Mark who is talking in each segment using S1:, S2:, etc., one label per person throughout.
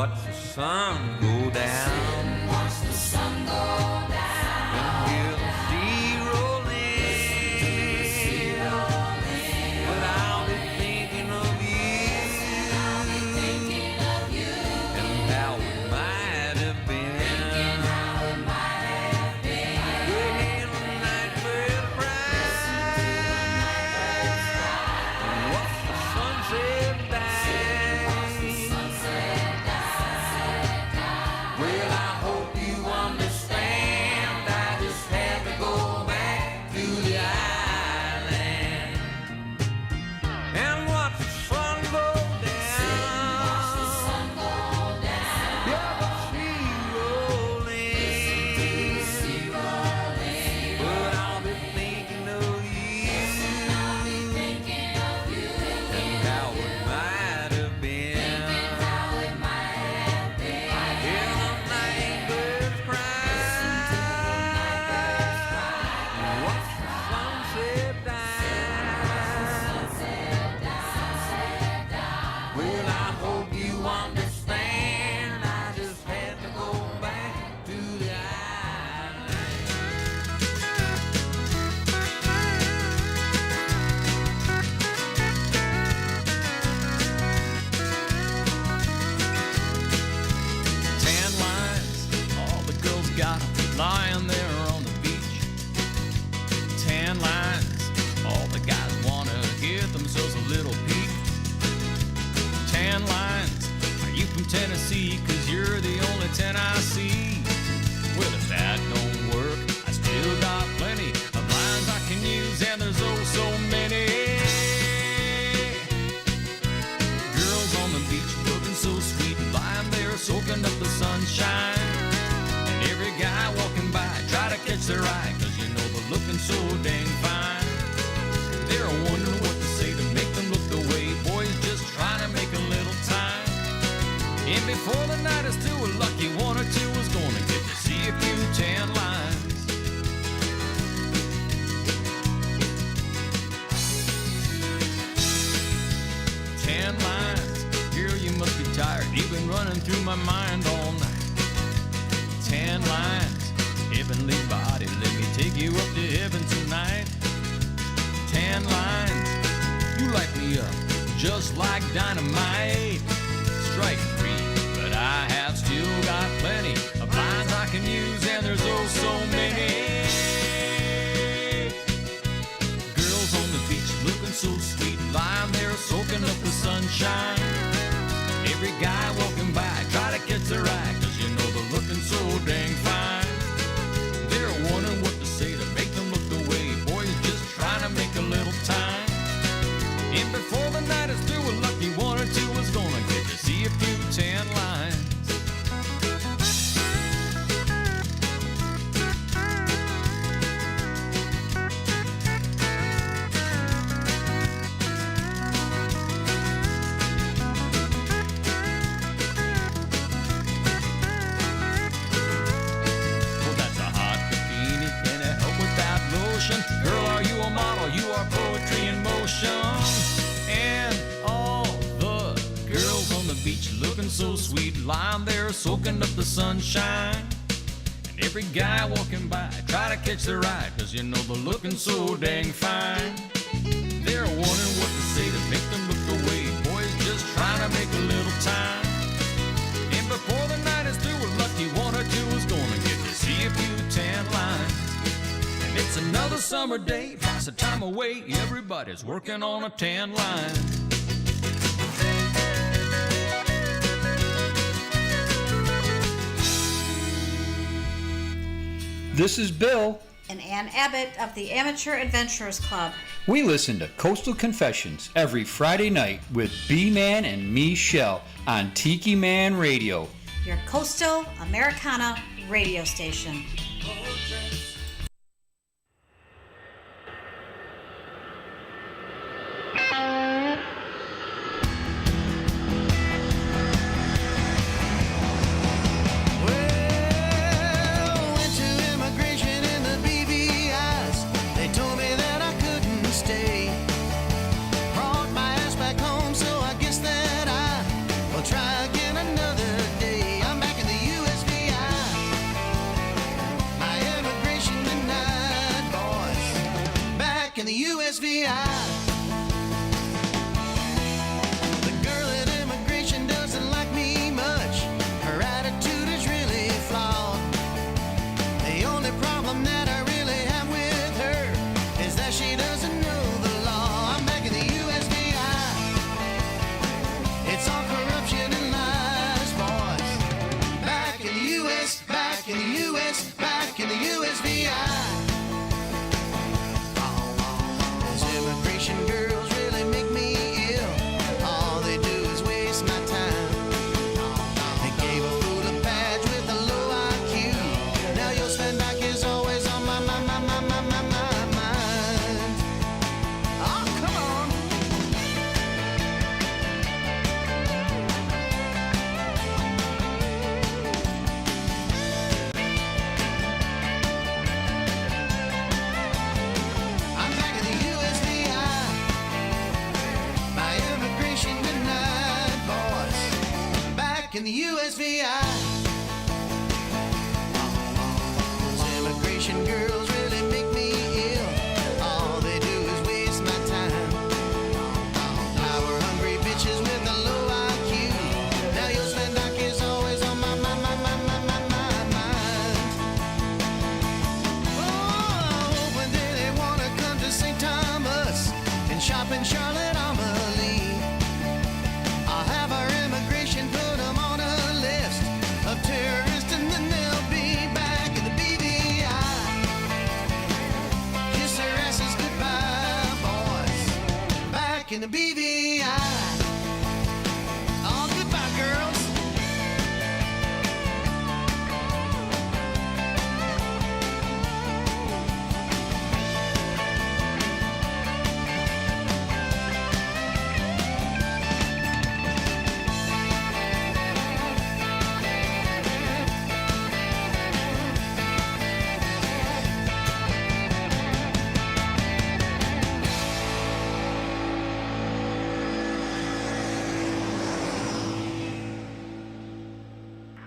S1: watch the sun go down.
S2: Watch the sun go down.
S1: And hear the sea roll in. But I'll be thinking of you. And how it might have been. When the night bird cries. And watch the sunset die. Well, I hope you understand. I just had to go back to the island and watch the sun go down. Yeah, the sea rolling. But I'll be thinking of you and how it might have been. Hear the night birds cry and watch the sunset die. Well, I hope you understand. I just had to go back to the island.
S3: Tan lines, all the girls got 'em lying there on the beach. Tan lines, all the guys wanna give themselves a little peek. Tan lines, are you from Tennessee? 'Cause you're the only tan I see. Well, if that don't work, I still got plenty of lines I can use, and there's oh so many. Girls on the beach looking so sweet, lying there soaking up the sunshine. And every guy walking by try to catch their eye, 'cause you know they're looking so dang fine. They're wondering what to say to make them look the way. Boys just trying to make a little time. And before the night is through, a lucky one or two is gonna get to see a few tan lines. Tan lines, girl, you must be tired. You've been running through my mind all night. Tan lines, heavenly body, let me take you up to heaven tonight. Tan lines, you light me up just like dynamite. Strike free, but I have still got plenty of lines I can use, and there's oh so many. Girls on the beach looking so sweet, lying there soaking up the sunshine. Every guy walking by try to catch their eye, 'cause you know they're looking so dang fine. They're wondering what to say to make them look the way. Boys just trying to make a little time. And before the night is through, a lucky one or two is gonna get to see a few tan lines. Well, that's a hot bikini, can it help with that lotion? Girl, are you a model? You are poetry in motion. And all the girls on the beach looking so sweet, lying there soaking up the sunshine. And every guy walking by try to catch their eye, 'cause you know they're looking so dang fine. They're wondering what to say to make them look the way. Boys just trying to make a little time. And before the night is through, a lucky one or two is gonna get to see a few tan lines. And it's another summer day, pass the time away. Everybody's working on a tan line.
S4: This is Bill.
S5: And Ann Abbott of the Amateur Adventurers Club.
S4: We listen to Coastal Confessions every Friday night with B-Man and Michelle on Tiki Man Radio.
S5: Your coastal Americana radio station.
S6: Brought my ass back home, so I guess that I will try again another The girl at immigration doesn't like me much. Her attitude is really flawed. The only problem that I really have with her is that she doesn't know the law. I'm back in the USVI. It's all corruption and lies, boys. Back in the US, back in the US, back in the USVI. Those immigration girls really make me ill. All they do is waste my time. They gave a fool a badge with a low IQ. Now your Svenbach is always on my mind. Oh, come on. I'm back in the USVI. My immigration denied, boys. Back in the USVI. Those immigration girls really make me ill. All they do is waste my time. Power hungry bitches with a low IQ. Now your Svenbach is always on my mind. Oh, one day they wanna come to St. Thomas and shop in Charlotte Amalie. I'll have our immigration put them on a list of terrorists, and then they'll be back in the BVI. Kiss their asses goodbye, boys. Back in the BVI. Oh, goodbye, girls.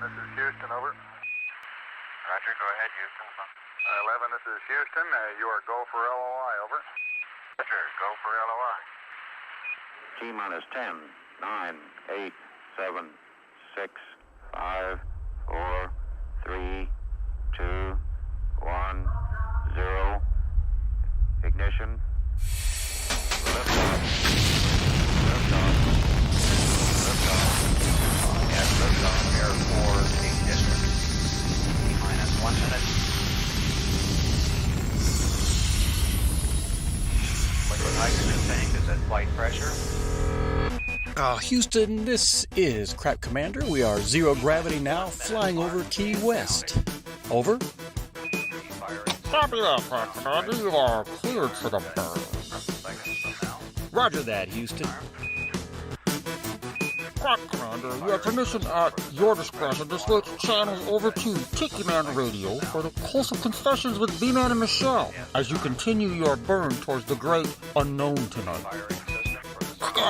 S7: This is Houston, over. Roger, go ahead, Houston. 11, this is Houston. You are go for LOI, over. Roger, go for LOI. T-minus 10, 9, 8, 7, 6, 5, 4, 3, 2, 1, 0. Ignition. Liftoff. Liftoff. Liftoff. Yes, liftoff. Air 4, ignition. T-minus 1 minute. Liquid hydrogen tank is at flight pressure.
S8: Houston, this is Crap Commander. We are zero gravity now, flying over Key West. Over.
S9: Copy that, Crap Commander. You are cleared for the burn.
S8: Roger that, Houston.
S9: Crap Commander, you have permission at your discretion to switch channels over to Tiki Man Radio for the Coastal Confessions with B-Man and Michelle as you continue your burn towards the great unknown tonight.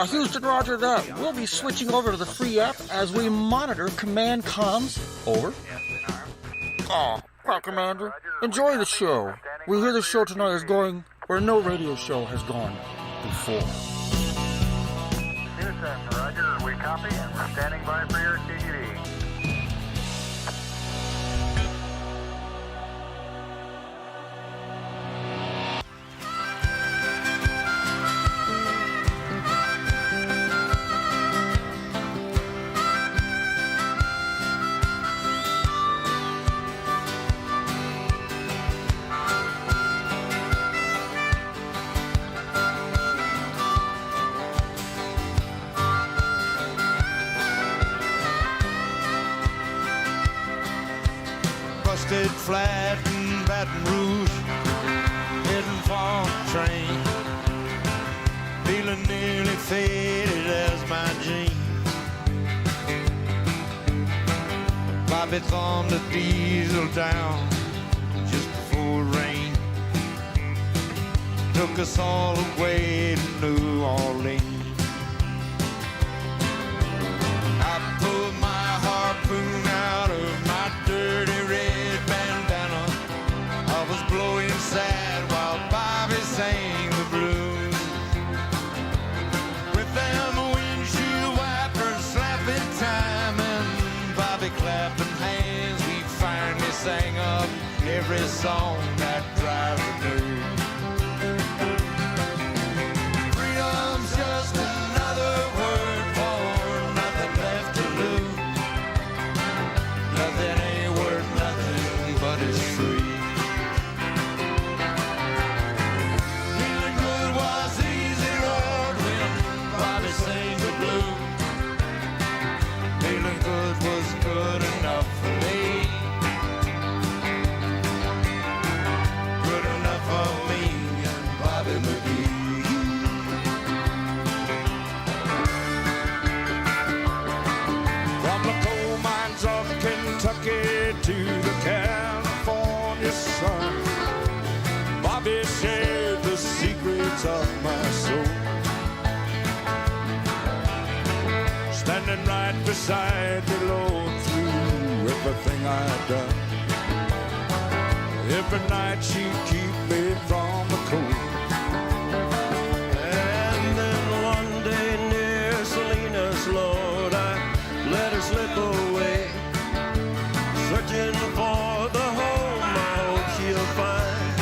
S9: Houston, roger that. We'll be switching over to the free app as we monitor command comms. Over. Crap Commander, enjoy the show. We hear the show tonight is going where no radio show has gone before.
S7: Houston, roger, we copy and we're standing by for your TGD.
S6: Busted flat in Baton Rouge, heading for the train, feeling nearly faded as my jeans. Bobby thumbed the diesel down just before rain took us all away to New Orleans. I pulled my harpoon out of my dirty red bandana. I was blowing sad while Bobby sang the blues.
S1: sang up every song that driver knew. Freedom's just another word for nothing left to lose. Nothing ain't worth nothing but it's free. Feeling good was easy, Lord, when Bobby sang the blues. Feeling good was good enough for me. Good enough for me and Bobby McGee. From the coal mines of Kentucky to the California sun, Bobby shared the secrets of my soul. Standing right beside me, Lord, through everything I'd done. Every night she'd keep me from the cold. And then one day near Salinas, Lord, I let her slip away, searching for the home I hope she'll find.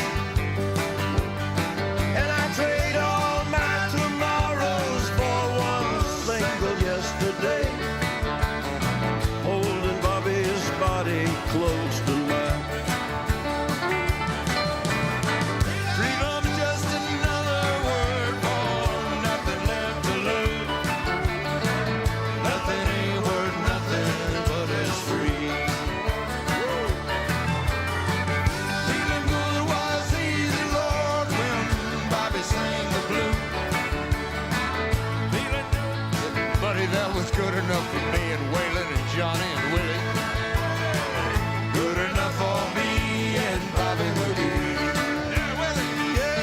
S1: And I trade all my tomorrows for one single yesterday, holding Bobby's body close to mine. Freedom's just another word for nothing left to lose. Nothing ain't worth nothing but it's free. Feeling good was easy, Lord, when Bobby sang the blues. Feeling good, buddy, that was good enough for me and Waylon and Johnny and Willie. Good enough for me and Bobby McGee. Yeah, Willie, yeah.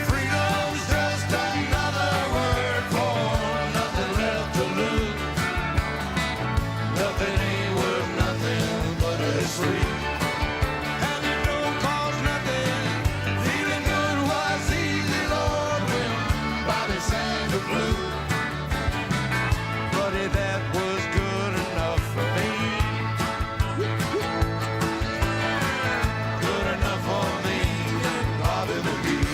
S1: Freedom's just another word for nothing left to lose. Nothing ain't worth nothing but it's free. Having no cause, nothing. Feeling good was easy, Lord, when Bobby sang the blues. Buddy, that was good enough for me. Good enough for me and Bobby McGee.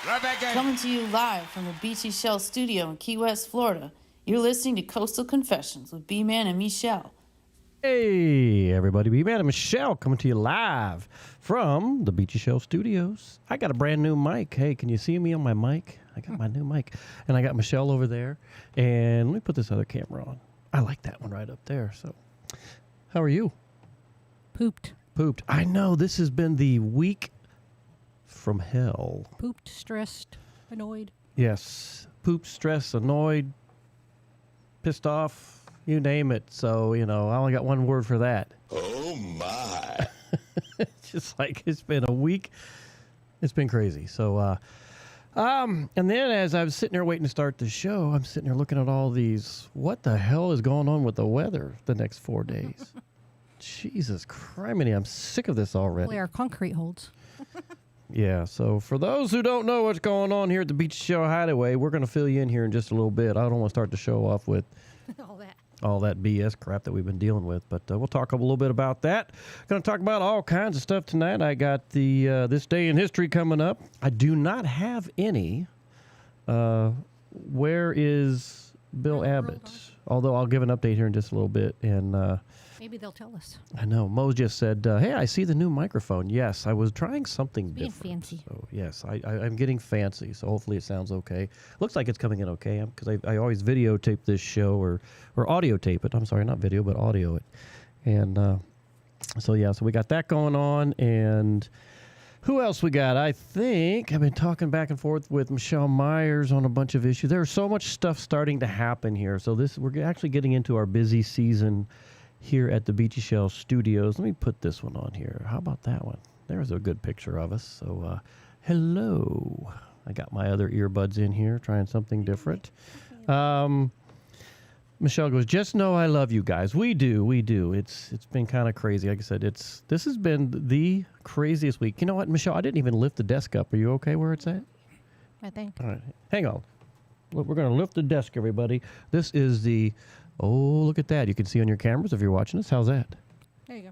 S1: Right back at
S10: Coming to you live from the Beachy Shell Studio in Key West, Florida. You're listening to Coastal Confessions with B-Man and Michelle.
S11: Hey, everybody. B-Man and Michelle coming to you live from the Beachy Shell Studios. I got a brand new mic. Hey, can you see me on my mic? I got my new mic. And I got Michelle over there. And let me put this other camera on. I like that one right up there. So, how are you?
S12: Pooped.
S11: I know. This has been the week from hell.
S12: Pooped, stressed, annoyed.
S11: Yes. Pooped, stressed, annoyed, pissed off, you name it. So, I only got one word for that.
S1: Oh my.
S11: It's just like it's been a week. It's been crazy. So, and then as I was sitting there waiting to start the show, I'm sitting there looking at all these, what the hell is going on with the weather the next 4 days? Jesus criminy, I'm sick of this already.
S12: Well, our concrete holds.
S11: Yeah, so for those who don't know what's going on here at the Beach Show Hideaway, we're going to fill you in here in just a little bit. I don't want to start the show off with all that BS crap that we've been dealing with, but we'll talk a little bit about that. Going to talk about all kinds of stuff tonight. I got the This Day in History coming up. I do not have any Where is Bill Abbott. Although I'll give an update here in just a little bit. And
S12: maybe they'll tell us.
S11: I know. Mo just said, hey, I see the new microphone. Yes, I was trying something different.
S12: Being fancy.
S11: So, yes, I'm getting fancy, so hopefully it sounds okay. Looks like it's coming in okay, because I always videotape this show or audio tape it. I'm sorry, not video, but audio it. And so we got that going on. And who else we got? I think I've been talking back and forth with Michelle Myers on a bunch of issues. There's so much stuff starting to happen here. So we're actually getting into our busy season here at the Beachy Shell Studios. Let me put this one on here. How about that one? There's a good picture of us. So, hello. I got my other earbuds in here, trying something different. Michelle goes, just know I love you guys. We do. It's been kind of crazy. Like I said, this has been the craziest week. You know what, Michelle? I didn't even lift the desk up. Are you okay where it's at?
S12: I think.
S11: All right. Hang on. Look, we're going to lift the desk, everybody. This is look at that. You can see on your cameras if you're watching us. How's that?
S12: There you go.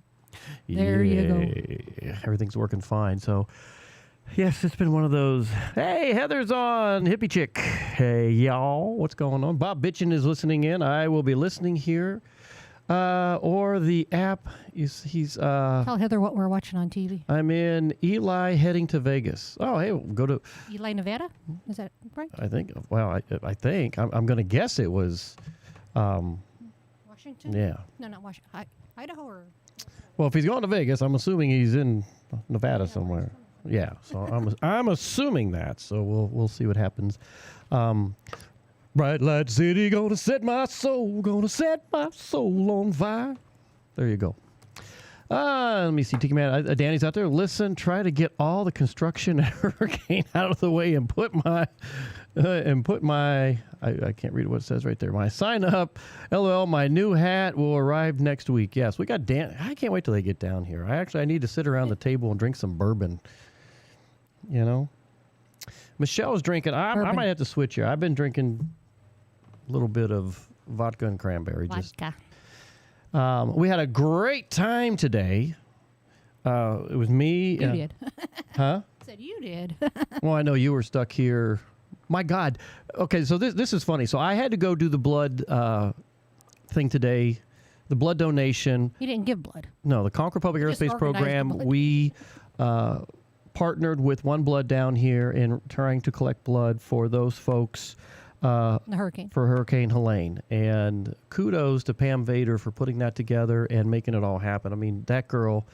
S12: There you
S11: go. Everything's working fine. So, yes, it's been one of those. Hey, Heather's on. Hippie Chick. Hey, y'all. What's going on? Bob Bitchin is listening in. I will be listening here. Or the app. He's
S12: tell Heather what we're watching on TV.
S11: I'm in Eli heading to Vegas. Oh, hey, we'll go to
S12: Eli, Nevada? Is that right?
S11: I think. Well, I think. I'm going to guess it was
S12: Washington?
S11: Yeah.
S12: No, not Washington. Idaho or...
S11: Well, if he's going to Vegas, I'm assuming he's in Nevada somewhere. Yeah, so I'm assuming that. So we'll see what happens. Bright light city, gonna set my soul on fire. There you go. Let me see, Tiki Man. Danny's out there. Listen, try to get all the construction and hurricane out of the way and put my I can't read what it says right there. My sign up. LOL, my new hat will arrive next week. Yes, we got Dan. I can't wait till they get down here. I need to sit around the table and drink some bourbon. You know? Michelle's drinking. I might have to switch here. I've been drinking a little bit of vodka and cranberry.
S12: Vodka.
S11: We had a great time today. It was me.
S12: You did.
S11: Huh?
S12: Said you did.
S11: Well, I know you were stuck here. My God. Okay, so this is funny. So I had to go do the blood thing today, the blood donation.
S12: You didn't give blood.
S11: No, the Conquer Public Aerospace Program. We partnered with One Blood down here in trying to collect blood for those folks.
S12: The hurricane.
S11: For Hurricane Helene. And kudos to Pam Vader for putting that together and making it all happen. I mean, that girl,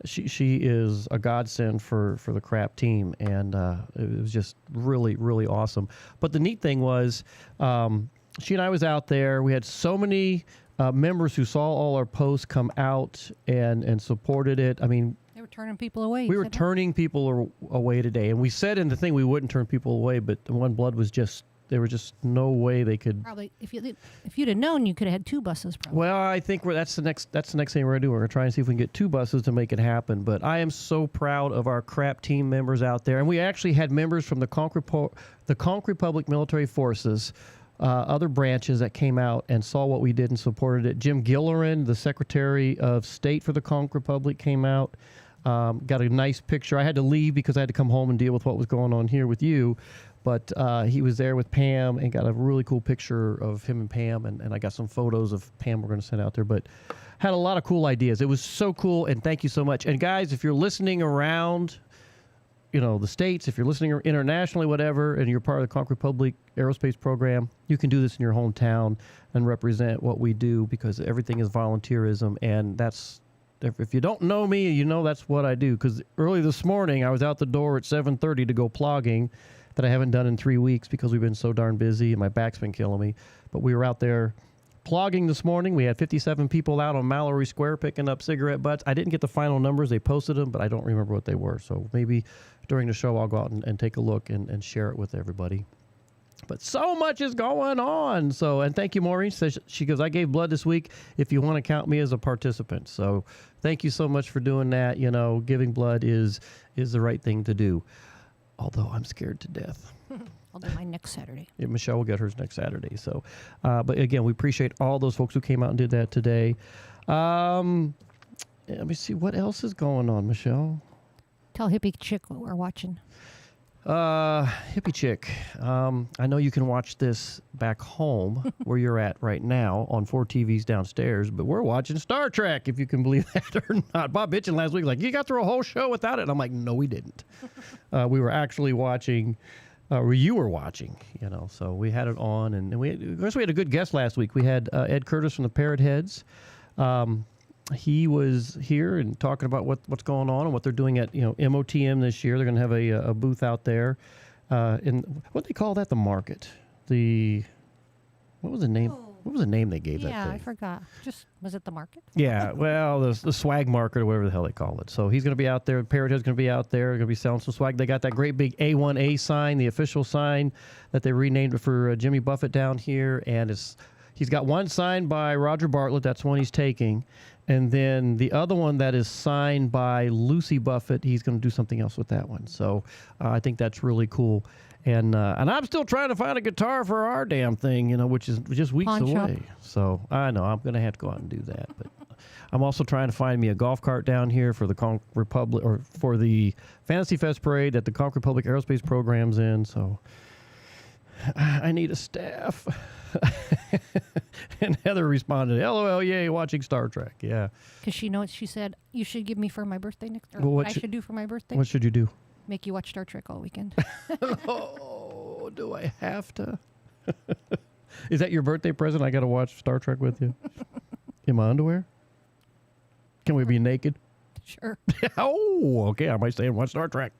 S11: she is a godsend for the crap team. And it was just really, really awesome. But the neat thing was, she and I was out there. We had so many members who saw all our posts come out and supported it. I mean,
S12: they were turning people away.
S11: We were turning people away today. And we said in the thing we wouldn't turn people away, but the One Blood was just... There was just no way they could.
S12: Probably, if you'd have known, you could have had 2 buses. Probably.
S11: Well, I think that's the next thing we're gonna do. We're gonna try and see if we can get 2 buses to make it happen. But I am so proud of our crap team members out there, and we actually had members from the Conch Republic Military Forces, other branches that came out and saw what we did and supported it. Jim Gillerin, the Secretary of State for the Conch Republic, came out. Got a nice picture. I had to leave because I had to come home and deal with what was going on here with you. But he was there with Pam and got a really cool picture of him and Pam. And I got some photos of Pam we're going to send out there. But had a lot of cool ideas. It was so cool. And thank you so much. And guys, if you're listening around, the States, if you're listening internationally, whatever, and you're part of the Conch Republic Aerospace Program, you can do this in your hometown and represent what we do because everything is volunteerism. And that's... If you don't know me, that's what I do. Because early this morning, I was out the door at 7:30 to go plogging that I haven't done in 3 weeks because we've been so darn busy and my back's been killing me. But we were out there plogging this morning. We had 57 people out on Mallory Square picking up cigarette butts. I didn't get the final numbers. They posted them, but I don't remember what they were. So maybe during the show, I'll go out and take a look and share it with everybody. But so much is going on. So, and thank you, Maureen. She goes, I gave blood this week if you want to count me as a participant. So thank you so much for doing that. Giving blood is the right thing to do. Although I'm scared to death.
S12: I'll do mine next Saturday.
S11: Yeah, Michelle will get hers next Saturday. So, but again, we appreciate all those folks who came out and did that today. Let me see what else is going on, Michelle.
S12: Tell Hippie Chick what we're watching.
S11: Hippie chick. I know you can watch this back home where you're at right now on 4 TVs downstairs, but we're watching Star Trek, if you can believe that or not. Bob bitching last week, like, you got through a whole show without it. And I'm like, no, we didn't. We were actually watching, or you were watching, you know, so we had it on. And of course, we had a good guest last week. We had Ed Curtis from the Parrot Heads. He was here and talking about what's going on and what they're doing at MOTM this year. They're going to have a booth out there in what they call that, the market. What was the name? What was the name they gave that thing?
S12: Yeah, I forgot. Was it the market?
S11: Yeah, well, the swag market or whatever the hell they call it. So he's going to be out there. Parrot Head's going to be out there. They're going to be selling some swag. They got that great big A1A sign, the official sign that they renamed for Jimmy Buffett down here, and he's got one signed by Roger Bartlett. That's one he's taking. And then the other one that is signed by Lucy Buffett, he's going to do something else with that one. So I think that's really cool. And I'm still trying to find a guitar for our damn thing, which is just weeks away. So I know I'm going to have to go out and do that. But I'm also trying to find me a golf cart down here for the Conch Republic, or for the Fantasy Fest parade that the Conch Republic Aerospace program's in. So I need a staff. And Heather responded, LOL, yay, watching Star Trek. Yeah.
S12: Because she said, you should give me for my birthday next, or
S11: well,
S12: what I should do for my birthday.
S11: What should you do?
S12: Make you watch Star Trek all weekend.
S11: Oh, do I have to? Is that your birthday present? I got to watch Star Trek with you? In my underwear? Can we be naked?
S12: Sure.
S11: Oh, okay. I might stay and watch Star Trek.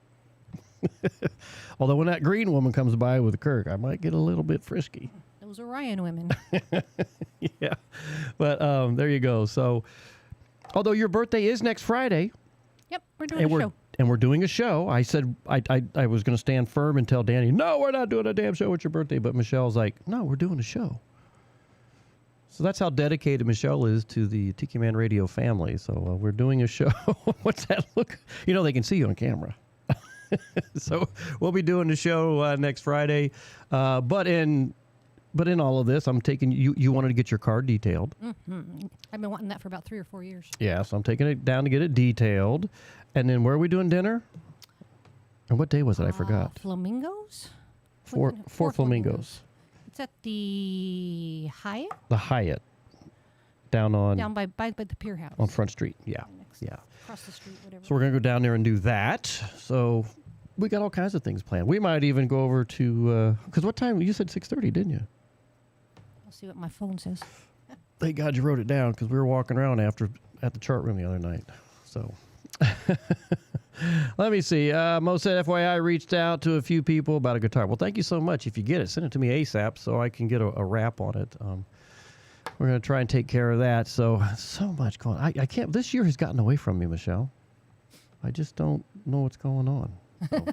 S11: Although when that green woman comes by with Kirk, I might get a little bit frisky.
S12: Those Orion women.
S11: Yeah. But there you go. So, although your birthday is next Friday.
S12: Yep, we're doing a show.
S11: And we're doing a show. I said I was going to stand firm and tell Danny, no, we're not doing a damn show. It's your birthday. But Michelle's like, no, we're doing a show. So that's how dedicated Michelle is to the Tiki Man Radio family. So we're doing a show. What's that look? They can see you on camera. So we'll be doing the show next Friday. But in all of this, I'm taking you wanted to get your car detailed.
S12: Mm-hmm. I've been wanting that for about 3 or 4 years.
S11: Yeah, so I'm taking it down to get it detailed. And then where are we doing dinner? And what day was it? I forgot.
S12: Flamingos?
S11: Four Flamingos.
S12: It's at the Hyatt?
S11: The Hyatt. Down
S12: by the Pier House.
S11: On Front Street, yeah. Yeah.
S12: Across the street, whatever.
S11: So we're going to go down there and do that. So we got all kinds of things planned. We might even go over to, because what time? You said 6:30, didn't you?
S12: I'll see what my phone says.
S11: Thank God you wrote it down, because we were walking around at the chart room the other night. So let me see. Mo said, FYI, reached out to a few people about a guitar. Well, thank you so much. If you get it, send it to me ASAP so I can get a wrap on it. We're going to try and take care of that. So much going on. I can't. This year has gotten away from me, Michelle. I just don't know what's going on. So.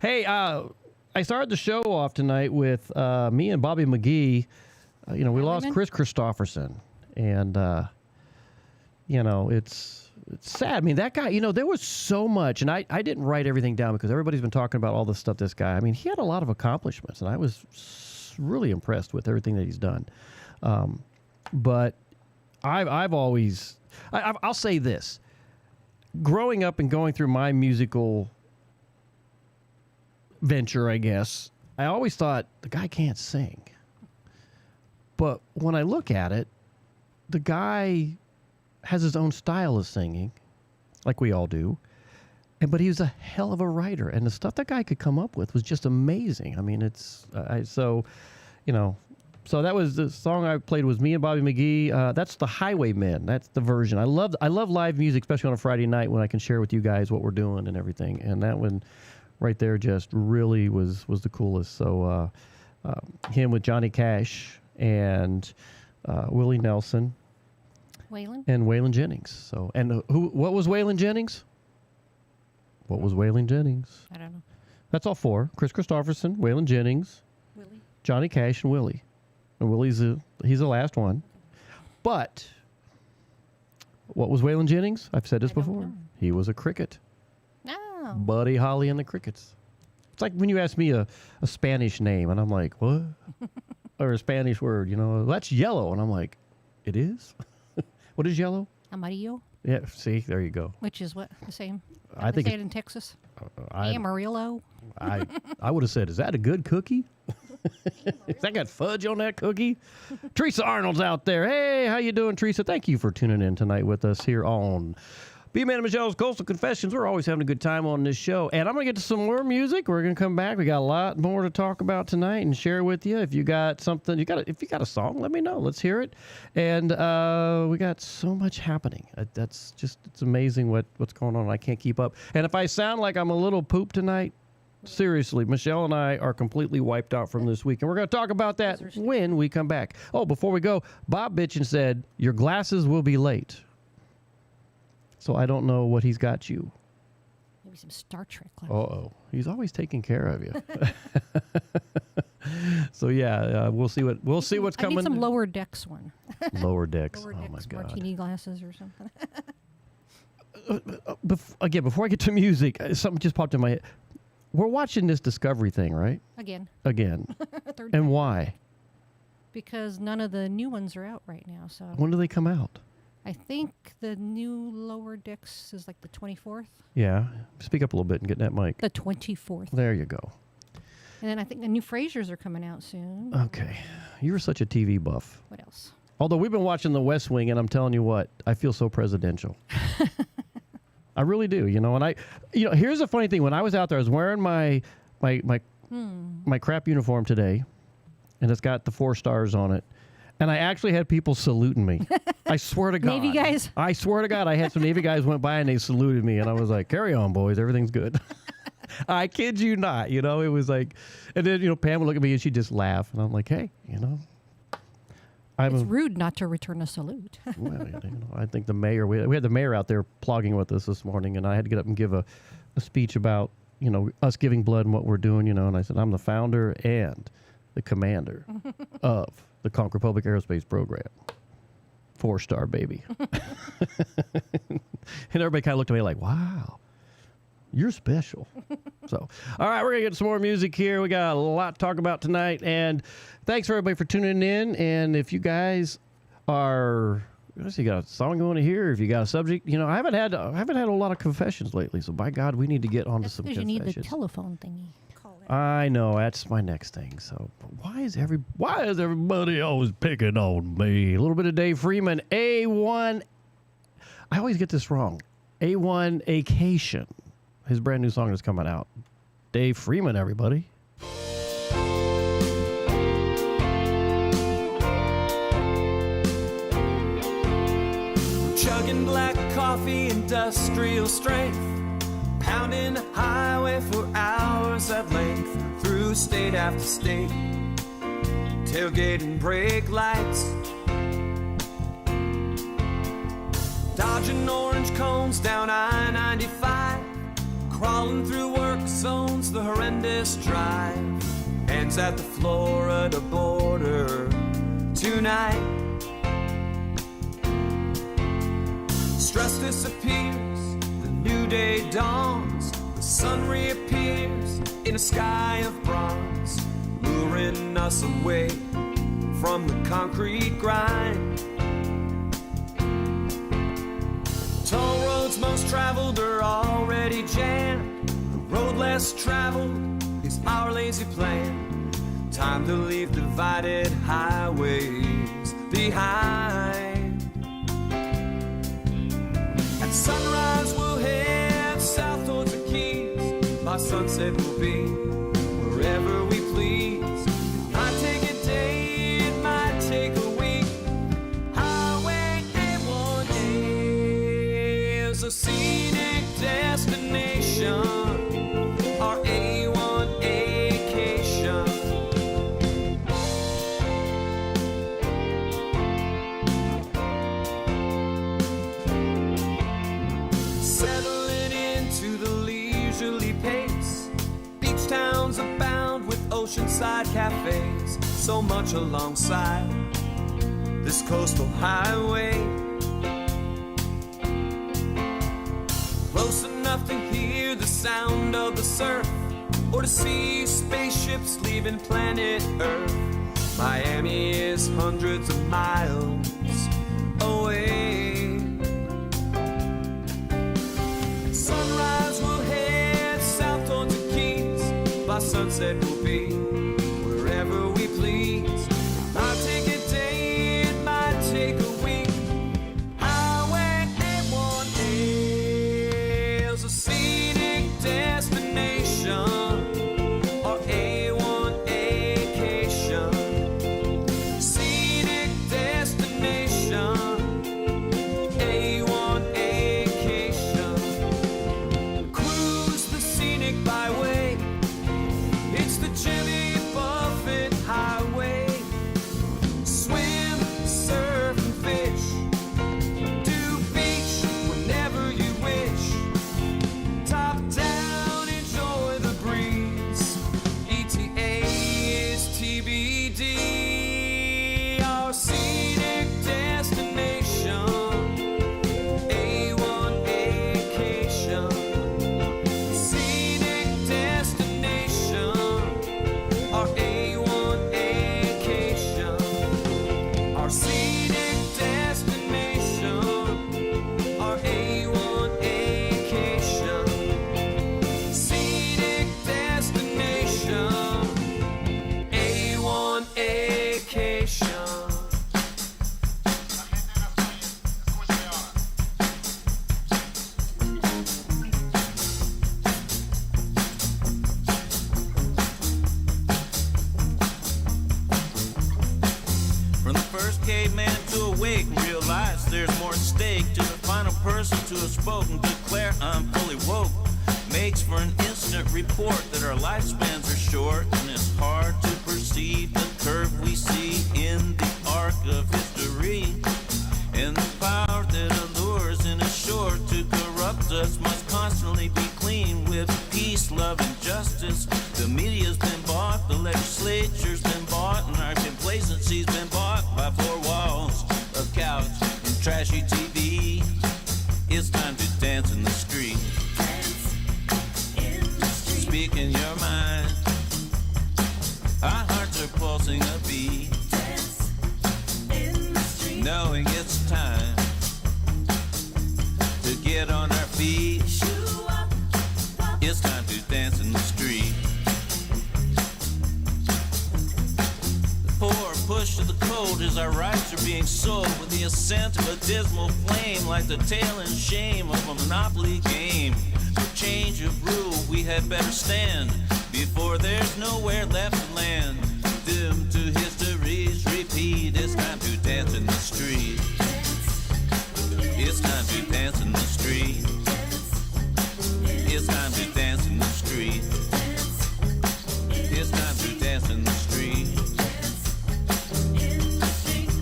S11: Hey, I started the show off tonight with me and Bobby McGee. We lost Chris Christopherson. And, it's sad. I mean, that guy, there was so much. And I didn't write everything down because everybody's been talking about all this stuff, this guy. I mean, he had a lot of accomplishments. And I was really impressed with everything that he's done. But I've always, I'll say this, growing up and going through my musical venture, I guess, I always thought the guy can't sing. But when I look at it, the guy has his own style of singing, like we all do. But he was a hell of a writer. And the stuff that guy could come up with was just amazing. I mean, So that was the song I played was me and Bobby McGee. That's the Highwaymen. That's the version. I love live music, especially on a Friday night when I can share with you guys what we're doing and everything. And that one right there just really was the coolest. So him with Johnny Cash and Willie Nelson.
S12: Waylon?
S11: And Waylon Jennings. So what was Waylon Jennings? What was Waylon Jennings?
S12: I don't know.
S11: That's all 4. Chris Christopherson, Waylon Jennings,
S12: Willie,
S11: Johnny Cash, and Willie. And Willie's he's the last one. But what was Waylon Jennings? I've said this before. He was a cricket.
S12: No.
S11: Buddy Holly and the Crickets. It's like when you ask me a Spanish name, and I'm like, what? Or a Spanish word, that's yellow. And I'm like, it is? What is yellow?
S12: Amarillo.
S11: Yeah, see, there you go.
S12: Which is what? The same?
S11: I think
S12: they say it in Texas? Amarillo.
S11: I would have said, is that a good cookie? Has that got fudge on that cookie? Teresa Arnold's out there. Hey, how you doing, Teresa? Thank you for tuning in tonight with us here on B-Man and Michelle's Coastal Confessions. We're always having a good time on this show. And I'm going to get to some more music. We're going to come back. We got a lot more to talk about tonight and share with you. If you got something, if you got a song, let me know. Let's hear it. And we got so much happening. That's just, it's amazing what's going on. I can't keep up. And if I sound like I'm a little poop tonight, seriously, Michelle and I are completely wiped out from this week. And we're going to talk about that when we come back. Oh, before we go, Bob bitchin' said, your glasses will be late. So I don't know what he's got you.
S12: Maybe some Star Trek.
S11: Uh-oh. He's always taking care of you. So yeah, we'll see what's coming.
S12: I need some Lower Decks one.
S11: Lower Decks.
S12: Lower
S11: Oh
S12: Decks
S11: my God.
S12: martini glasses or something.
S11: Again, before I get to music, something just popped in my head. We're watching this Discovery thing, right?
S12: Again.
S11: And why?
S12: Because none of the new ones are out right now. So
S11: When do they come out?
S12: I think the new Lower Decks is like the 24th.
S11: Yeah. Speak up a little bit and get that mic.
S12: The 24th.
S11: There you go.
S12: And then I think the new Frasers are coming out soon.
S11: Okay. You're such a TV buff.
S12: What else?
S11: Although we've been watching The West Wing, and I'm telling you what, I feel so presidential. I really do, And here's the funny thing. When I was out there, I was wearing my crap uniform today, and it's got the 4 stars on it. And I actually had people saluting me. I swear to God.
S12: Navy guys?
S11: I swear to God, I had some Navy guys went by and they saluted me. And I was like, carry on, boys. Everything's good. I kid you not. It was like, and then, Pam would look at me and she'd just laugh. And I'm like, hey,
S12: it's rude not to return a salute.
S11: Well, I think the mayor, we had the mayor out there plugging with us this morning. And I had to get up and give a speech about, us giving blood and what we're doing, And I said, I'm the founder and the commander of the Concord Public Aerospace Program. 4-star, baby. And everybody kind of looked at me like, wow, you're special. So, all right, we're going to get some more music here. We got a lot to talk about tonight. And thanks for everybody for tuning in. And if you guys are, you got a song you want to hear, if you got a subject, I haven't had a lot of confessions lately. So by God, we need to get onto some confessions.
S12: You need the telephone thingy.
S11: I know, that's my next thing. So why is everybody always picking on me? A little bit of Dave Freeman, A1. I always get this wrong. A1 Acation. His brand new song is coming out. Dave Freeman, everybody.
S1: Chugging black coffee, industrial strength. Pounding the highway for hours at length, through state after state, tailgating brake lights, dodging orange cones down I-95, crawling through work zones, the horrendous drive, ends at the Florida border tonight. Stress disappears, new day dawns, the sun reappears in a sky of bronze, luring us away from the concrete grind. Toll roads most traveled are already jammed, the road less traveled is our lazy plan. Time to leave divided highways behind. At sunrise we'll head south towards the Keys. By sunset we'll be wherever we please. It might take a day, it might take a week. Highway A1 is a scenic destination. Our A1 vacation. Settling into the leisurely pace. Beach towns abound with oceanside cafes. So much alongside this coastal highway. Close enough to hear the sound of the surf, or to see spaceships leaving planet Earth. Miami is hundreds of miles away. At sunrise we'll head our sunset will be wherever we please. I'll take a day, it might take a week. Highway A1A is a scenic destination, or A1 vacation. Scenic destination, A1 vacation. Cruise the scenic byway. It's the Jimmy Buffett highway. Swim, surf, and fish. Do beach whenever you wish. Top down, enjoy the breeze. ETA is TBD. Our scenic destination, A1 vacation. Scenic destination, our A1 vacation. Our scenic destination, our A1 vacation. Scenic destination, A1 vacation.
S13: From the first caveman to awake, realize there's more at stake. To the final person to have spoken, declare I'm fully woke. Makes for an instant report that our lifespans are short, and it's hard to perceive the curve we see in the arc of history. And the power that allures and is sure to corrupt us must constantly be clean with peace, love, and justice. The media's been bought, the legislature's been bought, and our complacency's been bought by four walls, a couch, and trashy TV. It's time to dance in the street. Speak in your mind. Our hearts are pulsing a beat. Knowing it's time to get on our feet. It's time to dance in the street. The poor push to the cold as our rights are being sold with the ascent of a dismal flame, like the tale and shame of a monopoly game. For change of rule we had better stand before there's nowhere left to land. Doomed to history's repeat. It's time to dance in the street. It's time to dance in the street. It's time to dance in the street. It's time to dance in the street.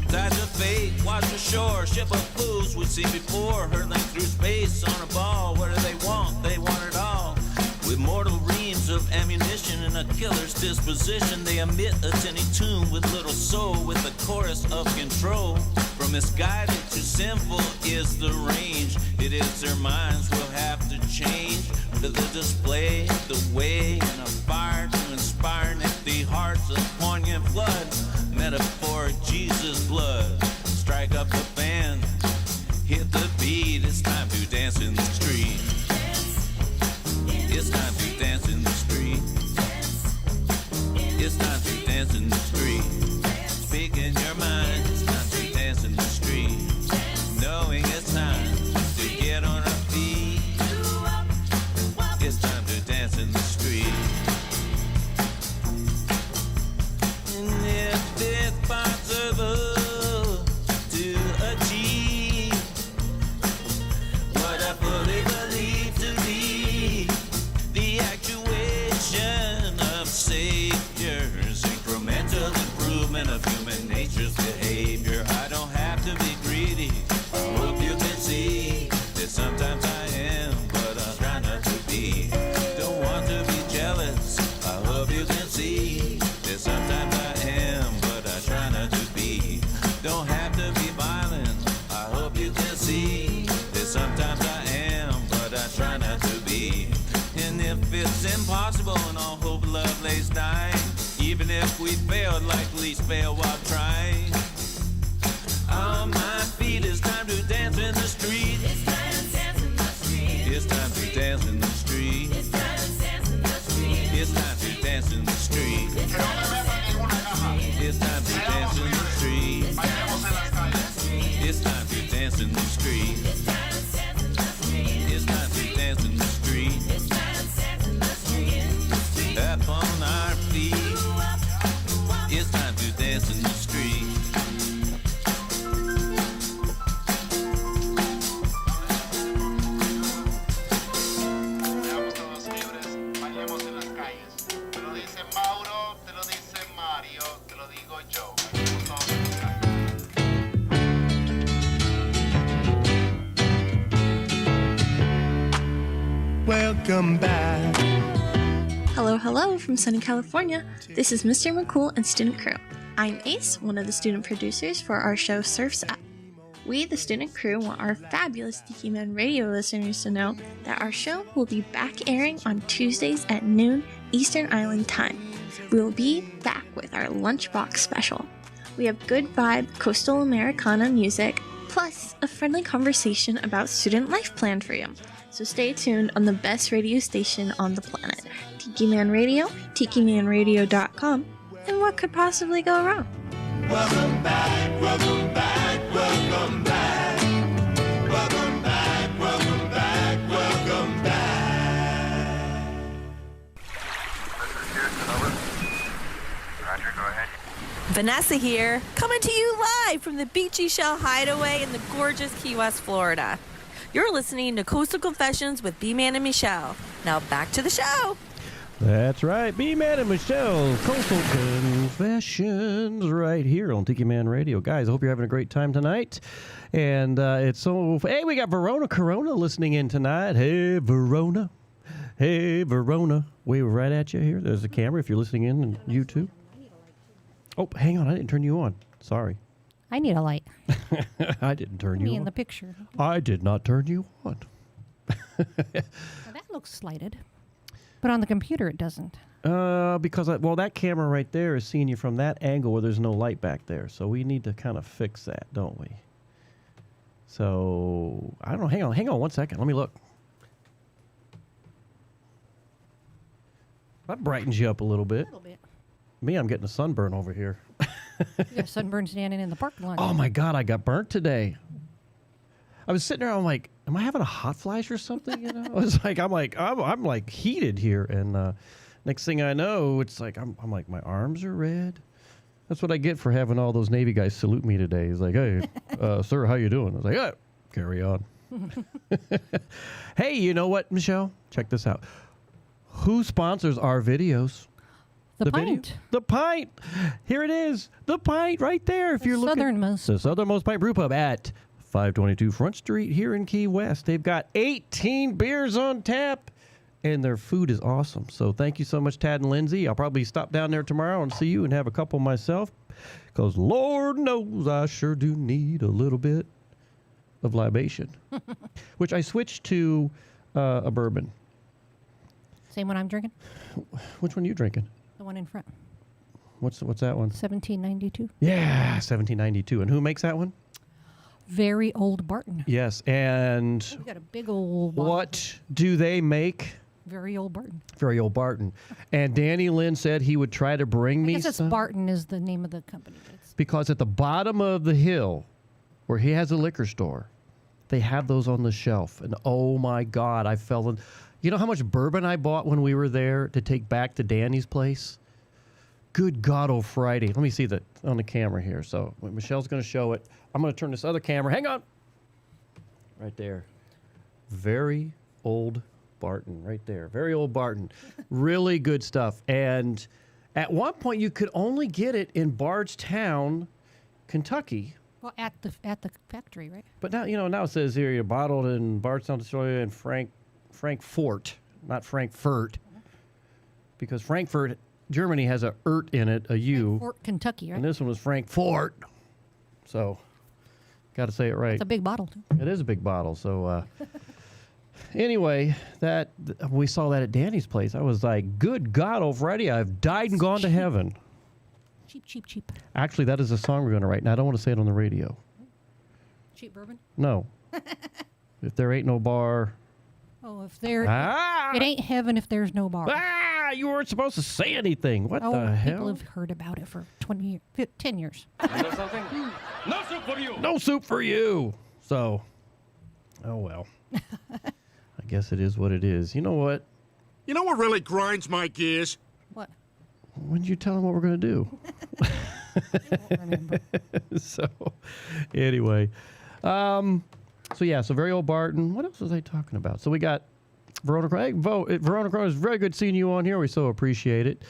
S13: Tides of fate, watch ashore, ship of fools we've seen before, hurtling through space on a ball. What do they want? They want it all. With mortal reams of ammunition and a killer's disposition, they emit a tinny tune with little soul, with a chorus of control. From misguided to sinful is the range. It is their minds will have to change. To the display, the way, and a fire to inspire empty hearts of poignant flood. Metaphoric Jesus blood. Strike up the band, hit the beat. It's time to dance in the street. It's time to dance in the street. It's time to dance in the street. Speak in your mind. It's time to dance in the street. Knowing it's time to get on our feet. It's time to dance in the street. And if it's possible to achieve what I fully believe to be the actuation of saviors, incremental improvement of human nature's behavior. I don't have to be greedy. I hope you can see that sometimes I am, but I try not to be. Don't want to be jealous. I hope you can see that sometimes I am, but I try not to be. Don't have to be violent. I hope you can see that sometimes I am, but I try not to be. And if it's impossible and all hope of love lays dying, even if we failed, like least fail while trying. On my feet, it's time to dance in the street. It's time to dance in the street. It's time to dance in the street. It's time to dance in the street. It's time to dance.
S6: welcome back.
S14: Hello, hello from sunny California. This is Mr. McCool and Student Crew. I'm Ace, one of the student producers for our show Surf's Up. We, the student crew, want our fabulous Tiki Man Radio listeners to know that our show will be back airing on Tuesdays at noon Eastern Island Time. We will be back with our Lunchbox special. We have good vibe coastal Americana music, plus a friendly conversation about student life planned for you. So stay tuned on the best radio station on the planet, Tiki Man Radio, tikimanradio.com, and what could possibly go wrong?
S6: Welcome back, welcome back, welcome back. Welcome back, welcome back, welcome back.
S7: This is Houston, over. Roger, go ahead.
S15: Vanessa here, coming to you live from the Beachy Shell Hideaway in the gorgeous Key West, Florida. You're listening to Coastal Confessions with B-Man and Michelle. Now back to the show.
S11: That's right, B-Man and Michelle, Coastal Confessions, right here on Tiki Man Radio. Guys, I hope you're having a great time tonight. And hey, we got Verona Corona listening in tonight. Hey, Verona. Hey, Verona. Wave right at you here. There's a camera if you're listening in on YouTube. Oh, hang on, I didn't turn you on. Sorry.
S12: I need a light.
S11: I didn't turn you on.
S12: Me in the picture.
S11: I did not turn you on.
S12: Well, that looks slighted. But on the computer, it doesn't.
S11: Because, that camera right there is seeing you from that angle where there's no light back there. So we need to kind of fix that, don't we? So, I don't know. Hang on 1 second. Let me look. That brightens you up a little bit. Me, I'm getting a sunburn over here.
S12: You got sunburn standing in the parking lot.
S11: Oh, my God. I got burnt today. I was sitting there, I'm like, am I having a hot flash or something? You know, I'm like heated here, and next thing I know, it's like I'm like my arms are red. That's what I get for having all those Navy guys salute me today. He's like, hey, sir, how you doing? I was like, carry on. Hey, you know what, Michelle? Check this out. Who sponsors our videos?
S12: The Pint.
S11: Video? The Pint. Here it is. The Pint right there. If you're looking.
S12: Southernmost.
S11: The Southernmost Pint Brewpub at 522 Front Street here in Key West. They've got 18 beers on tap, and their food is awesome. So thank you so much, Tad and Lindsay. I'll probably stop down there tomorrow and see you and have a couple myself, because Lord knows I sure do need a little bit of libation, which I switched to a bourbon.
S12: Same one I'm drinking?
S11: Which one are you drinking?
S12: The one in front.
S11: What's that one?
S12: 1792.
S11: Yeah, 1792. And who makes that one?
S12: Very Old Barton.
S11: Yes, and
S12: We got a big old bottle.
S11: what do they make?
S12: Very Old Barton.
S11: Very Old Barton. And Danny Lynn said he would try to bring
S12: I
S11: me
S12: guess it's
S11: some.
S12: Barton is the name of the company.
S11: Because at the bottom of the hill, where he has a liquor store, they have those on the shelf. And oh my God, I fell in. You know how much bourbon I bought when we were there to take back to Danny's place? Good God, oh Friday. Let me see that on the camera here. So Michelle's going to show it. I'm going to turn this other camera. Hang on. Right there. Very Old Barton. Right there. Very Old Barton. Really good stuff. And at one point, you could only get it in Bardstown, Kentucky.
S12: Well, at the factory, right?
S11: But now, now it says here, you're bottled in Bardstown, Australia, and Frankfurt, not Frankfurt. Because Frankfurt, Germany has a ert in it, a U.
S12: Frankfurt, Kentucky, right?
S11: And this one was Frankfurt. So, got to say it right.
S12: It's a big bottle, too.
S11: It is a big bottle. So, anyway, we saw that at Danny's place. I was like, good God already, I've died and gone to heaven.
S12: Cheap.
S11: Actually, that is a song we're going to write. Now, I don't want to say it on the radio.
S12: Cheap bourbon?
S11: No. If there ain't no bar.
S12: Oh, if there... It ain't heaven if there's no bar.
S11: You weren't supposed to say anything. What the hell?
S12: People have heard about it for 10 years.
S11: You know something? No soup for you. No soup for you. So, oh well. I guess it is what it is. You know what?
S16: You know what really grinds my gears?
S12: What?
S11: When did you tell them what we're going to do?
S12: I won't remember.
S11: So, anyway. So Very Old Barton. What else was I talking about? So we got Verona Crow. Hey, Verona Crow, it's very good seeing you on here. We so appreciate it.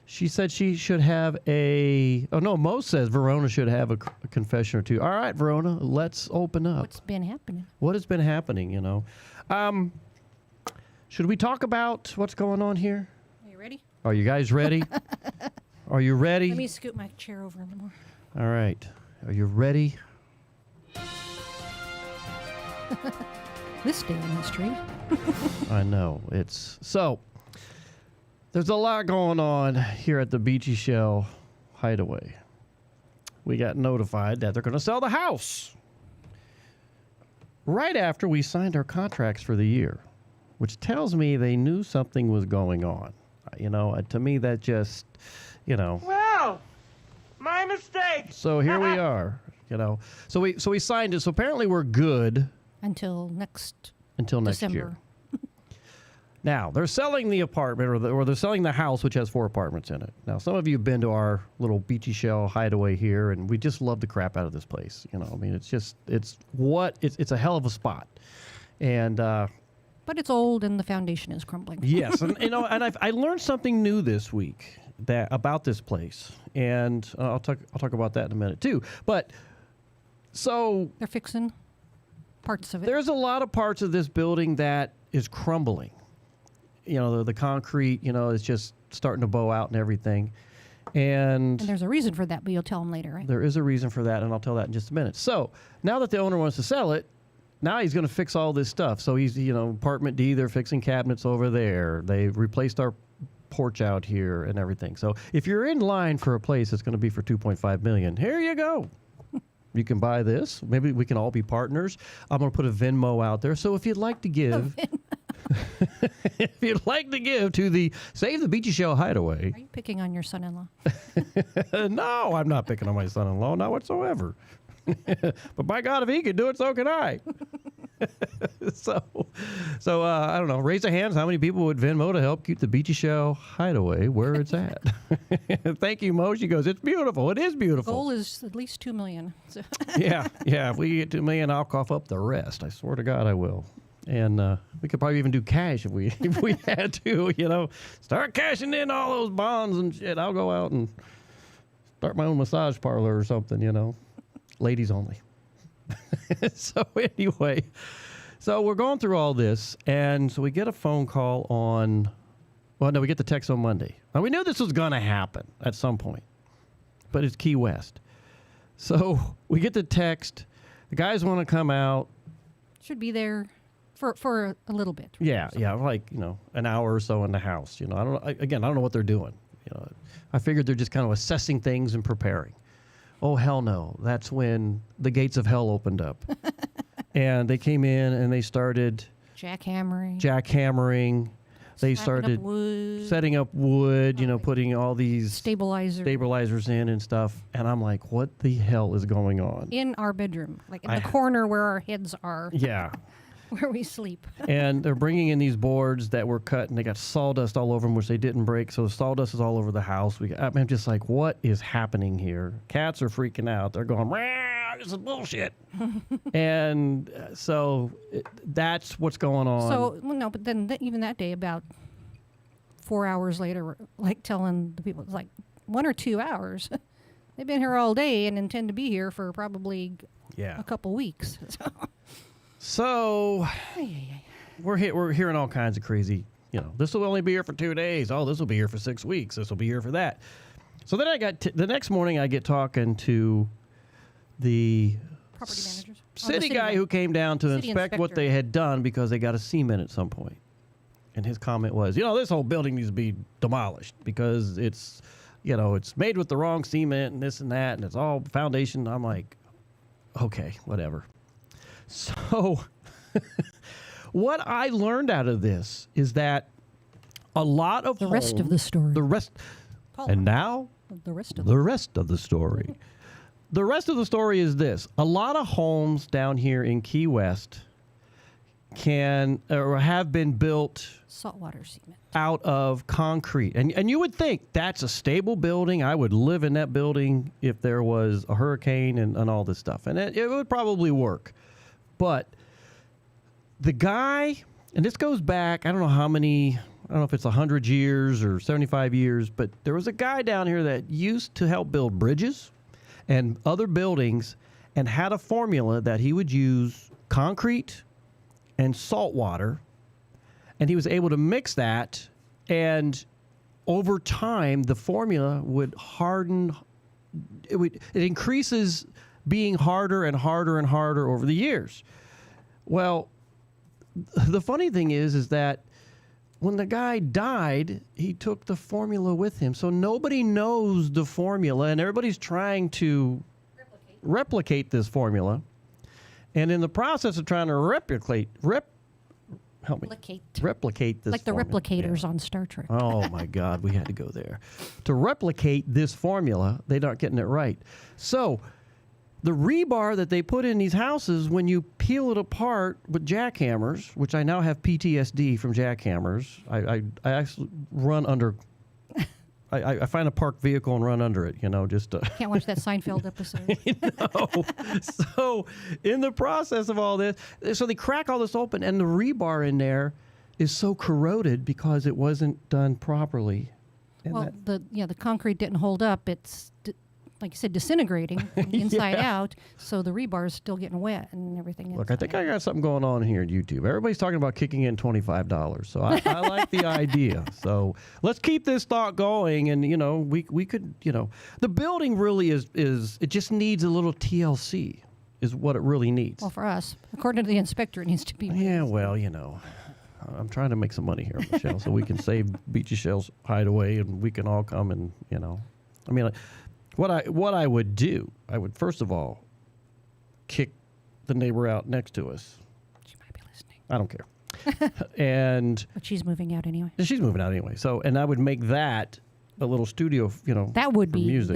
S11: She said she should have Mo says Verona should have a confession or two. All right, Verona, let's open up.
S12: What's been happening?
S11: What has been happening, Should we talk about what's going on here?
S12: Are you ready?
S11: Are you guys ready? Are you ready?
S12: Let me scoot my chair over a little more.
S11: All right. Are you ready?
S12: This day in history.
S11: I know. There's a lot going on here at the Beachy Shell Hideaway. We got notified that they're going to sell the house right after we signed our contracts for the year, which tells me they knew something was going on. To me, that just,
S17: Well, my mistake.
S11: So here we are, So we signed it. So apparently we're good
S12: until next
S11: December. Year. Now, they're selling the apartment, or they're selling the house, which has 4 apartments in it. Now, some of you have been to our little Beachy Shell Hideaway here, and we just love the crap out of this place. It's a hell of a spot. And
S12: but it's old and the foundation is crumbling.
S11: Yes, and I learned something new this week about this place, and I'll talk about that in a minute too. But so
S12: they're fixing parts of it.
S11: There's a lot of parts of this building that is crumbling. The concrete, is just starting to bow out and everything. And
S12: there's a reason for that, but you'll tell them later, right?
S11: There is a reason for that, and I'll tell that in just a minute. So now that the owner wants to sell it, now he's going to fix all this stuff. So he's, apartment D, they're fixing cabinets over there. They've replaced our porch out here and everything. So if you're in line for a place that's going to be for $2.5 million, here you go. You can buy this. Maybe we can all be partners. I'm going to put a Venmo out there. So if you'd like to give... if you'd like to give to the Save the Beachy Shell Hideaway.
S12: Are you picking on your son-in-law?
S11: No, I'm not picking on my son-in-law, not whatsoever. But by God, if he can do it, so can I. So I don't know. Raise a hand. How many people would Venmo to help keep the Beachy Shell Hideaway where it's at? Thank you, Mo. She goes, it's beautiful. It is beautiful.
S12: The goal is at least $2 million. So.
S11: Yeah. If we get $2 million, I'll cough up the rest. I swear to God, I will. And we could probably even do cash if we had to, start cashing in all those bonds and shit. I'll go out and start my own massage parlor or something, ladies only. So anyway, we're going through all this, and so we get a phone call we get the text on Monday. Now, we knew this was going to happen at some point, but it's Key West. So we get the text. The guys want to come out.
S12: Should be there for a little bit.
S11: Yeah, like, an hour or so in the house. I don't know what they're doing. I figured they're just kind of assessing things and preparing. Oh, hell no. That's when the gates of hell opened up. And they came in and they started... Jackhammering. They started setting up wood, putting all these... Stabilizers in and stuff. And I'm like, what the hell is going on?
S12: In our bedroom. Like in the corner where our heads are.
S11: Yeah.
S12: Where we sleep.
S11: And they're bringing in these boards that were cut, and they got sawdust all over them, which they didn't break. So the sawdust is all over the house. I'm just like, what is happening here? Cats are freaking out. They're going, this is bullshit. And that's what's going on.
S12: So, no, but then even that day, about 4 hours later, we're like telling the people, it's like 1 or 2 hours. They've been here all day and intend to be here for probably a couple weeks.
S11: So we're hearing all kinds of crazy, this will only be here for 2 days. Oh, this will be here for 6 weeks. This will be here for that. So then I got the next morning I get talking to the
S12: property managers,
S11: city guy who came down to inspect what they had done because they got a cement at some point. And his comment was, this whole building needs to be demolished because it's, it's made with the wrong cement and this and that, and it's all foundation. I'm like, okay, whatever. So what I learned out of this is that a lot of
S12: the rest of the story.
S11: And now
S12: the rest of
S11: the story. The rest of the story is this. A lot of homes down here in Key West can or have been built
S12: saltwater cement
S11: out of concrete. And you would think that's a stable building. I would live in that building if there was a hurricane and all this stuff. And it would probably work. But the guy, and this goes back, I don't know if it's 100 years or 75 years, but there was a guy down here that used to help build bridges and other buildings and had a formula that he would use concrete and salt water And he was able to mix that, and over time, the formula would harden. It increases being harder and harder and harder over the years. Well, the funny thing is that when the guy died, he took the formula with him. So nobody knows the formula, and everybody's trying to replicate this formula. And in the process of trying to replicate this
S12: like the
S11: formula.
S12: replicators on Star Trek.
S11: Oh my God, we had to go there. To replicate this formula, they're not getting it right. So the rebar that they put in these houses, when you peel it apart with jackhammers, which I now have PTSD from jackhammers, I actually run under. I find a parked vehicle and run under it, just to...
S12: Can't watch that Seinfeld episode.
S11: So in the process of all this, so they crack all this open, and the rebar in there is so corroded because it wasn't done properly. And
S12: well, the concrete didn't hold up. It's, like you said, disintegrating from the inside out, so the rebar is still getting wet and everything.
S11: Look, I think I got something going on here at YouTube. Everybody's talking about kicking in $25, so I like the idea. So let's keep this thought going, and we could, the building really is it just needs a little TLC, is what it really needs.
S12: Well, for us, according to the inspector, it needs to be.
S11: Yeah, well, I'm trying to make some money here, Michelle, so we can save Beachy Shell's Hideaway, and we can all come and I mean. What I would do, I would first of all kick the neighbor out next to us.
S12: She might be listening.
S11: I don't care.
S12: But she's moving out anyway.
S11: She's moving out anyway. So, and I would make that a little studio,
S12: That would be
S11: music.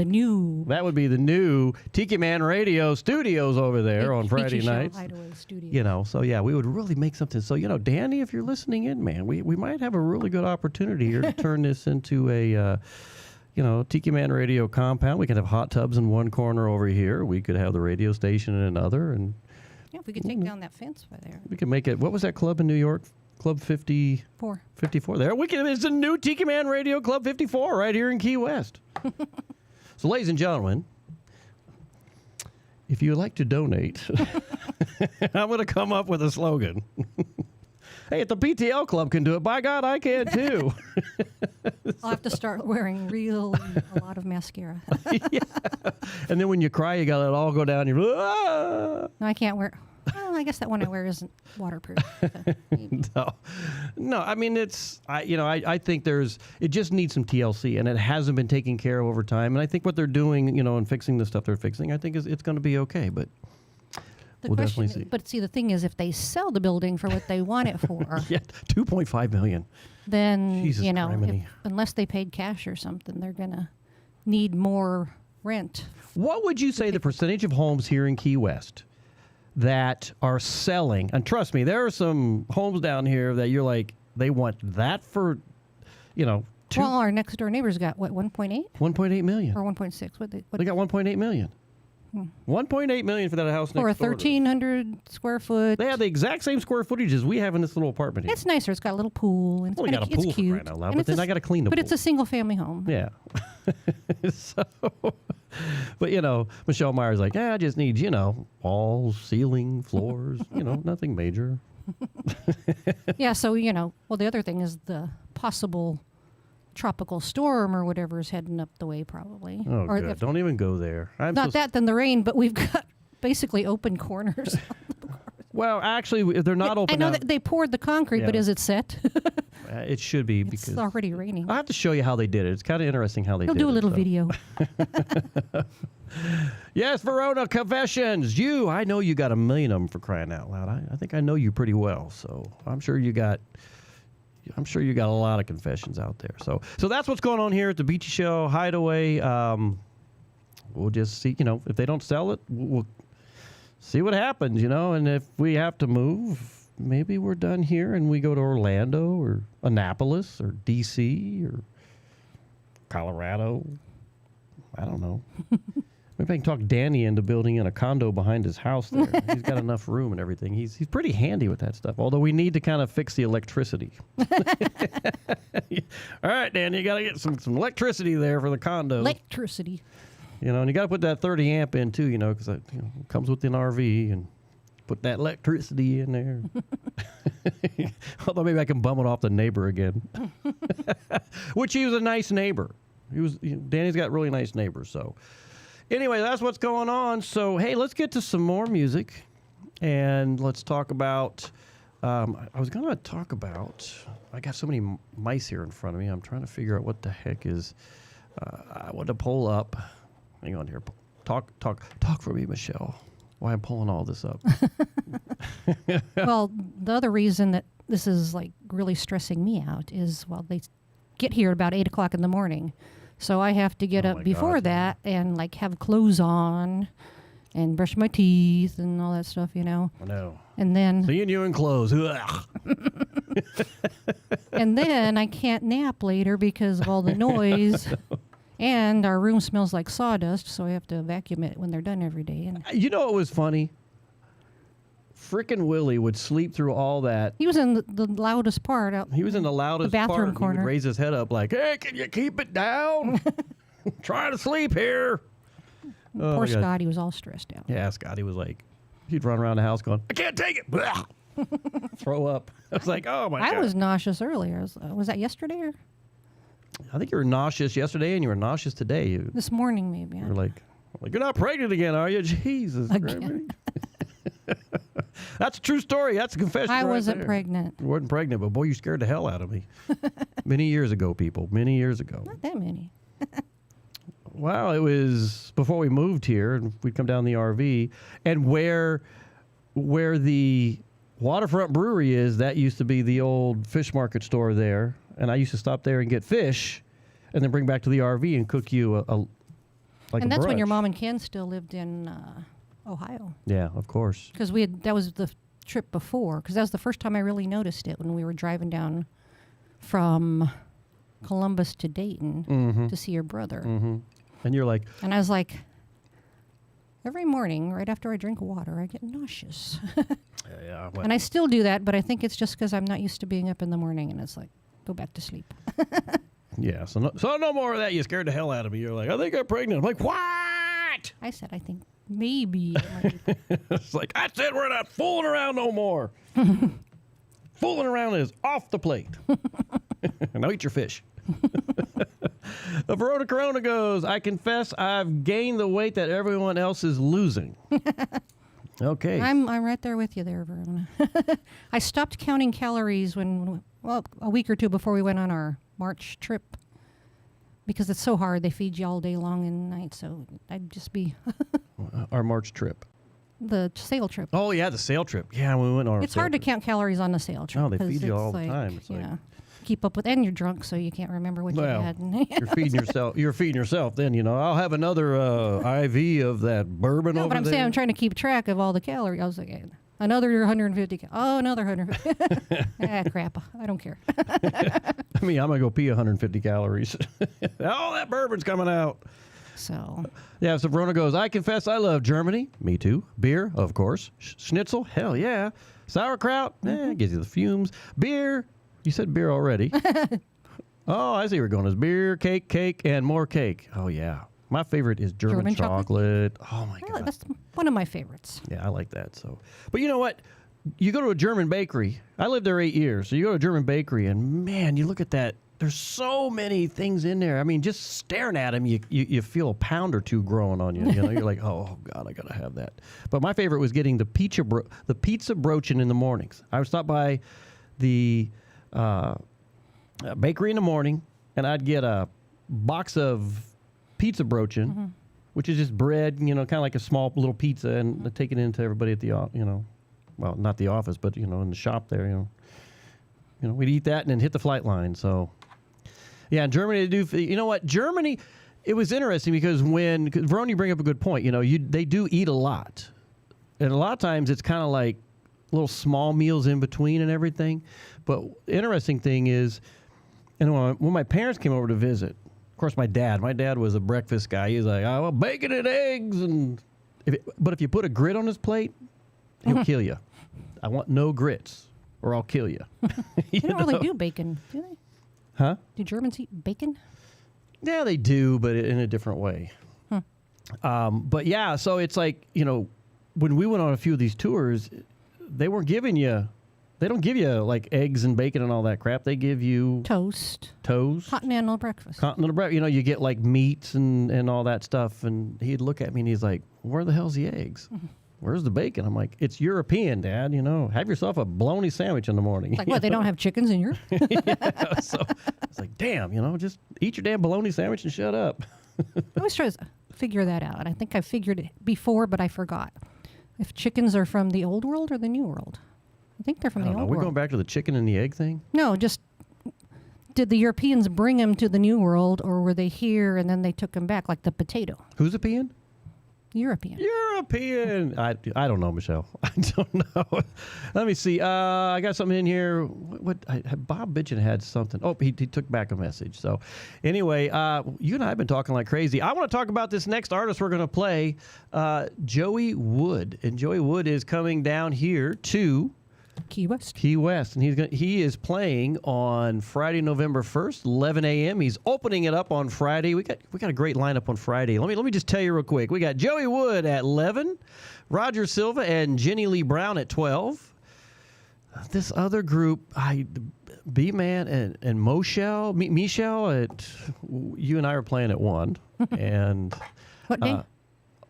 S11: That would be the new Tiki Man Radio studios over there on Friday nights.
S12: Hideaway studios.
S11: So yeah, we would really make something. So, Danny, if you're listening in, man, we might have a really good opportunity here to turn this into a... Tiki Man Radio compound. We could have hot tubs in one corner over here. We could have the radio station in another. And
S12: yeah, if we could take down that fence by there.
S11: We could make it, what was that club in New York? Club 54. 54. There. It's a new Tiki Man Radio Club 54 right here in Key West. So, ladies and gentlemen, if you would like to donate, I'm going to come up with a slogan. Hey, if the PTL Club can do it, by God, I can too.
S12: I'll have to start wearing a lot of mascara.
S11: Yeah. And then when you cry, you got to let it all go down.
S12: No, I can't wear. Well, I guess that one I wear isn't waterproof.
S11: No. I mean, I think it just needs some TLC, and it hasn't been taken care of over time. And I think what they're doing, and fixing the stuff they're fixing, I think it's going to be okay. But we'll definitely see.
S12: But see, the thing is, if they sell the building for what they want it for,
S11: yeah, $2.5 million.
S12: Then
S11: Jesus
S12: unless they paid cash or something, they're gonna need more rent.
S11: What would you say the percentage of homes here in Key West that are selling? And trust me, there are some homes down here that you're like, they want that for,
S12: Well, our next door neighbors got what, 1.8?
S11: 1.8 million
S12: or 1.6? What
S11: they got 1.8 million. 1.8 million for that house next door.
S12: Or a 1,300 square foot.
S11: They have the exact same square footage as we have in this little apartment here.
S12: It's nicer. It's got a little pool. And
S11: we got a pool
S12: it's cute.
S11: for crying out loud, but then I got to clean the pool.
S12: But it's a single family home.
S11: Yeah. But Michelle Meyer's like, I just need, walls, ceiling, floors, nothing major.
S12: Yeah. So, well, the other thing is the possible tropical storm or whatever is heading up the way probably.
S11: Oh,
S12: or
S11: good. Don't even go there.
S12: Then the rain, but we've got basically open corners.
S11: Well, actually, they're not open.
S12: I know that they poured the concrete, but is it set?
S11: It should be because
S12: it's already raining.
S11: I have to show you how they did it. It's kind of interesting how they did it.
S12: We'll do a little video.
S11: Yes, Verona Confessions. I know you got a million of them, for crying out loud. I think I know you pretty well, so I'm sure you got a lot of confessions out there. So that's what's going on here at the Beachy Shell Hideaway. We'll just see, if they don't sell it, we'll see what happens, and if we have to move, maybe we're done here and we go to Orlando or Annapolis or D.C. or Colorado. I don't know. Maybe I can talk Danny into building in a condo behind his house there. He's got enough room and everything. He's pretty handy with that stuff, although we need to kind of fix the electricity. All right, Danny, you got to get some electricity there for the condo.
S12: Electricity.
S11: And you got to put that 30 amp in too, because it comes with an RV, and Put that electricity in there. Although maybe I can bum it off the neighbor again. Which he was a nice neighbor. Danny's got really nice neighbors. So anyway, that's what's going on. So, hey, let's get to some more music. And let's talk about, I was going to talk about, I got so many mice here in front of me. I'm trying to figure out what the heck is, I want to pull up. Hang on here. Talk for me, Michelle. Why I'm pulling all this up.
S12: Well, the other reason that this is like really stressing me out is, well, they get here about 8 o'clock in the morning. So I have to get up before that and like have clothes on and brush my teeth and all that stuff, you know.
S11: I know.
S12: And then
S11: seeing you in clothes.
S12: And then I can't nap later because of all the noise. And our room smells like sawdust, so I have to vacuum it when they're done every day. And
S11: you know what was funny? Frickin' Willie would sleep through all that.
S12: he was in the loudest part out.
S11: He was in the loudest
S12: bathroom
S11: part.
S12: corner.
S11: He would raise his head up like, hey, can you keep it down? Trying to sleep here. Oh,
S12: Poor
S11: my God.
S12: Scotty was all stressed out.
S11: Yeah, Scotty was like, he'd run around the house going, I can't take it. Blah. Throw up. I was like, oh, my God.
S12: I was nauseous earlier. Was that yesterday or
S11: I think you were nauseous yesterday and you were nauseous today.
S12: this morning maybe?
S11: You were like, you're not pregnant again, are you? Jesus.
S12: Again.
S11: That's a true story. That's a confession.
S12: I
S11: right
S12: wasn't
S11: there.
S12: pregnant.
S11: You weren't pregnant, but boy, you scared the hell out of me. Many years ago, people. Many years ago.
S12: Not that many.
S11: Well, it was before we moved here, and we'd come down the RV, and where the Waterfront Brewery is, that used to be the old fish market store there, and I used to stop there and get fish, and then bring back to the RV and cook you like
S12: and
S11: a
S12: that's when your
S11: brunch.
S12: mom and Ken still lived in Ohio.
S11: Yeah, of course.
S12: Because that was the trip before. Because that was the first time I really noticed it when we were driving down from Columbus to Dayton to see your brother.
S11: Mm-hmm. And you're like,
S12: and I was like, every morning, right after I drink water, I get nauseous.
S11: yeah. Well,
S12: And I still do that, but I think it's just because I'm not used to being up in the morning, and it's like, go back to sleep.
S11: yeah. So no more of that. You scared the hell out of me. You're like, I think I'm pregnant. I'm like, what?
S12: I said, I think maybe.
S11: It's like, I said we're not fooling around no more. Fooling around is off the plate. Now eat your fish. Verona Corona goes, I confess I've gained the weight that everyone else is losing. Okay.
S12: I'm right there with you there, Verona. I stopped counting calories a week or two before we went on our March trip. Because it's so hard. They feed you all day long and night, so I'd just be...
S11: Our March trip.
S12: The sail trip.
S11: Oh, yeah, the sail trip. Yeah, we went on our
S12: It's hard to count calories on the sail trip.
S11: No, they
S12: 'cause
S11: feed you
S12: it's
S11: all the
S12: like,
S11: time. It's like,
S12: keep up with, and you're drunk, so you can't remember what you had.
S11: you're feeding yourself. You're feeding yourself. Then I'll have another IV of that bourbon over
S12: but I'm
S11: there.
S12: saying I'm trying to keep track of all the calories. I was like, another 150. Oh, another 150. Crap! I don't care.
S11: I mean, I'm gonna go pee 150 calories. All that bourbon's coming out.
S12: So.
S11: Yeah, so Verona goes, I confess I love Germany. Me too. Beer, of course. Schnitzel, hell yeah. Sauerkraut, gives you the fumes. Beer, you said beer already. Oh, I see where you're going. Is beer, cake, and more cake. Oh, yeah. My favorite is German chocolate. Oh, my God.
S12: That's one of my favorites.
S11: Yeah, I like that. So, but you know what? You go to a German bakery. I lived there 8 years. So you go to a German bakery, and man, you look at that. There's so many things in there. I mean, just staring at them, you feel a pound or two growing on you. You're like, oh God, I gotta have that. But my favorite was getting the pizza brochen in the mornings. I would stop by the bakery in the morning, and I'd get a box of pizza brochen, which is just bread, kind of like a small little pizza, and I'd take it into everybody at the well, not the office, but in the shop there. We'd eat that and then hit the flight line. So. Yeah, in Germany, they do. You know what? Germany, it was interesting because Verona, you bring up a good point. They do eat a lot. And a lot of times it's kind of like little small meals in between and everything. But interesting thing is, when my parents came over to visit, of course, my dad was a breakfast guy. He's like, I want bacon and eggs. But if you put a grit on his plate, he'll kill you. I want no grits or I'll kill you.
S12: They don't really do bacon, do they?
S11: Huh?
S12: Do Germans eat bacon?
S11: Yeah, they do, but in a different way. But yeah, so it's like, when we went on a few of these tours, they don't give you like eggs and bacon and all that crap. They give you
S12: toast,
S11: continental
S12: breakfast.
S11: You get like meats and all that stuff. And he'd look at me and he's like, "Where the hell's the eggs? Where's the bacon?" I'm like, "It's European, Dad. Have yourself a bologna sandwich in the morning."
S12: Like what? They don't have chickens in your?
S11: Yeah, so it's like, damn, just eat your damn bologna sandwich and shut up.
S12: I always try to figure that out. I think I figured it before, but I forgot. If chickens are from the old world or the new world? I think they're from the old world.
S11: Are we going back to the chicken and the egg thing?
S12: No, just did the Europeans bring them to the new world, or were they here and then they took them back, like the potato?
S11: Who's a peon?
S12: European.
S11: I don't know, Michelle. I don't know. Let me see. I got something in here. Bob Bitchin had something. Oh, he took back a message. So anyway, you and I have been talking like crazy. I want to talk about this next artist we're going to play, Joey Wood. And Joey Wood is coming down here to
S12: Key West.
S11: And he is playing on Friday, November 1st, 11 a.m. He's opening it up on Friday. We got a great lineup on Friday. Let me just tell you real quick. We got Joey Wood at 11, Roger Silva and Jenny Lee Brown at 12. This other group, B-Man and Michelle, you and I are playing at 1. And
S12: what day?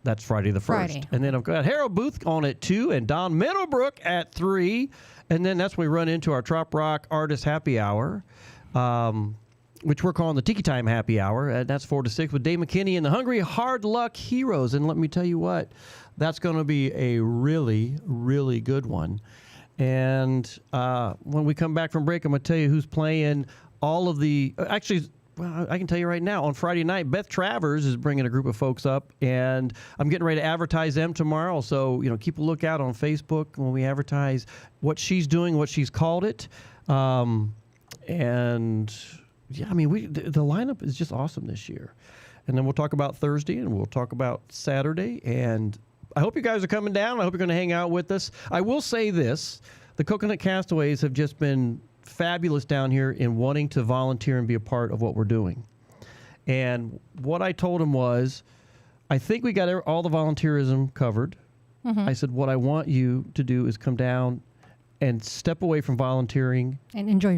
S11: That's Friday the 1st.
S12: Friday.
S11: And then I've got Harold Booth on at 2 and Don Middlebrook at 3. And then that's when we run into our Trop Rock Artist Happy Hour, which we're calling the Tiki Time Happy Hour. And that's 4 to 6 with Dave McKinney and the Hungry Hard Luck Heroes. And let me tell you what, that's going to be a really, really good one. And when we come back from break, I'm going to tell you who's playing all of the... Well, I can tell you right now, on Friday night, Beth Travers is bringing a group of folks up, and I'm getting ready to advertise them tomorrow. So, keep a lookout on Facebook when we advertise what she's doing, what she's called it. The lineup is just awesome this year. And then we'll talk about Thursday, and we'll talk about Saturday. And I hope you guys are coming down. I hope you're going to hang out with us. I will say this. The Coconut Castaways have just been fabulous down here in wanting to volunteer and be a part of what we're doing. And what I told him was, I think we got all the volunteerism covered. Mm-hmm. I said, what I want you to do is come down and step away from volunteering.
S12: And enjoy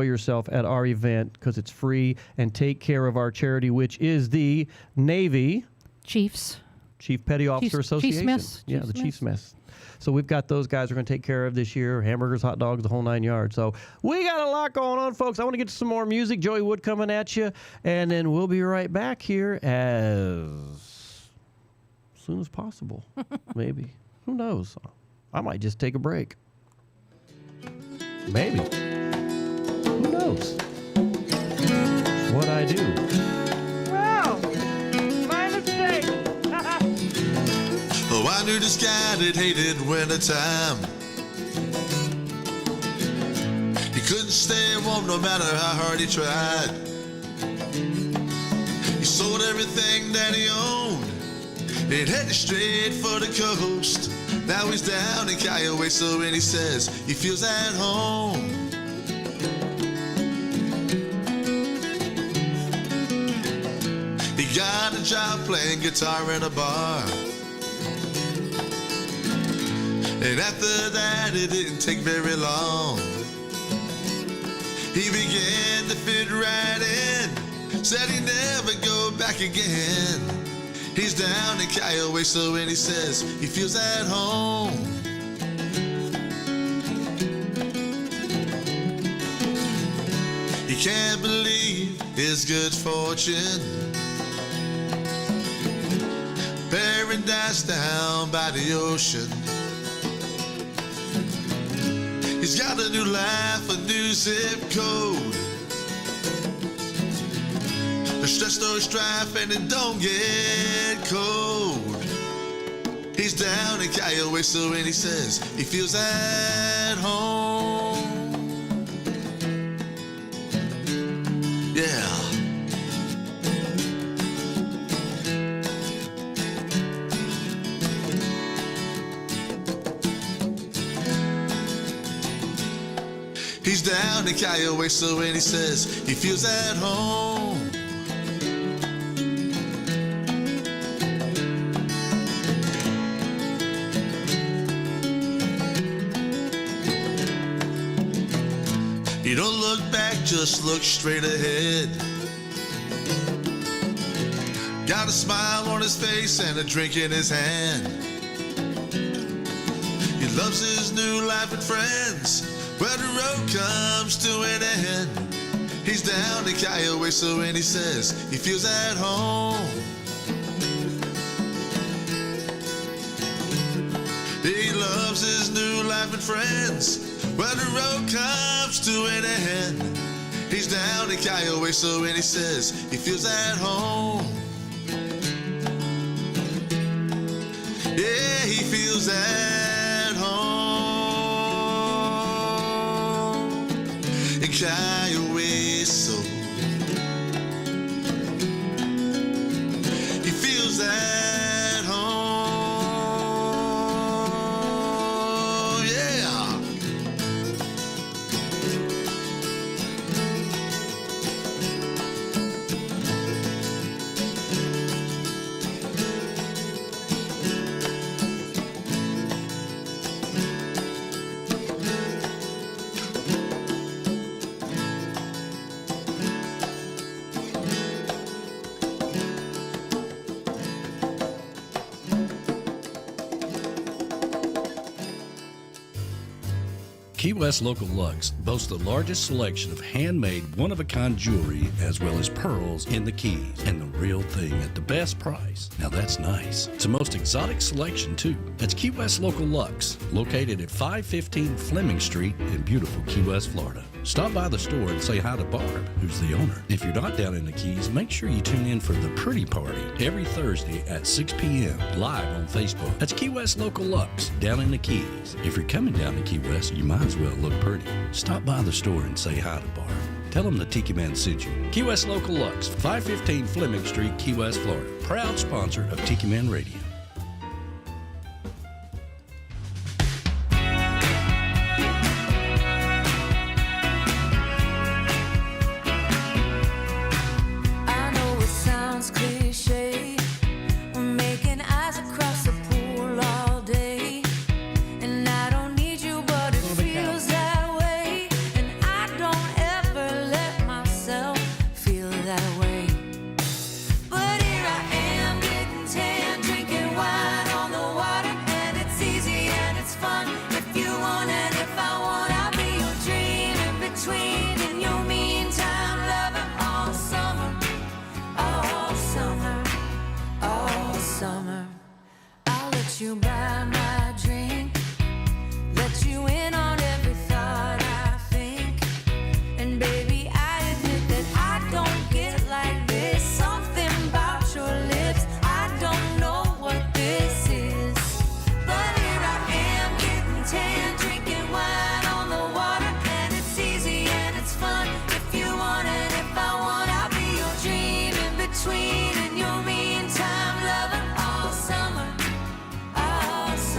S12: yourself.
S11: At our event, because it's free, and take care of our charity, which is the Navy
S12: Chief
S11: Petty Officer Association.
S12: The
S11: Chief's Mess. So we've got those guys we're going to take care of this year. Hamburgers, hot dogs, the whole 9 yards. So we got a lot going on, folks. I want to get to some more music. Joey Wood coming at you. And then we'll be right back here as soon as possible. Maybe. Who knows? I might just take a break. Maybe. Who knows? It's what I do.
S17: Well, my mistake.
S18: Oh, I knew this guy that hated wintertime. He couldn't stay warm no matter how hard he tried. He sold everything that he owned and headed straight for the coast. Now he's down in Kiowa, so when he says he feels at home. He got a job playing guitar in a bar. And after that, it didn't take very long. He began to fit right in. Said he'd never go back again. He's down in Kiowa, so when he says he feels at home. He can't believe his good fortune. Paradise down by the ocean. He's got a new life, a new zip code. The stress, no strife, and it don't get cold. He's down in Kiowa, so when he says he feels at home. Yeah. He's down in Kiowa, so when he says he feels at home. don't look back, just look straight ahead. Got a smile on his face and a drink in his hand. He loves his new life and friends. Where the road comes to an end, he's down to Kiowa, so when he says he feels at home, he loves his new life and friends. Where the road comes to an end, he's down to Kiowa, so when he says he feels at home, yeah, he feels at home in Kiowa, so he feels at home, yeah.
S19: Key West Local Lux boasts the largest selection of handmade, one-of-a-kind jewelry as well as pearls in the Keys, and the real thing at the best price. Now that's nice. It's the most exotic selection too. That's Key West Local Lux, located at 515 Fleming Street in beautiful Key West, Florida. Stop by the store and say hi to Barb, who's the owner. If you're not down in the Keys, make sure you tune in for the Pretty Party every Thursday at 6 p.m. live on Facebook. That's Key West Local Lux, down in the Keys. If you're coming down to Key West, you might as well look pretty. Stop by the store and say hi to Barb. Tell them the Tiki Man sent you. Key West Local Lux, 515 Fleming Street, Key West, Florida. Proud sponsor of Tiki Man Radio.
S2: I know it sounds cliche, we're making eyes across the pool all day, and I don't need you, but it feels that way, and I don't ever let myself feel that way. But here I am, getting tan, drinking wine on the water, and it's easy and it's fun. If you want and if I want, I'll be your dream in between. In your meantime, loving all summer, all summer, all summer. I'll let you buy my drink, let you in on every thought I think. And baby, I admit that I don't get like this. Something about your lips, I don't know what this is. But here I am, getting tan, drinking wine on the water, and it's easy and it's fun. If you want and if I want, I'll be your dream in between. In your meantime, loving all summer, all summer.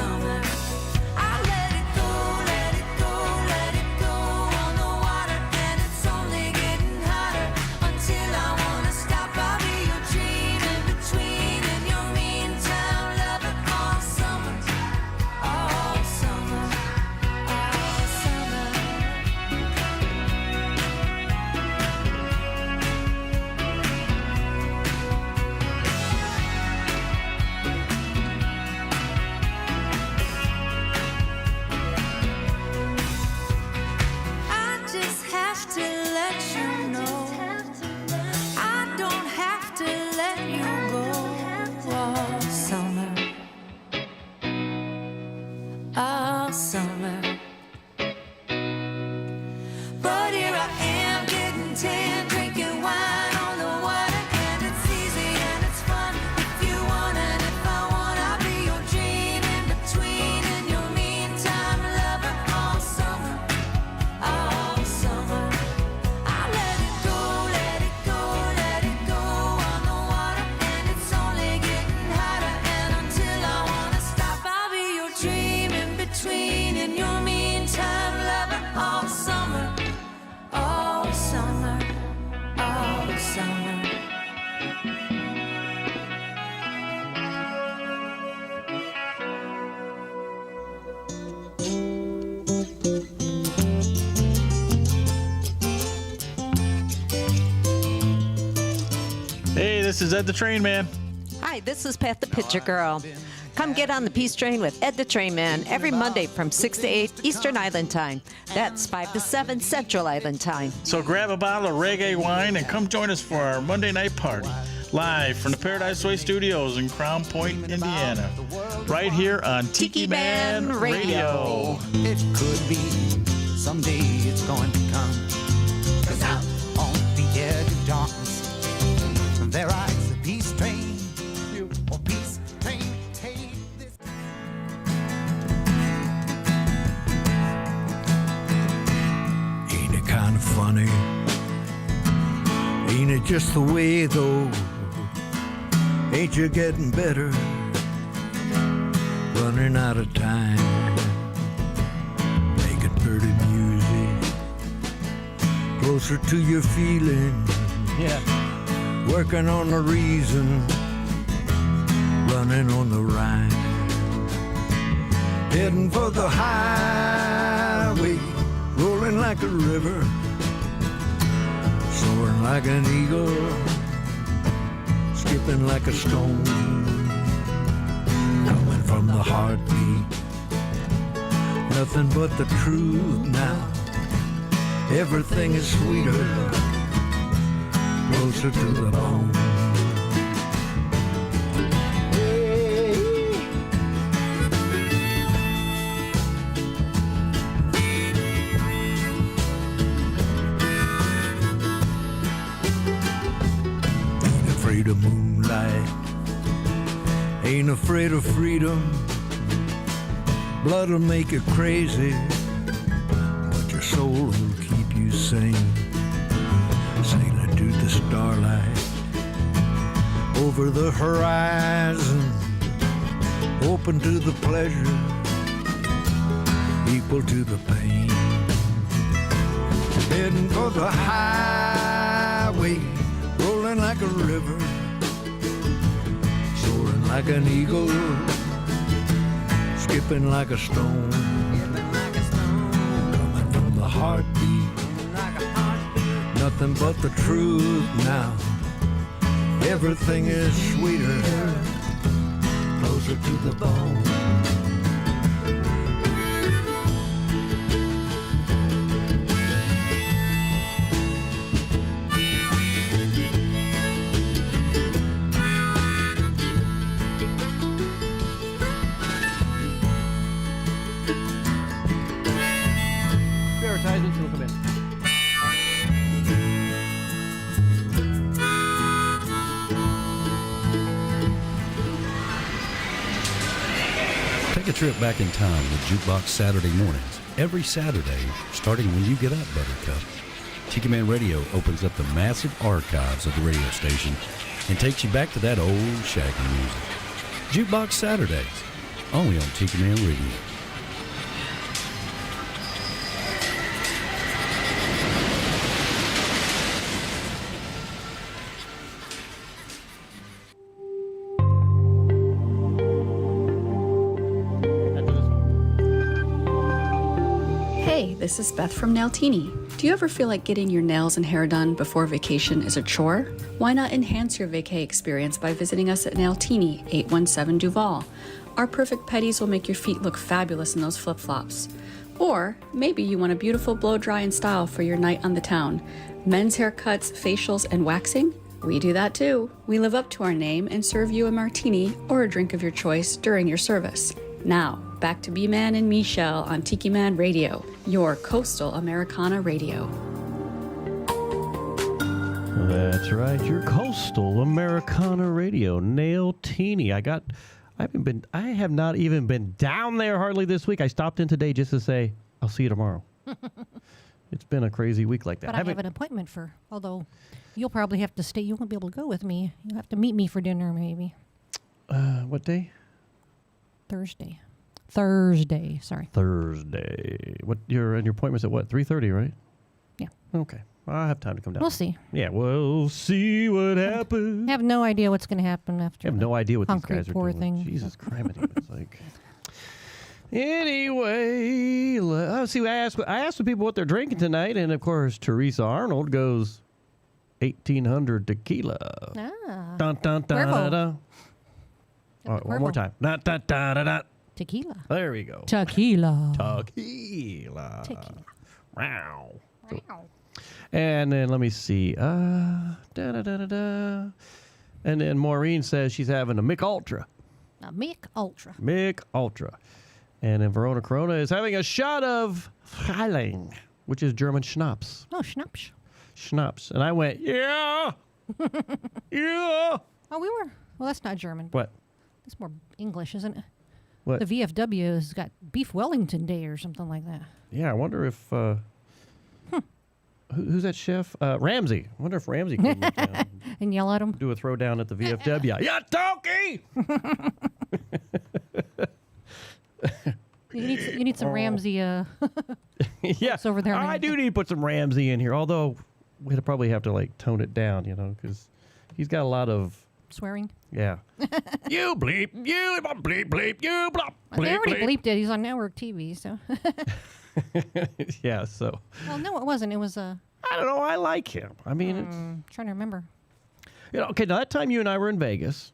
S20: this is Ed the Train Man.
S21: Hi, this is Pat the Pitcher Girl. Come get on the Peace Train with Ed the Train Man every Monday from 6 to 8 Eastern Island Time. That's 5 to 7 Central Island Time.
S20: So grab a bottle of reggae wine and come join us for our Monday night party. Live from the Paradise Way Studios in Crown Point, Indiana. Right here on Tiki Man Radio.
S1: It could be someday it's going to come. 'Cause out on the edge of darkness, there rides the peace train. Oh, peace train, take this.
S22: Ain't it kind of funny? Ain't it just the way though? Ain't you getting better? Running out of time. Making pretty music. Closer to your feelings.
S11: Yeah.
S22: Working on the reason. Running on the rhyme. Heading for the highway. Rolling like a river. Soaring like an eagle. Skipping like a stone. Coming from the heartbeat. Nothing but the truth now. Everything is sweeter. Closer to the bone. Ain't afraid of moonlight. Ain't afraid of freedom. Blood'll make you crazy, but your soul will keep you sane. Sailing to the starlight, over the horizon, open to the pleasure, equal to the pain. Heading for the highway, rolling like a river, soaring like an eagle, skipping like a stone, coming from the heartbeat. Nothing but the truth now. Everything is sweeter, closer to the bone.
S11: Advertisements will come in.
S19: Take a trip back in time with Jukebox Saturday mornings. Every Saturday, starting when you get up, Buttercup. Tiki Man Radio opens up the massive archives of the radio station and takes you back to that old shaggy music. Jukebox Saturdays, only on Tiki Man Radio.
S23: Hey, this is Beth from Nailtini. Do you ever feel like getting your nails and hair done before vacation is a chore? Why not enhance your vacay experience by visiting us at Nailtini, 817 Duval? Our perfect petties will make your feet look fabulous in those flip-flops. Or maybe you want a beautiful blow-dry and style for your night on the town. Men's haircuts, facials, and waxing? We do that too. We live up to our name and serve you a martini or a drink of your choice during your service. Now, back to B-Man and Michelle on Tiki Man Radio, your coastal Americana radio.
S11: That's right, your coastal Americana radio, Nailtini. I have not even been down there hardly this week. I stopped in today just to say, I'll see you tomorrow. It's been a crazy week like that.
S12: But I have an appointment although you'll probably have to stay. You won't be able to go with me. You'll have to meet me for dinner, maybe.
S11: What day?
S12: Thursday, sorry.
S11: Thursday. Your appointment's at what, 3:30, right?
S12: Yeah.
S11: Okay. I'll have time to come down.
S12: We'll see.
S11: Yeah, we'll see what happens.
S12: I have no idea what's going to happen after.
S11: I have no idea what these
S12: concrete
S11: guys are
S12: pour
S11: doing.
S12: thing.
S11: Jesus Christ. It's like... Anyway, let's see. I asked the people what they're drinking tonight, and of course, Teresa Arnold goes, 1800 tequila.
S12: Ah.
S11: Dun, dun, dun,
S12: Cuervo.
S11: dun, dun. All right, one more time. Dun, dun, dun, dun, dun.
S12: Tequila.
S11: There we go.
S12: Tequila.
S11: Tequila.
S12: Tequila.
S11: Wow.
S12: Wow.
S11: And then let me see. Da, da, da, da, da. And then Maureen says she's having a Mick Ultra.
S12: A Mick Ultra.
S11: Mick Ultra. And then Verona Corona is having a shot of Freiling, which is German schnapps.
S12: Oh, schnapps.
S11: Schnapps. And I went, yeah. Yeah.
S12: Oh, we were. Well, that's not German.
S11: What?
S12: That's more English, isn't it?
S11: What?
S12: The VFW has got Beef Wellington Day or something like that.
S11: Yeah, I wonder if... Who's that chef? Ramsey. I wonder if Ramsey came in town.
S12: And yell at him.
S11: Do a throwdown at the VFW. Yeah, turkey!
S12: You need some Ramsey
S11: yeah,
S12: over there.
S11: I do need to put some Ramsey in here, although we'd probably have to like tone it down, because he's got a lot of
S12: swearing.
S11: Yeah. You bleep, you bleep, bleep, you blop.
S12: They already bleeped it. He's on network TV, so.
S11: Yeah, so.
S12: Well, no, it wasn't. It was
S11: I don't know. I like him. I mean, it's.
S12: Trying to remember.
S11: Okay, now that time you and I were in Vegas,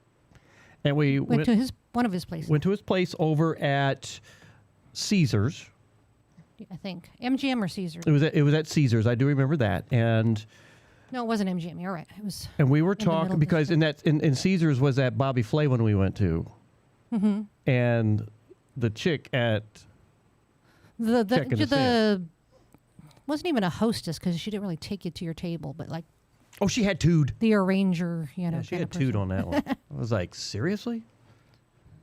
S11: and we
S12: went to one of his places.
S11: Went to his place over at Caesars.
S12: I think MGM or Caesars.
S11: It was at Caesars. I do remember that, and.
S12: No, it wasn't MGM. You're right. It was.
S11: And we were talking because in Caesars was that Bobby Flay when we went to, and the chick at
S12: the wasn't even a hostess because she didn't really take you to your table, but like.
S11: Oh, she had tood.
S12: The arranger,
S11: Yeah, she had tood on that one. I was like, seriously?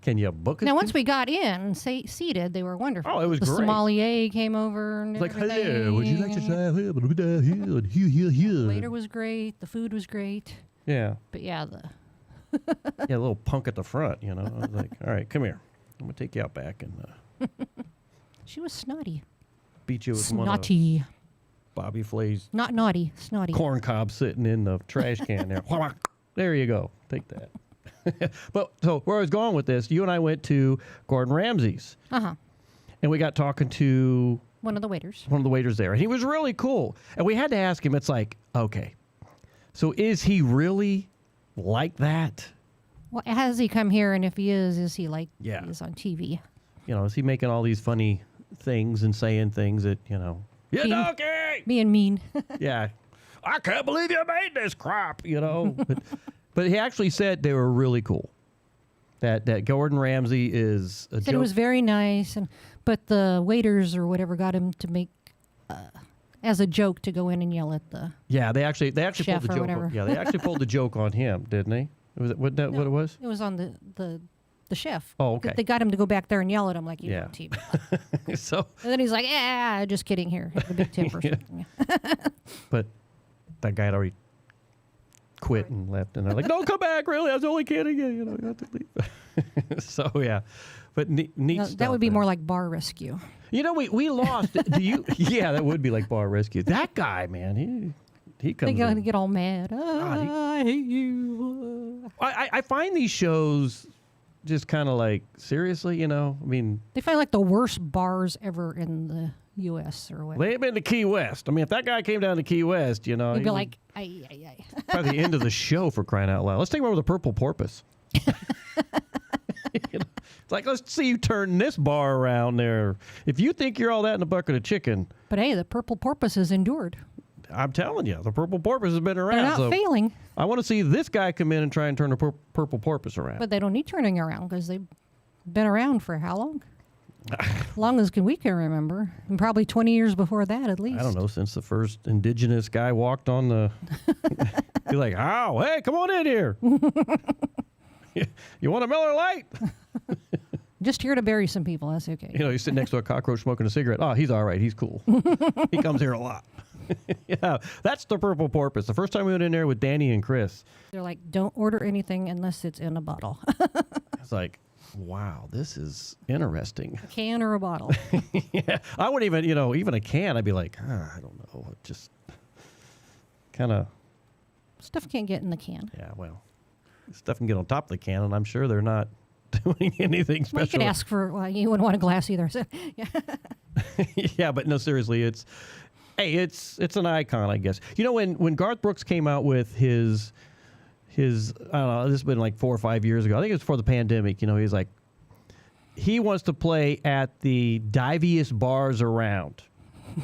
S11: Can you book it?
S12: Now, once we got in, seated, they were wonderful.
S11: Oh, it was
S12: the
S11: great.
S12: sommelier came over and
S11: like,
S12: everything.
S11: hello, would you like to try?
S12: The waiter was great. The food was great.
S11: Yeah.
S12: But yeah,
S11: yeah, a little punk at the front, I was like, all right, come here. I'm going to take you out back and
S12: she was snotty.
S11: beat you with
S12: Snotty.
S11: one of Bobby Flay's
S12: Not naughty, snotty.
S11: corn cob sitting in the trash can there. There you go. Take that. But so where I was going with this, you and I went to Gordon Ramsay's. And we got talking to
S12: one of the waiters.
S11: One of the waiters there. And he was really cool. And we had to ask him, it's like, okay, so is he really like that?
S12: Well, has he come here? And if he is he like he is on TV?
S11: Is he making all these funny things and saying things that, you donkey!
S12: Being mean.
S11: Yeah. I can't believe you made this crap, But he actually said they were really cool. That Gordon Ramsay is a
S12: Said it was very nice, but the waiters or whatever got him to make as a joke to go in and yell at the
S11: they actually pulled
S12: chef
S11: the
S12: or
S11: joke.
S12: whatever.
S11: Yeah, they actually pulled the joke on him, didn't they? Wasn't that what it was?
S12: It was on the chef.
S11: Oh, okay.
S12: They got him to go back there and yell at him like you on TV.
S11: So
S12: and then he's like, "Yeah, just kidding." Here, have a big tip or something.
S11: But that guy had already quit and left, and they're like, "No, come back! Really, I was only kidding you. You have to leave." So yeah, but neat stuff.
S12: That would be more like Bar Rescue.
S11: We lost. Do you? Yeah, that would be like Bar Rescue. That guy, man, he comes.
S12: They
S11: in.
S12: get all mad. I hate you.
S11: I find these shows just kind of like seriously, I mean,
S12: they find like the worst bars ever in the U.S. or whatever.
S11: They've been to Key West. I mean, if that guy came down to Key West,
S12: They'd be like, ay, ay, ay.
S11: By the end of the show, for crying out loud. Let's take him over the Purple Porpoise. It's like, let's see you turn this bar around there. If you think you're all that in a bucket of chicken.
S12: But hey, the Purple Porpoise has endured.
S11: I'm telling you, the Purple Porpoise has been around.
S12: They're not failing.
S11: I want to see this guy come in and try and turn the Purple Porpoise around.
S12: But they don't need turning around because they've been around for how long? Long as we can remember. And probably 20 years before that, at least.
S11: I don't know, since the first indigenous guy walked on the... Be like, oh, hey, come on in here. You want a Miller Lite?
S12: Just here to bury some people. That's okay.
S11: You're sitting next to a cockroach smoking a cigarette. Oh, he's all right. He's cool. He comes here a lot. Yeah, that's the Purple Porpoise. The first time we went in there with Danny and Chris.
S12: They're like, don't order anything unless it's in a bottle.
S11: It's like, wow, this is interesting.
S12: A can or a bottle.
S11: Yeah, I wouldn't even, even a can, I'd be like, I don't know. It just kind of.
S12: Stuff can't get in the can.
S11: Yeah, well, stuff can get on top of the can, and I'm sure they're not doing anything special.
S12: Well, you could ask for, you wouldn't want a glass either. So, yeah.
S11: Yeah, but no, seriously, Hey, it's an icon, I guess. You know, when Garth Brooks came out with his I don't know, this has been like 4 or 5 years ago. I think it was before the pandemic. You know, he's like, he wants to play at the diviest bars around.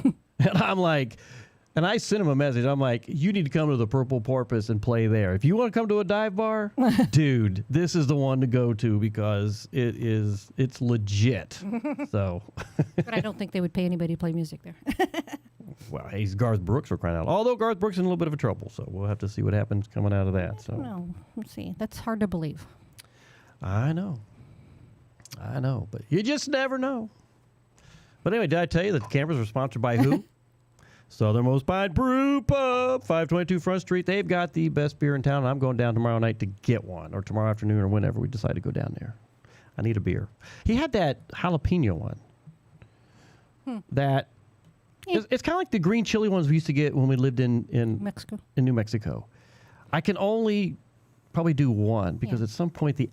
S11: And I'm like, and I sent him a message. I'm like, you need to come to the Purple Porpoise and play there. If you want to come to a dive bar, dude, this is the one to go to because it's legit. So.
S12: But I don't think they would pay anybody to play music there.
S11: Well, he's Garth Brooks for crying out. Although Garth Brooks is in a little bit of trouble, so we'll have to see what happens coming out of that. So.
S12: No, let's see. That's hard to believe.
S11: I know, but you just never know. But anyway, did I tell you that the campers were sponsored by who? Southernmost Pint Brewpub, 522 Front Street. They've got the best beer in town, and I'm going down tomorrow night to get one, or tomorrow afternoon, or whenever we decide to go down there. I need a beer. He had that jalapeno one. That it's kind of like the green chili ones we used to get when we lived in
S12: Mexico.
S11: In New Mexico. I can only probably do one because at some point the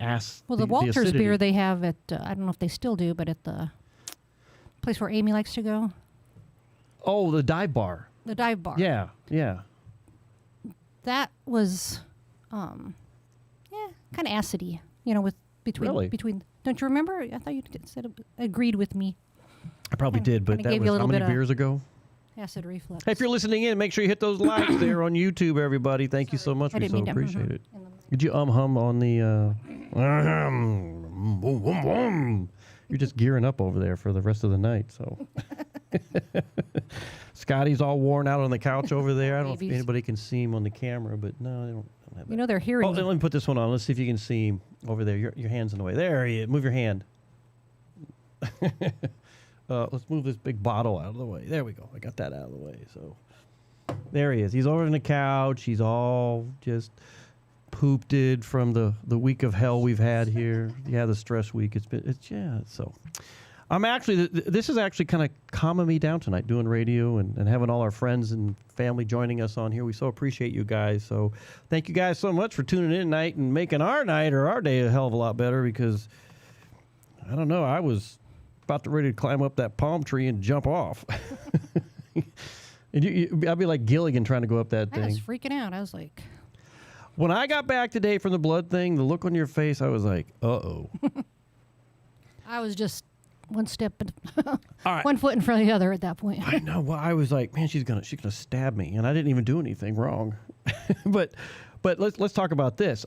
S12: Walters
S11: acidity.
S12: beer they have at I don't know if they still do, but at the place where Amy likes to go.
S11: Oh, the dive bar.
S12: The dive bar.
S11: Yeah.
S12: That was, kind of acidy. You know, with between. Don't you remember? I thought you agreed with me.
S11: I probably did, but that was how many beers ago?
S12: Acid reflux.
S11: Hey, if you're listening in, make sure you hit those likes there on YouTube, everybody. Thank you so much. We so appreciate it. Did you hum on the? You're just gearing up over there for the rest of the night. So, Scotty's all worn out on the couch over there. I don't know if anybody can see him on the camera, but no, they don't have that.
S12: You know they're hearing.
S11: Oh, let me put this one on. Let's see if you can see him over there. Your hand's in the way. There he is. Move your hand. Let's move this big bottle out of the way. There we go. I got that out of the way. So there he is. He's over on the couch. He's all just pooped from the week of hell we've had here. Yeah, the stress week. So I'm actually, this is actually kind of calming me down tonight, doing radio and having all our friends and family joining us on here. We so appreciate you guys. So thank you guys so much for tuning in tonight and making our night or our day a hell of a lot better because, I don't know, I was about to ready to climb up that palm tree and jump off. And I'd be like Gilligan trying to go up that thing.
S12: I was freaking out. I was like...
S11: When I got back today from the blood thing, the look on your face, I was like, uh-oh.
S12: I was just one step,
S11: All right.
S12: one foot in front of the other at that point.
S11: I know. Well, I was like, man, she's gonna stab me, and I didn't even do anything wrong. but let's talk about this.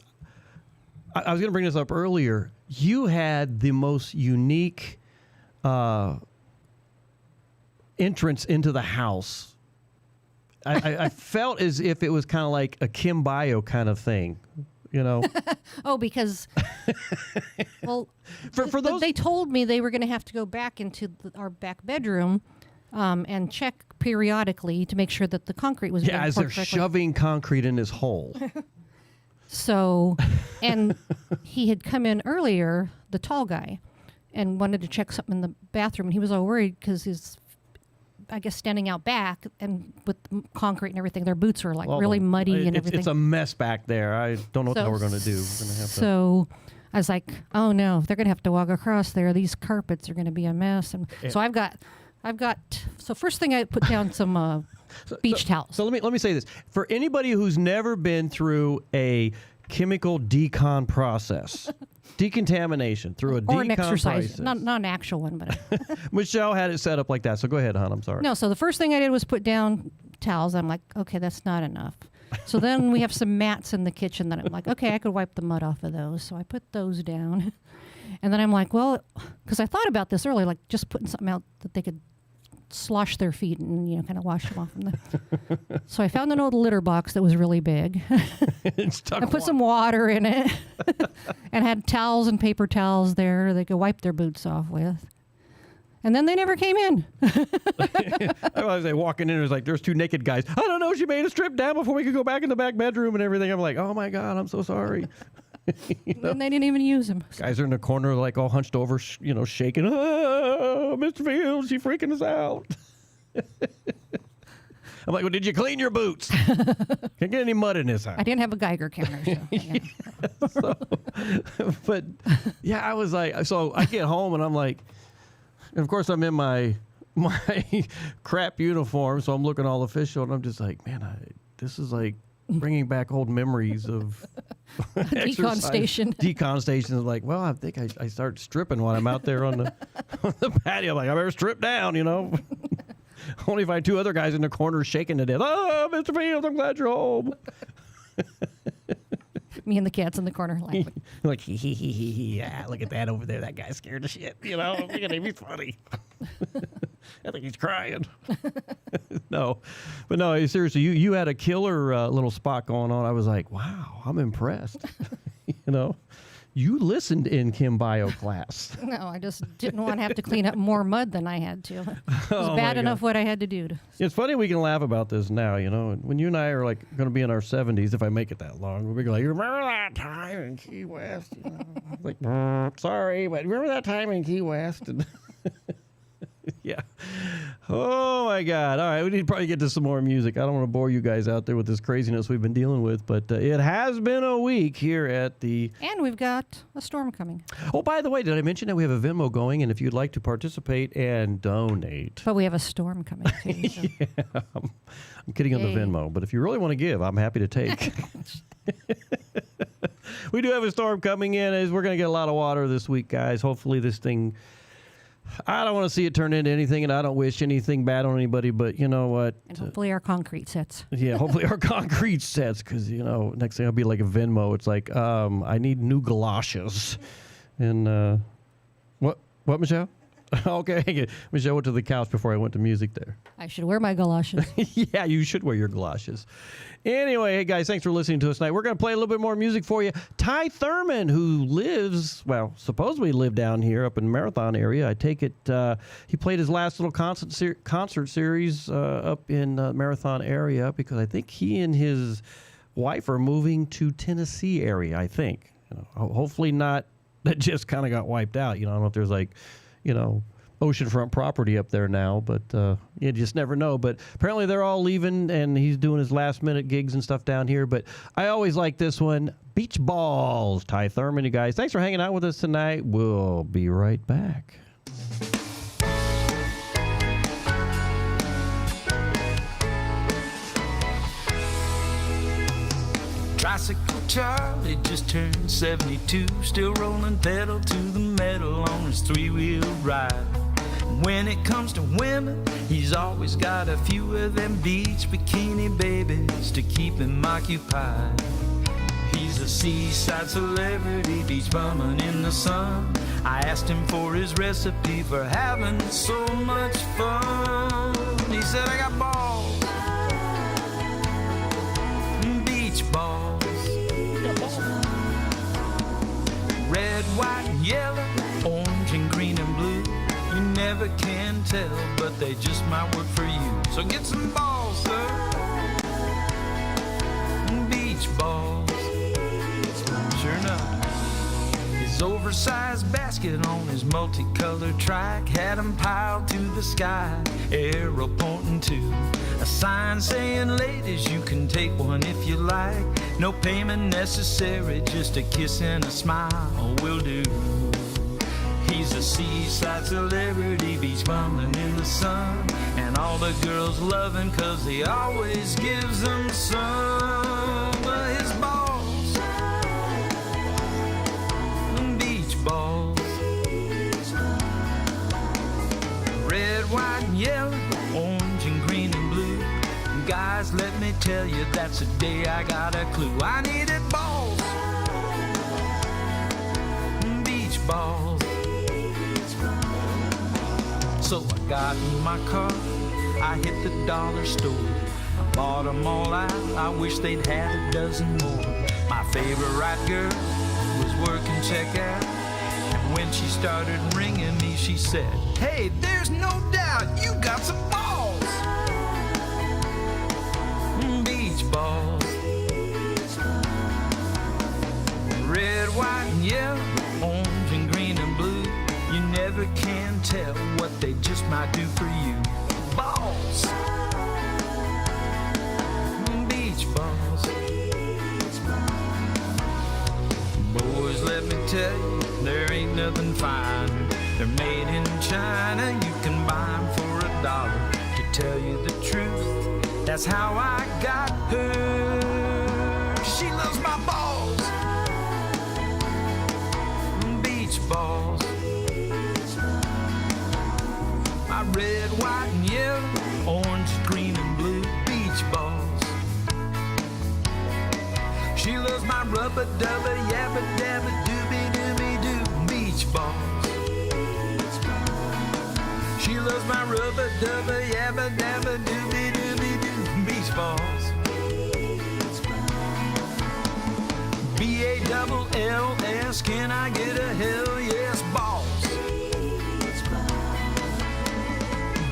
S11: I was gonna bring this up earlier. You had the most unique entrance into the house. I felt as if it was kind of like a Kim Bio kind of thing, you know?
S12: Oh, because, well,
S11: for those...
S12: they told me they were going to have to go back into our back bedroom and check periodically to make sure that the concrete was being
S11: as they're
S12: correctly.
S11: shoving concrete in this hole.
S12: So, and he had come in earlier, the tall guy, and wanted to check something in the bathroom. And he was all worried because he's, I guess, standing out back and with the concrete and everything, their boots are like really muddy and everything.
S11: It's a mess back there. I don't know what the hell we're going to do. We're gonna have
S12: so I was like, oh no, they're going to have to walk across there. These carpets are going to be a mess. And so I've got, so first thing I put down some beach towels.
S11: So let me say this. For anybody who's never been through a chemical decon process, decontamination through a
S12: or an exercise,
S11: process.
S12: not an actual one, but
S11: Michelle had it set up like that. So go ahead, hon. I'm sorry.
S12: No, so the first thing I did was put down towels. I'm like, okay, that's not enough. So then we have some mats in the kitchen that I'm like, okay, I could wipe the mud off of those. So I put those down. And then I'm like, well, because I thought about this earlier, like just putting something out that they could slosh their feet and, kind of wash them off. So I found an old litter box that was really big. I put some water in it and had towels and paper towels there they could wipe their boots off with. And then they never came in.
S11: I was like walking in, it was like, there's two naked guys. I don't know, she made us strip down before we could go back in the back bedroom and everything. I'm like, oh my God, I'm so sorry.
S12: And they didn't even use them.
S11: Guys are in the corner, like all hunched over, shaking. Oh, Mr. Fields, you freaking us out. I'm like, well, did you clean your boots? Can't get any mud in this house.
S12: I didn't have a Geiger counter. So,
S11: but yeah, I was like, so I get home and I'm like, and of course I'm in my my crap uniform, so I'm looking all official, and I'm just like, man, this is like bringing back old memories of
S12: decon station.
S11: Decon station is like, well, I think I start stripping when I'm out there on the patio. Like, I better strip down, you know. Only find two other guys in the corner shaking to death. Oh, Mr. Fields, I'm glad you're home.
S12: Me and the cats in the corner laughing.
S11: Like, yeah, look at that over there. That guy's scared of shit. You know, look at him. He's funny. I think he's crying. No, but no, seriously, you had a killer little spot going on. I was like, wow, I'm impressed. You know, you listened in Chem Bio class.
S12: No, I just didn't want to have to clean up more mud than I had to. It was bad enough what I had to do.
S11: It's funny we can laugh about this now, you know. When you and I are like going to be in our 70s, if I make it that long, we'll be like, you remember that time in Key West? You know? Like, sorry, but remember that time in Key West? And yeah. Oh, my God. All right, we need to probably get to some more music. I don't want to bore you guys out there with this craziness we've been dealing with, but it has been a week here at the...
S12: And we've got a storm coming.
S11: Oh, by the way, did I mention that we have a Venmo going, and if you'd like to participate and donate...
S12: But we have a storm coming, too. So.
S11: Yeah, I'm kidding on the Venmo, but if you really want to give, I'm happy to take. We do have a storm coming in, as we're going to get a lot of water this week, guys. Hopefully this thing... I don't want to see it turn into anything, and I don't wish anything bad on anybody, but you know what?
S12: And hopefully our concrete sets.
S11: Yeah, hopefully our concrete sets, because, you know, next thing I'll be like a Venmo. It's like, I need new galoshes. And, what, Michelle? Okay, Michelle went to the couch before I went to music there.
S12: I should wear my galoshes.
S11: Yeah, you should wear your galoshes. Anyway, hey guys, thanks for listening to us tonight. We're going to play a little bit more music for you. Ty Thurman, who lives, well, supposedly lived down here up in the Marathon area. I take it he played his last little concert series up in the Marathon area, because I think he and his wife are moving to Tennessee area, I think. You know, hopefully not, that just kind of got wiped out. You know, I don't know if there's like, you know, oceanfront property up there now, but you just never know. But apparently they're all leaving, and he's doing his last-minute gigs and stuff down here. But I always like this one, Beach Balls, Ty Thurman, you guys. Thanks for hanging out with us tonight. We'll be right back.
S13: Tricycle Charlie just turned 72, still rolling pedal to the metal on his three-wheel ride. When it comes to women, he's always got a few of them beach bikini babies to keep him occupied. He's a seaside celebrity, beach bumming in the sun. I asked him for his recipe for having so much fun. He said, I got balls, beach balls. Red, white, and yellow, orange, and green, and blue. You never can tell, but they just might work for you. So get some balls, sir. Beach balls. Sure enough, his oversized basket on his multicolored trike had him piled to the sky, arrow pointing to a sign saying, ladies, you can take one if you like. No payment necessary, just a kiss and a smile will do. He's a seaside celebrity, beach bumming in the sun, and all the girls love him 'cause he always gives them some. But his balls, beach balls, red, white, and yellow, orange, and green, and blue. Guys, let me tell you, that's the day I got a clue. I needed balls, beach balls. So I got in my car, I hit the dollar store. I bought them all out, I wish they'd had a dozen more. My favorite right girl was working checkout, and when she started ringing me, she said, hey, there's no doubt you got some balls. Beach balls, red, white, and yellow, orange, and green, and blue. You never can tell what they just might do for you. Balls, beach balls. Boys, let me tell you, there ain't nothing finer. They're made in China, you can buy them for
S1: that's how I got her. She loves my balls, beach balls, my red, white, and yellow, orange, green, and blue beach balls. She loves my rubber dubber, yabba dabba dooby dooby doo beach balls. She loves my rubber dubber, yabba dabba dooby dooby doo beach balls. B-A-double-L-S, can I get a hell yes balls?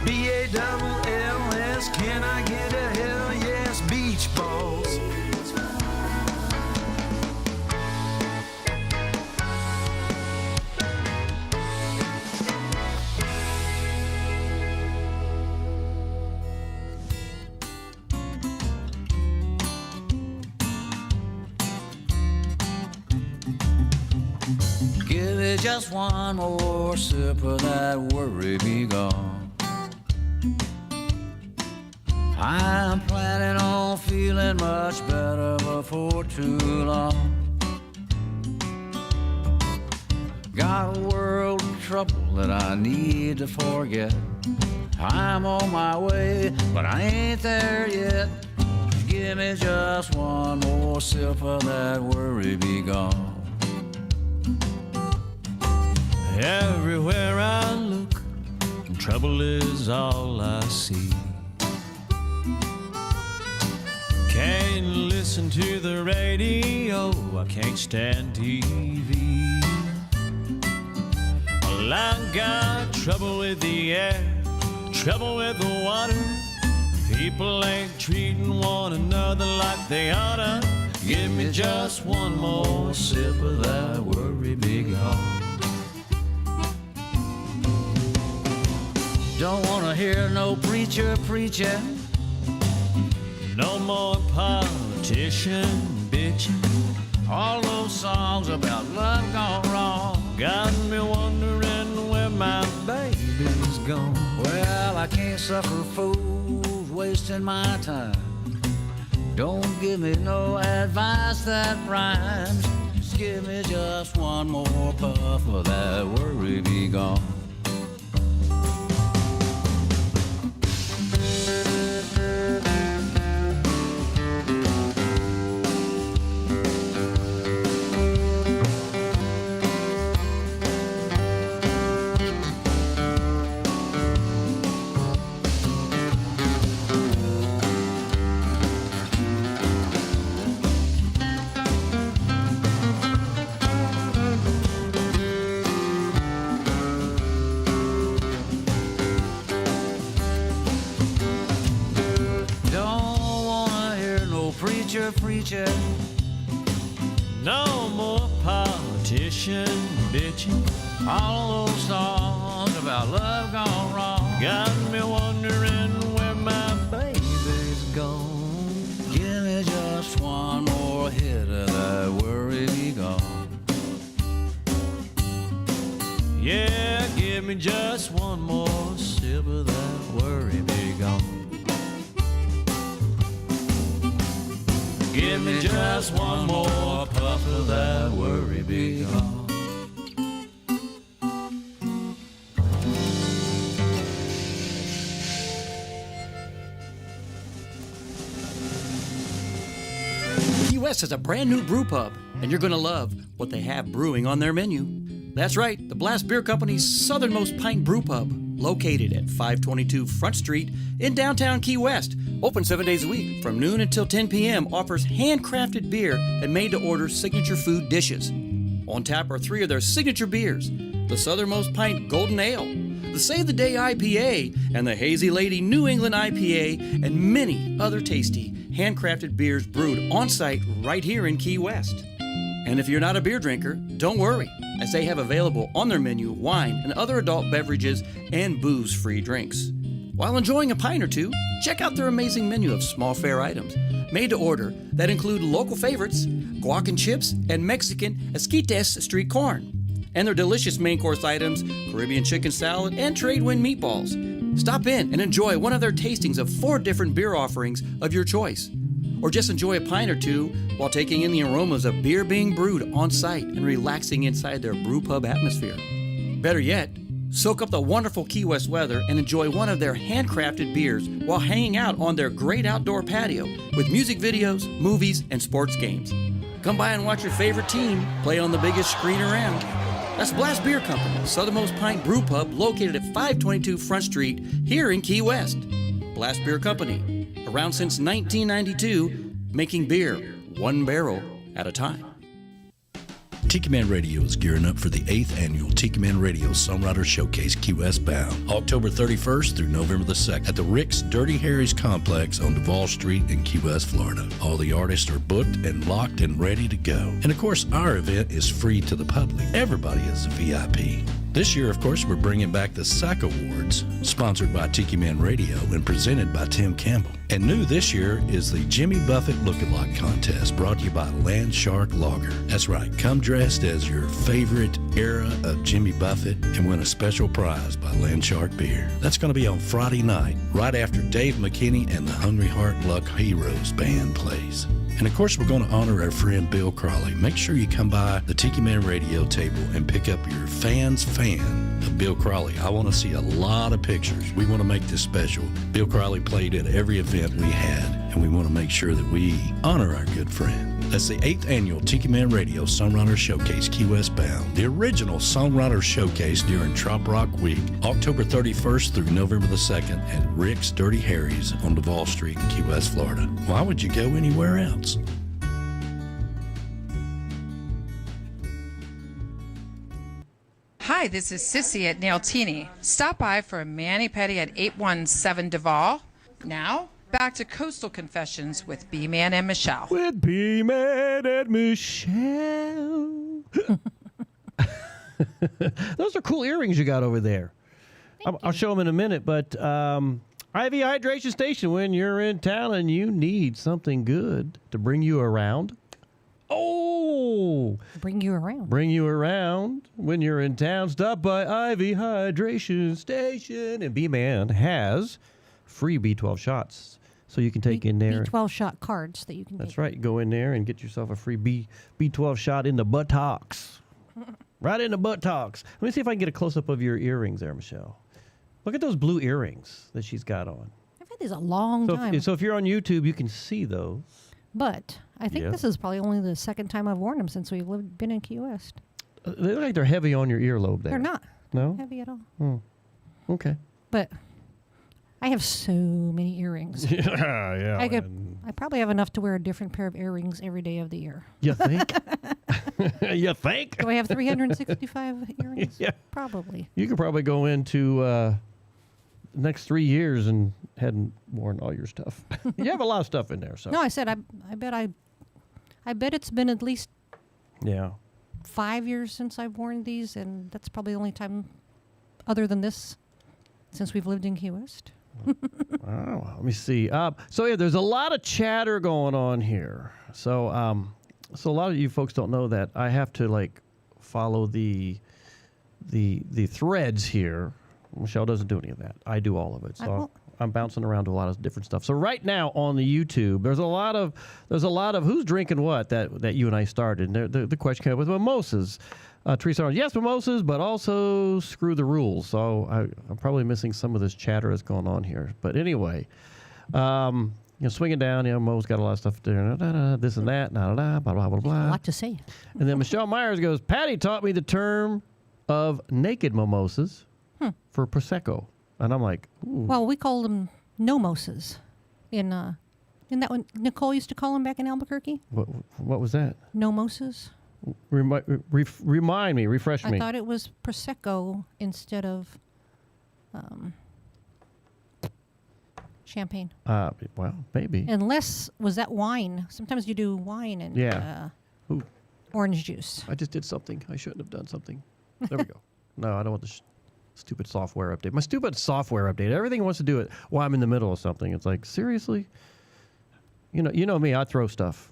S1: B-A-double-L-S, can I get a hell yes beach balls?
S13: Give it just one more sip of that worry be gone. I'm planning on feeling much better before too long. Got a world of trouble that I need to forget. I'm on my way, but I ain't there yet. Give me just one more sip of that worry be gone.
S22: Everywhere I look, trouble is all I see. Can't listen to the radio, I can't stand TV. Well, I've got trouble with the air, trouble with the water. People ain't treating one another like they oughta. Give me just one more sip of that worry be gone.
S13: Don't wanna hear no preacher preaching,
S22: no more politician bitching.
S13: all those songs about love gone wrong.
S22: Got me wondering where my baby's gone.
S13: Well, I can't suffer fools wasting my time. Don't give me no advice that rhymes. Just give me just one more puff of that worry be gone. Preacher,
S22: no more politician bitching.
S13: all those songs about love gone wrong.
S22: Got me wondering where my baby's gone.
S13: Give me just one more hit of that worry be gone.
S22: Yeah, give me just one more sip of that worry be gone. Give me just one more puff of that worry be gone.
S8: Key West has a brand new brew pub, and you're going to love what they have brewing on their menu. That's right, the Blast Beer Company's Southernmost Pint Brewpub, located at 522 Front Street in downtown Key West. Open 7 days a week from noon until 10 p.m. Offers handcrafted beer and made-to-order signature food dishes. On tap are 3 of their signature beers, the Southernmost Pint Golden Ale, the Save the Day IPA, and the Hazy Lady New England IPA, and many other tasty handcrafted beers brewed on-site right here in Key West. And if you're not a beer drinker, don't worry, as they have available on their menu wine and other adult beverages and booze-free drinks. While enjoying a pint or two, check out their amazing menu of small fare items made to order that include local favorites, guac and chips, and Mexican esquites street corn. And their delicious main course items, Caribbean chicken salad, and trade wind meatballs. Stop in and enjoy one of their tastings of 4 different beer offerings of your choice. Or just enjoy a pint or two while taking in the aromas of beer being brewed on site and relaxing inside their brew pub atmosphere. Better yet, soak up the wonderful Key West weather and enjoy one of their handcrafted beers while hanging out on their great outdoor patio with music videos, movies, and sports games. Come by and watch your favorite team play on the biggest screen around. That's Blast Beer Company, Southernmost Pint Brewpub, located at 522 Front Street here in Key West. Blast Beer Company, around since 1992, making beer 1 barrel at a time.
S19: Tiki Man Radio is gearing up for the 8th annual Tiki Man Radio Songwriter Showcase Key West bound, October 31st through November the 2nd at the Rick's Dirty Harry's Complex on Duval Street in Key West, Florida. All the artists are booked and locked and ready to go. And of course, our event is free to the public. Everybody is a VIP. This year, of course, we're bringing back the SAC Awards, sponsored by Tiki Man Radio and presented by Tim Campbell. And new this year is the Jimmy Buffett Lookalike Contest, brought to you by Land Shark Lager. That's right, come dressed as your favorite era of Jimmy Buffett and win a special prize by Land Shark Beer. That's going to be on Friday night, right after Dave McKinney and the Hungry Heart Luck Heroes band plays. And of course, we're going to honor our friend Bill Crawley. Make sure you come by the Tiki Man Radio table and pick up your fan's fan of Bill Crawley. I want to see a lot of pictures. We want to make this special. Bill Crawley played at every event we had, and we want to make sure that we honor our good friend. That's the 8th annual Tiki Man Radio Songwriter Showcase Key West bound, the original Songwriter Showcase during Trop Rock Week, October 31st through November the 2nd at Rick's Dirty Harry's on Duval Street in Key West, Florida. Why would you go anywhere else?
S3: Hi, this is Sissy at Nailtini. Stop by for a mani-pedi at 817 Duval. Now, back to Coastal Confessions with B-Man and Michelle.
S11: With B-Man and Michelle. Those are cool earrings you got over there. I'll show them in a minute, but Ivy Hydration Station, when you're in town and you need something good to bring you around. Oh!
S12: Bring you around.
S11: Bring you around when you're in town. Stop by Ivy Hydration Station. And B-Man has free B12 shots. So you can take in there.
S12: B12 shot cards that you can
S11: That's right. Go in there and get yourself a free B12 shot in the buttocks. Right in the buttocks. Let me see if I can get a close-up of your earrings there, Michelle. Look at those blue earrings that she's got on.
S12: I've had these a long time.
S11: So if you're on YouTube, you can see those.
S12: But I think this is probably only the second time I've worn them since we've been in Key West.
S11: They look like they're heavy on your earlobe there.
S12: They're not.
S11: No?
S12: Heavy at all.
S11: Oh. Okay.
S12: But I have so many earrings.
S11: Yeah.
S12: I probably have enough to wear a different pair of earrings every day of the year.
S11: You think? You think?
S12: Do I have 365 earrings?
S11: Yeah.
S12: Probably.
S11: You could probably go into the next 3 years and hadn't worn all your stuff. You have a lot of stuff in there. So
S12: No, I said I bet it's been at least 5 years since I've worn these, and that's probably the only time other than this since we've lived in Key West.
S11: Oh, let me see. There's a lot of chatter going on here. So a lot of you folks don't know that I have to follow the threads here. Michelle doesn't do any of that. I do all of it. So I'm bouncing around to a lot of different stuff. So right now on the YouTube, there's a lot of who's drinking what that you and I started. And the question came up with mimosas. Teresa, yes, mimosas, but also screw the rules. So I'm probably missing some of this chatter that's going on here. But anyway, swinging down, Mo's got a lot of stuff there, this and that, blah, blah, blah, blah, blah.
S12: A lot to say.
S11: And then Michelle Myers goes, Patty taught me the term of naked mimosas for Prosecco. And I'm like, ooh.
S12: Well, we call them no-mosas. Isn't that what Nicole used to call them back in Albuquerque?
S11: What was that?
S12: No-mosas.
S11: Remind me, refresh me.
S12: I thought it was Prosecco instead of champagne.
S11: Well, maybe.
S12: Unless, was that wine? Sometimes you do wine and orange juice.
S11: I just did something. I shouldn't have done something. There we go. No, I don't want the stupid software update. My stupid software update. Everything wants to do it while I'm in the middle of something. It's like, seriously? You know me, I throw stuff.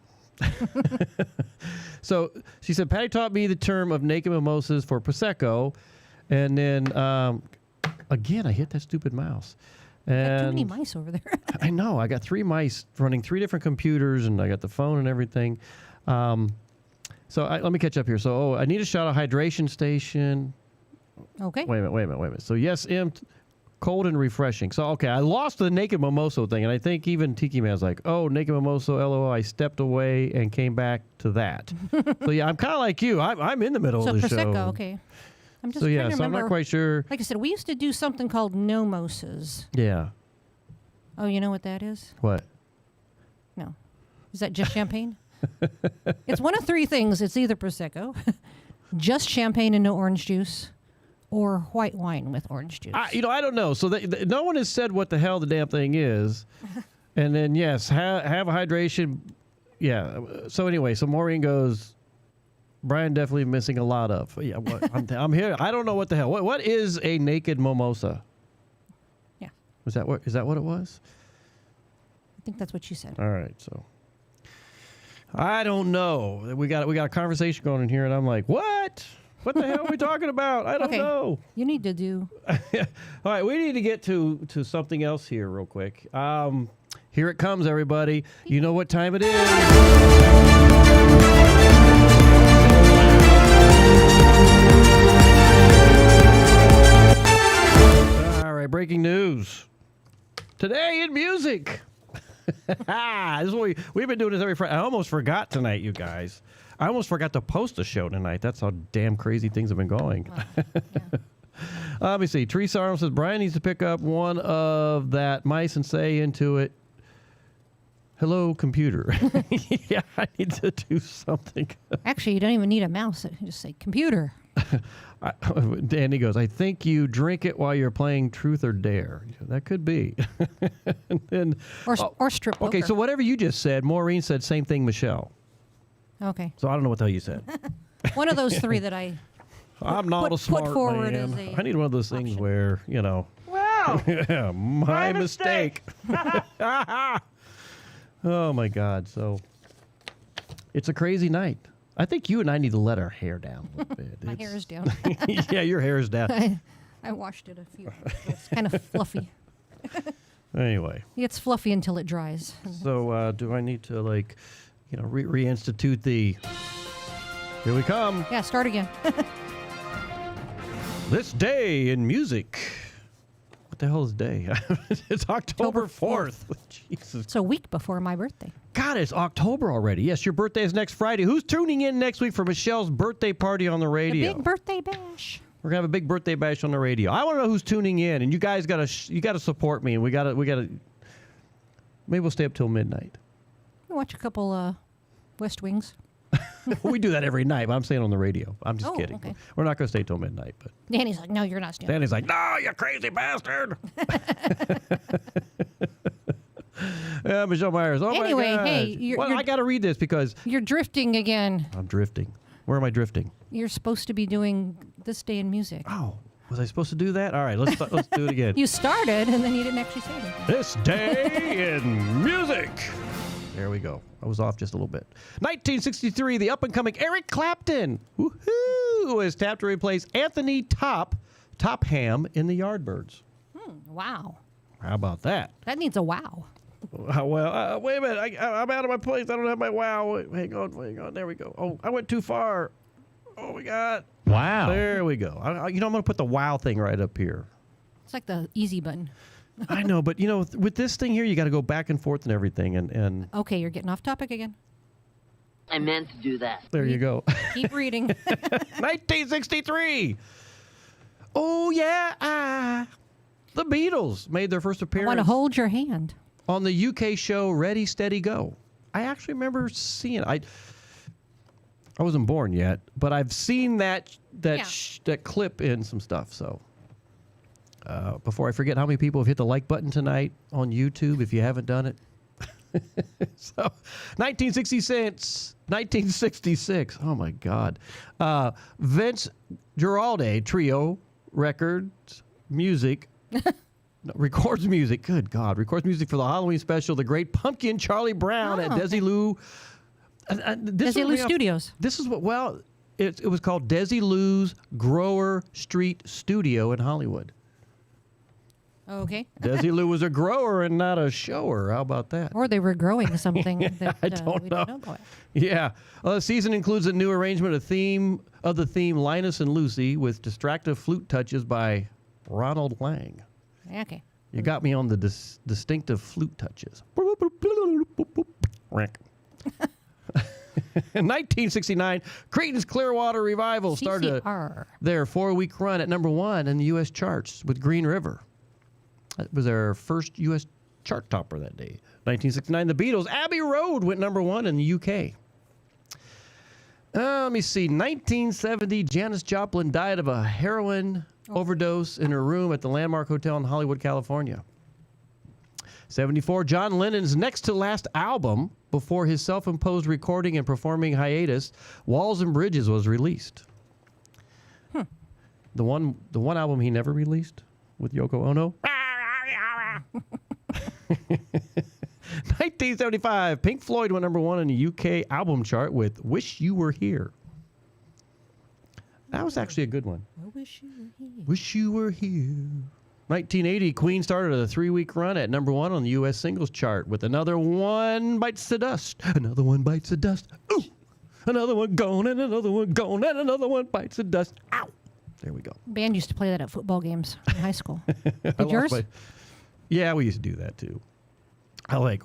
S11: So she said, Patty taught me the term of naked mimosas for Prosecco. And then Again, I hit that stupid mouse.
S12: Got
S11: And
S12: too many mice over there.
S11: I know. I got 3 mice running 3 different computers, and I got the phone and everything. Let me catch up here. So, I need a shot of hydration station.
S12: Okay.
S11: Wait a minute. So, yes, cold and refreshing. So, okay, I lost the Naked Mimoso thing, and I think even Tiki Man's like, oh, Naked Mimoso, LOL, I stepped away and came back to that. So, yeah, I'm kind of like you. I'm in the middle of the
S12: Prosecco,
S11: show.
S12: okay. I'm just
S11: So,
S12: trying
S11: yeah,
S12: to
S11: so I'm
S12: remember.
S11: not quite sure.
S12: Like I said, we used to do something called nomoses.
S11: Yeah.
S12: Oh, you know what that is?
S11: What?
S12: No. Is that just champagne? It's one of 3 things. It's either Prosecco, just champagne and no orange juice, or white wine with orange juice.
S11: I don't know. So no one has said what the hell the damn thing is. And then, yes, have a hydration. Yeah. So anyway, so Maureen goes, Brian definitely missing a lot of. Yeah, I'm here. I don't know what the hell. What is a naked mimosa?
S12: Yeah.
S11: Is that what it was?
S12: I think that's what you said.
S11: All right. So I don't know. We got a conversation going in here, and I'm like, what? What the hell are we talking about? I don't know.
S12: You need to do.
S11: All right, we need to get to something else here real quick. Here it comes, everybody. You know what time it is. All right, breaking news. Today in music. This is what we've been doing this every Friday. I almost forgot tonight, you guys. I almost forgot to post a show tonight. That's how damn crazy things have been going. Let me see. Teresa Arnold says, Brian needs to pick up one of that mice and say into it, hello, computer. Yeah, I need to do something.
S12: Actually, you don't even need a mouse. You just say computer.
S11: Danny goes, I think you drink it while you're playing Truth or Dare. That could be. And then,
S12: or strip poker.
S11: Okay, so whatever you just said, Maureen said same thing, Michelle.
S12: Okay.
S11: So I don't know what the hell you said.
S12: One of those 3 that
S11: I'm not a smart
S12: put forward
S11: man.
S12: as a
S11: I need one of those things where,
S17: Well,
S11: yeah, my mistake. Oh, my God. So it's a crazy night. I think you and I need to let our hair down a little bit.
S12: My hair is down.
S11: Yeah, your hair is down.
S12: I washed it a few. It's kind of fluffy.
S11: Anyway.
S12: It's fluffy until it dries.
S11: So do I need to, reinstitute the... Here we come.
S12: Yeah, start again.
S11: This day in music. What the hell is day? It's October 4th. Jesus.
S12: It's a week before my birthday.
S11: God, it's October already. Yes, your birthday is next Friday. Who's tuning in next week for Michelle's birthday party on the radio?
S12: The big birthday bash.
S11: We're gonna have a big birthday bash on the radio. I want to know who's tuning in, and you guys gotta support me, and we gotta. Maybe we'll stay up till midnight.
S12: We'll watch a couple West Wings.
S11: We do that every night, but I'm saying on the radio. I'm just kidding.
S12: Okay.
S11: We're not gonna stay till midnight, but.
S12: Danny's like, no, you're not staying.
S11: Danny's like, no, you crazy bastard. Yeah, Michelle Myers. Oh
S12: Anyway,
S11: my God.
S12: hey,
S11: I got to read this because
S12: you're drifting again.
S11: I'm drifting. Where am I drifting?
S12: You're supposed to be doing this day in music.
S11: Oh, was I supposed to do that? All right, let's do it again.
S12: You started and then you didn't actually say it.
S11: This day in music. There we go. I was off just a little bit. 1963, the up-and-coming Eric Clapton, woohoo, is tapped to replace Anthony Topham in the Yardbirds.
S12: Wow.
S11: How about that?
S12: That needs a wow.
S11: Well, wait a minute. I'm out of my place. I don't have my wow. Hang on. There we go. Oh, I went too far. Oh, my God.
S20: Wow.
S11: There we go. I'm going to put the wow thing right up here.
S12: It's like the easy button.
S11: I know, but, with this thing here, you got to go back and forth and everything. And
S12: Okay, you're getting off topic again.
S4: I meant to do that.
S11: There you go.
S12: Keep reading.
S11: 1963. Oh, yeah. The Beatles made their first appearance.
S12: I want to hold your hand.
S11: On the UK show Ready, Steady, Go. I actually remember seeing it. I wasn't born yet, but I've seen that clip in some stuff. So before I forget, how many people have hit the like button tonight on YouTube if you haven't done it? So 1966. Oh, my God. Vince Guaraldi Trio Records Music. Records music. Good God. Records music for the Halloween special, The Great Pumpkin, Charlie Brown at Desilu.
S12: Desilu Studios.
S11: This is what, it was called Desilu's Grower Street Studio in Hollywood.
S12: Okay.
S11: Desilu was a grower and not a shower. How about that?
S12: Or they were growing something that
S11: I don't
S12: we
S11: know.
S12: don't know about.
S11: Yeah. The season includes a new arrangement of the theme Linus and Lucy with distractive flute touches by Ronald Lang.
S12: Okay.
S11: You got me on the distinctive flute touches. In 1969, Creighton's Clearwater Revival started their 4-week run at number 1 in the U.S. charts with Green River. That was their first U.S. chart topper that day. 1969, the Beatles' Abbey Road went number 1 in the U.K. Let me see. 1970, Janis Joplin died of a heroin overdose in her room at the Landmark Hotel in Hollywood, California. 74, John Lennon's next to last album before his self-imposed recording and performing hiatus, Walls and Bridges, was released. The one album he never released with Yoko Ono. 1975, Pink Floyd went number 1 in the UK album chart with Wish You Were Here. That was actually a good one.
S12: I wish you were here.
S11: Wish you were here. 1980, Queen started a 3-week run at number 1 on the U.S. singles chart with Another One Bites the Dust. Another one bites the dust. Ooh! Another one gone and another one gone and another one bites the dust. Ow! There we go.
S12: Band used to play that at football games in high school. Did yours?
S11: Yeah, we used to do that too. I'm like,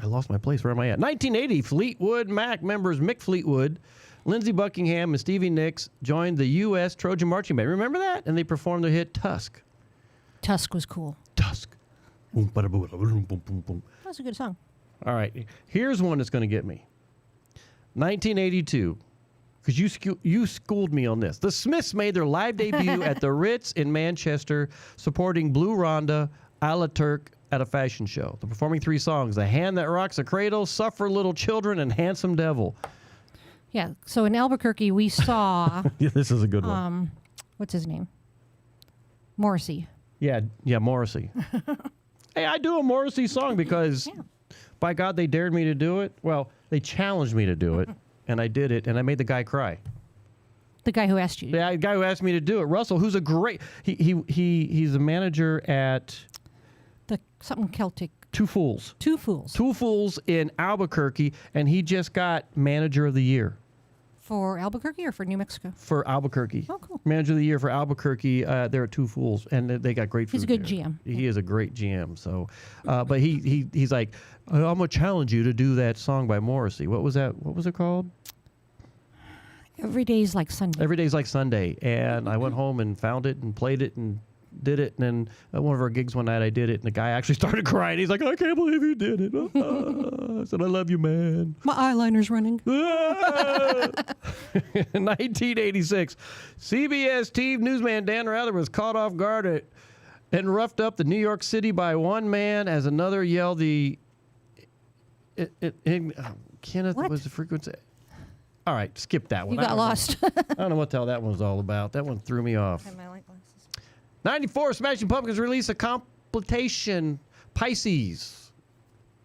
S11: I lost my place. Where am I at? 1980, Fleetwood Mac members Mick Fleetwood, Lindsey Buckingham, and Stevie Nicks joined the U.S. Trojan Marching Band. Remember that? And they performed their hit Tusk.
S12: Tusk was cool.
S11: Tusk.
S12: That was a good song.
S11: All right. Here's one that's going to get me. 1982. Because you schooled me on this. The Smiths made their live debut at the Ritz in Manchester, supporting Blue Rhonda, a la Turk, at a fashion show. They're performing 3 songs: The Hand That Rocks a Cradle, Suffer Little Children, and Handsome Devil.
S12: Yeah, so in Albuquerque, we saw...
S11: Yeah, this is a good one.
S12: What's his name? Morrissey.
S11: Yeah, Morrissey. Hey, I do a Morrissey song because, by God, they dared me to do it. Well, they challenged me to do it, and I did it, and I made the guy cry.
S12: The guy who asked you.
S11: The guy who asked me to do it. Russell, who's a great... He's a manager at...
S12: Something Celtic.
S11: Two Fools.
S12: Two Fools in
S11: Albuquerque, and he just got Manager of the Year.
S12: For Albuquerque or for New Mexico?
S11: For Albuquerque.
S12: Oh, cool.
S11: Manager of the Year for Albuquerque. They're at Two Fools, and they got great food.
S12: He's a good
S11: there.
S12: GM.
S11: He is a great GM. So, but he's like, I'm gonna challenge you to do that song by Morrissey. What was that? What was it called?
S12: Every Day's Like Sunday.
S11: Every Day's Like Sunday. And I went home and found it and played it and did it. And then at one of our gigs one night, I did it, and the guy actually started crying. He's like, I can't believe you did it. I said, I love you, man.
S12: My eyeliner's running.
S11: 1986, CBS team newsman Dan Rather was caught off guard and roughed up the New York City by one man as another yelled Kenneth was the frequency. All right, skip that one.
S12: You got lost.
S11: I don't know what the hell that one was all about. That one threw me off. 94, Smashing Pumpkins released a compilation, Pisces.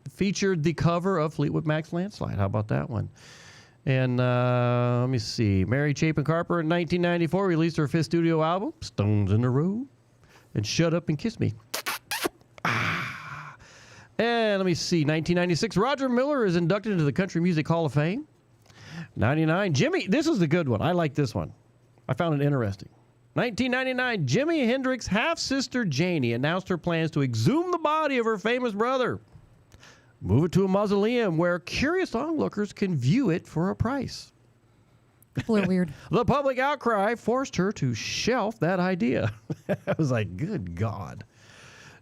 S11: Featured the cover of Fleetwood Mac's Landslide. How about that one? And let me see. Mary Chapin Carper in 1994 released her 5th studio album, Stones in the Road, and Shut Up and Kiss Me. And let me see. 1996, Roger Miller is inducted into the Country Music Hall of Fame. 99, Jimmy, this is the good one. I like this one. I found it interesting. 1999, Jimi Hendrix's half-sister Janie announced her plans to exhume the body of her famous brother, move it to a mausoleum where curious onlookers can view it for a price.
S12: People are weird.
S11: The public outcry forced her to shelf that idea. I was like, good God.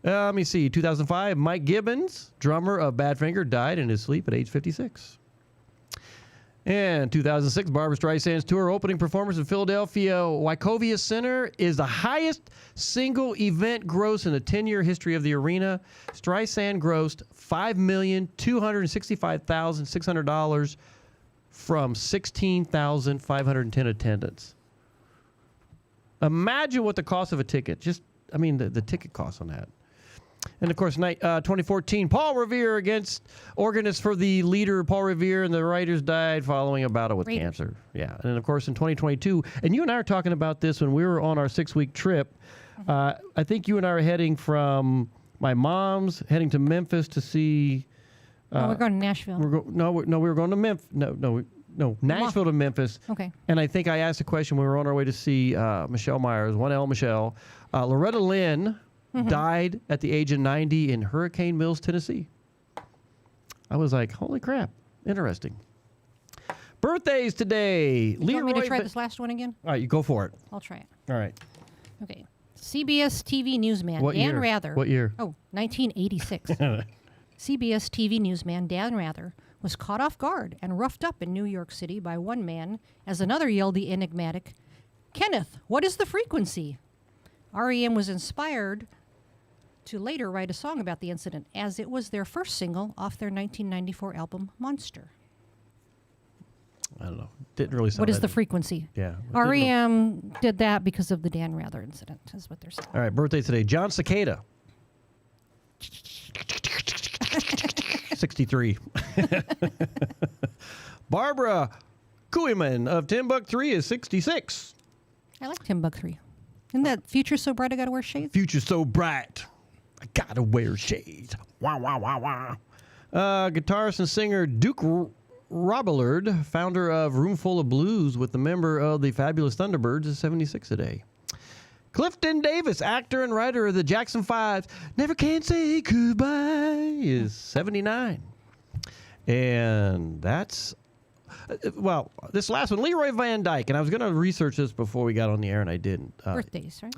S11: Let me see. 2005, Mike Gibbons, drummer of Badfinger, died in his sleep at age 56. And 2006, Barbra Streisand's tour opening performance in Philadelphia Wachovia Center is the highest single event gross in the 10-year history of the arena. Streisand grossed $5,265,600 from 16,510 attendants. Imagine what the cost of a ticket. The ticket cost on that. And, of course, 2014, Paul Revere against organist for the leader, Paul Revere, and the writers died following a battle with cancer. Yeah. And, of course, in 2022, and you and I were talking about this when we were on our 6-week trip, I think you and I are heading from my mom's, heading to Memphis to see.
S12: No, we're going to Nashville.
S11: We were going to Memphis. No, Nashville to Memphis.
S12: Okay.
S11: And I think I asked a question when we were on our way to see Michelle Myers, 1L Michelle. Loretta Lynn died at the age of 90 in Hurricane Mills, Tennessee. I was like, holy crap, interesting. Birthdays today.
S12: You want me to try this last one again?
S11: All right, you go for it.
S12: I'll try it.
S11: All right.
S12: Okay. CBS TV newsman Dan Rather.
S11: What year?
S12: Oh, 1986. CBS TV newsman Dan Rather was caught off guard and roughed up in New York City by one man as another yelled the enigmatic, "Kenneth, what is the frequency?" REM was inspired to later write a song about the incident, as it was their first single off their 1994 album Monster.
S11: I don't know. Didn't really sound
S12: What is
S11: that-
S12: the frequency?
S11: Yeah.
S12: REM did that because of the Dan Rather incident, is what they're saying.
S11: All right, birthday today. John Cicada. 63. Barbara Kuiman of Timbuk 3 is 66.
S12: I like Timbuk 3. Isn't that future so bright I gotta wear shades?
S11: Future so bright, I gotta wear shades. Wah, wah, wah, wah. Guitarist and singer Duke Robillard, founder of Roomful of Blues with the member of the Fabulous Thunderbirds, is 76 today. Clifton Davis, actor and writer of the Jackson 5's Never Can Say Goodbye, is 79. And that's, well, this last one, Leroy Van Dyke. And I was going to research this before we got on the air, and I didn't.
S12: Birthdays, right?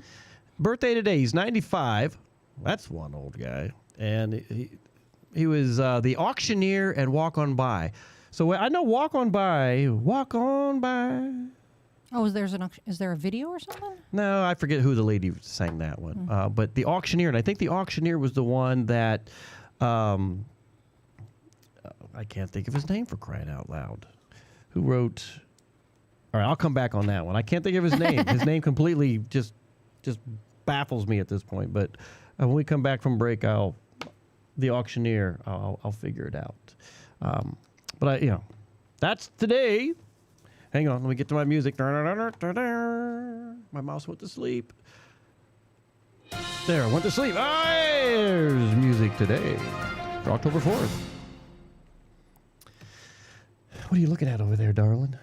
S11: Birthday today, he's 95. That's one old guy. And he was the auctioneer and Walk On By. So I know Walk On By.
S12: Oh, is there a video or something?
S11: No, I forget who the lady sang that one. But the auctioneer, and I think the auctioneer was the one that, I can't think of his name for crying out loud. Who wrote, all right, I'll come back on that one. I can't think of his name. His name completely just baffles me at this point. But when we come back from break, the auctioneer, I'll figure it out. But that's today. Hang on, let me get to my music. My mouse went to sleep. There, went to sleep. There's music today for October 4th. What are you looking at over there, darling?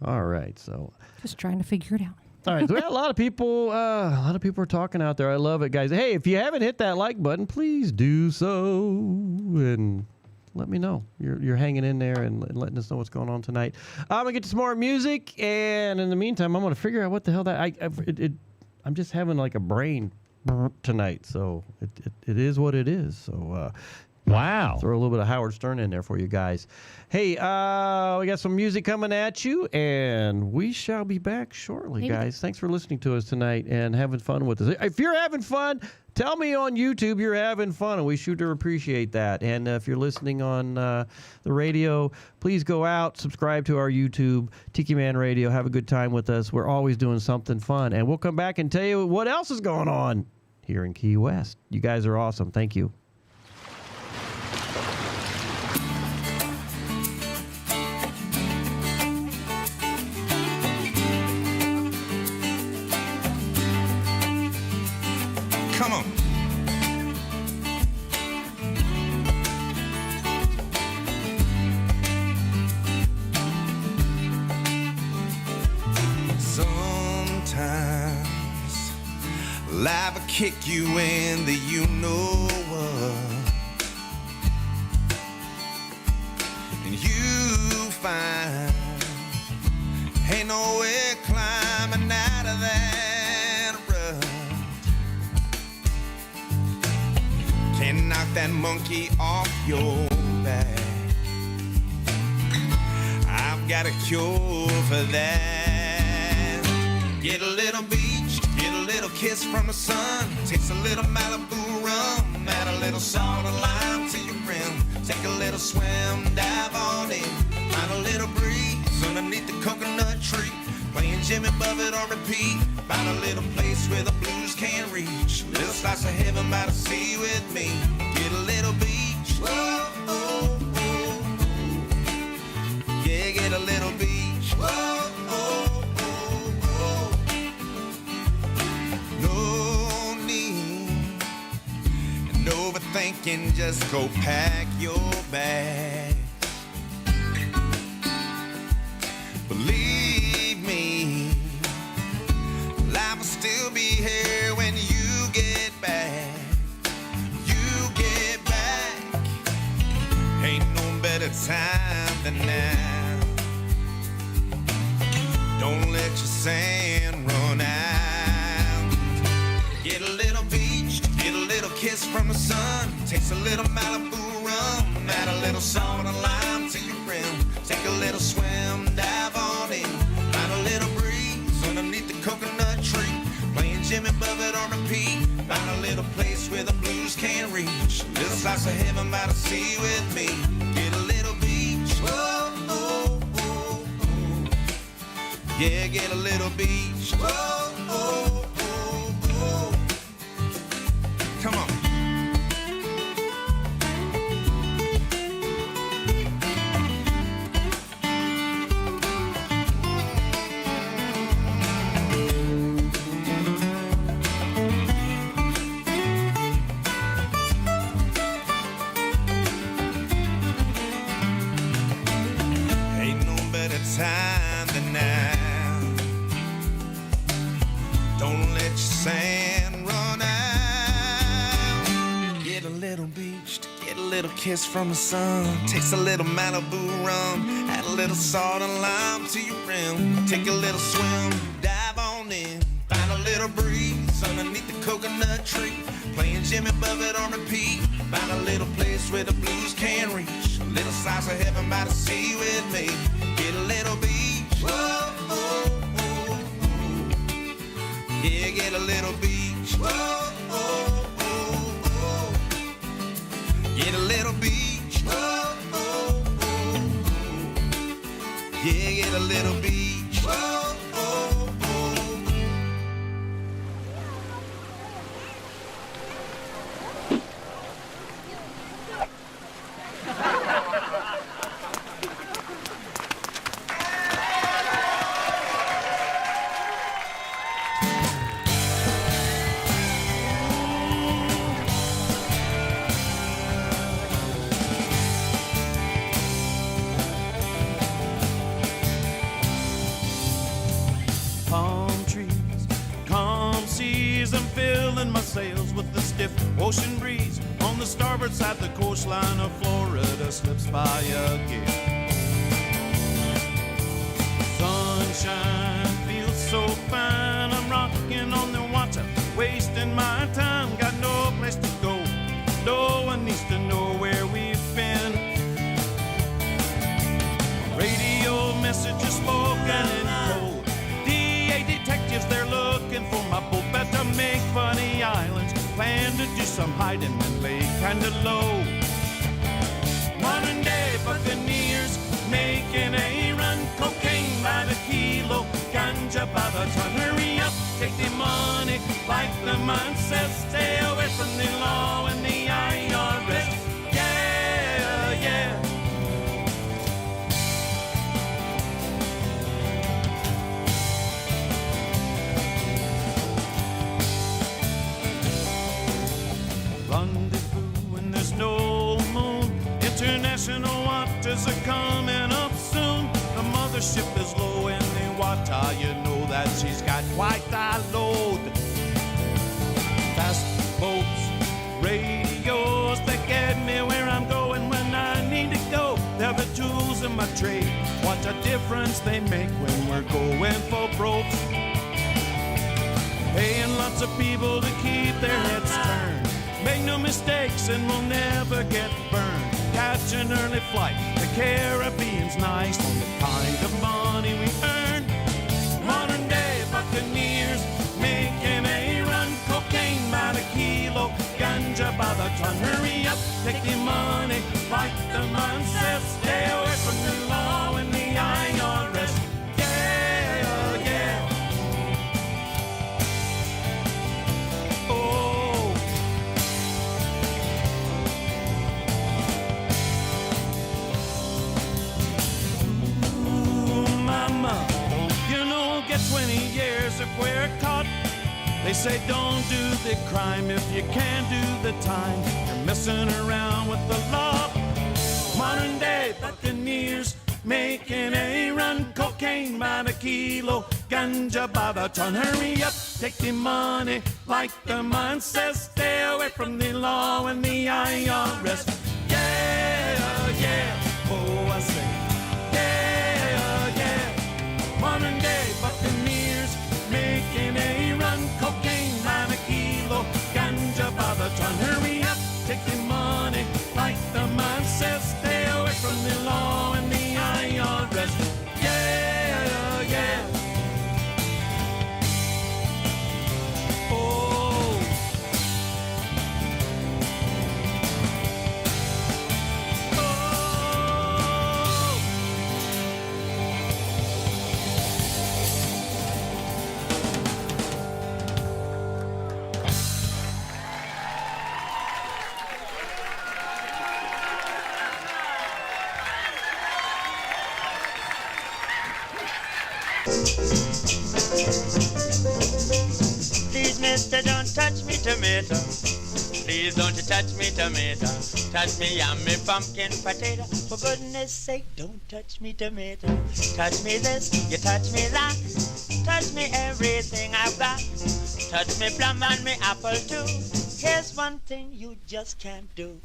S11: All right, so.
S12: Just trying to figure it out.
S11: All right, so we got a lot of people are talking out there. I love it, guys. Hey, if you haven't hit that like button, please do so. And let me know you're hanging in there and letting us know what's going on tonight. I'm gonna get to some more music, and in the meantime, I'm gonna figure out what the hell I'm just having like a brain tonight, so it is what it is. So wow, throw a little bit of Howard Stern in there for you guys. Hey, we got some music coming at you, and we shall be back shortly, guys. Thanks for listening to us tonight and having fun with us. If you're having fun, tell me on YouTube you're having fun, and we sure appreciate that. And if you're listening on the radio, please go out, subscribe to our YouTube, Tiki Man Radio. Have a good time with us. We're always doing something fun. And we'll come back and tell you what else is going on here in Key West. You guys are awesome. Thank you.
S1: Come on. Sometimes life will kick you in the you know what, and you find ain't no way climbing out of that rut. Can knock that monkey off your back. I've got a cure for that. Get a little beach, get a little kiss from the sun. Taste a little Malibu rum, add a little salt and lime to your rim. Take a little swim, dive on in. Find a little breeze underneath the coconut tree. Playing Jimmy Buffett on repeat. Find a little place where the blues can't reach. A little slice of heaven by the sea with me. Get a little beach. Whoa, oh, oh, oh. Yeah, get a little beach. Whoa, oh, oh, oh. No
S5: can just go pack your bag. Believe me, life will still be here when you get back. You get back. Ain't no better time than now. Don't let your sand run out. Get a little beach, get a little kiss from the sun. Taste a little Malibu rum, add a little salt and lime to your rim. Take a little swim, dive on in. Find a little breeze underneath the coconut tree. Playing Jimmy Buffett on repeat. Find a little place where the blues can't reach. A little slice of heaven by the sea with me. Get a little beach, whoa, oh, oh, oh. Yeah, get a little beach, whoa, oh, oh, oh. Come on. Time than now. Don't let your sand run out. Get a little beached, get a little kiss from the sun. Taste a little Malibu rum, add a little salt and lime to your rim. Take a little swim, dive on in. Find a little breeze underneath the coconut tree. Playing Jimmy Buffett on repeat. Find a little place where the blues can't reach. A little slice of heaven by the sea with me. Get a little beach, whoa, oh, oh, oh. Yeah, get a little beach, whoa, oh, oh, oh. Get a little beach, whoa, oh, oh, oh. Yeah, get a little beach, whoa, oh, oh.
S9: Sails with the stiff ocean breeze. On the starboard side, the coastline of Florida slips by again. Sunshine feels so fine. I'm rocking on the water, wasting my time. Got no place to go. No one needs to know where we've been. Radio messages spoken in code. DA detectives, they're looking for my boat. Better make funny islands. Plan to do some hiding and lay kinda low. Modern day buccaneers making a run. Cocaine by the kilo, ganja by the ton. Hurry up, take the money like the man says. Stay away from the law and the IRS. Yeah, yeah. Rendezvous when there's no moon. International waters are coming up soon. The mothership is low in the water. You know that she's got quite a load. Fast boats, radios that get me where I'm going when I need to go. They're the tools in my trade. What a difference they make when we're going for broke. Paying lots of people to keep their heads turned. Make no mistakes and we'll never get burned. Catch an early flight, the Caribbean's nice on the kind of money we earn. Modern day buccaneers making a run. Cocaine by the kilo, ganja by the ton. Hurry up, take the money like the man says. Stay away from the law and the IRS. Yeah, yeah. Oh. Ooh, mama, you know, get 20 years if we're caught. They say don't do the crime if you can't do the time. You're messing around with the law. Modern day buccaneers making a run. Cocaine by the kilo, ganja by the ton. Hurry up, take the money like the man says. Stay away from the law and the IRS. Yeah, yeah, oh I say. Yeah, yeah. Modern day buccaneers making a run. Cocaine by the kilo, ganja by the ton. Hurry up, take the money like the man says. Stay away from the law and the IRS. Yeah, yeah. Oh.
S6: Please, mister, don't touch me tomato. Please don't you touch me tomato. Touch me yummy pumpkin potato. For goodness sake, don't touch me tomato. Touch me this, you touch me that. Touch me everything I've got. Touch me plum and me apple too. Here's one thing you just can't do.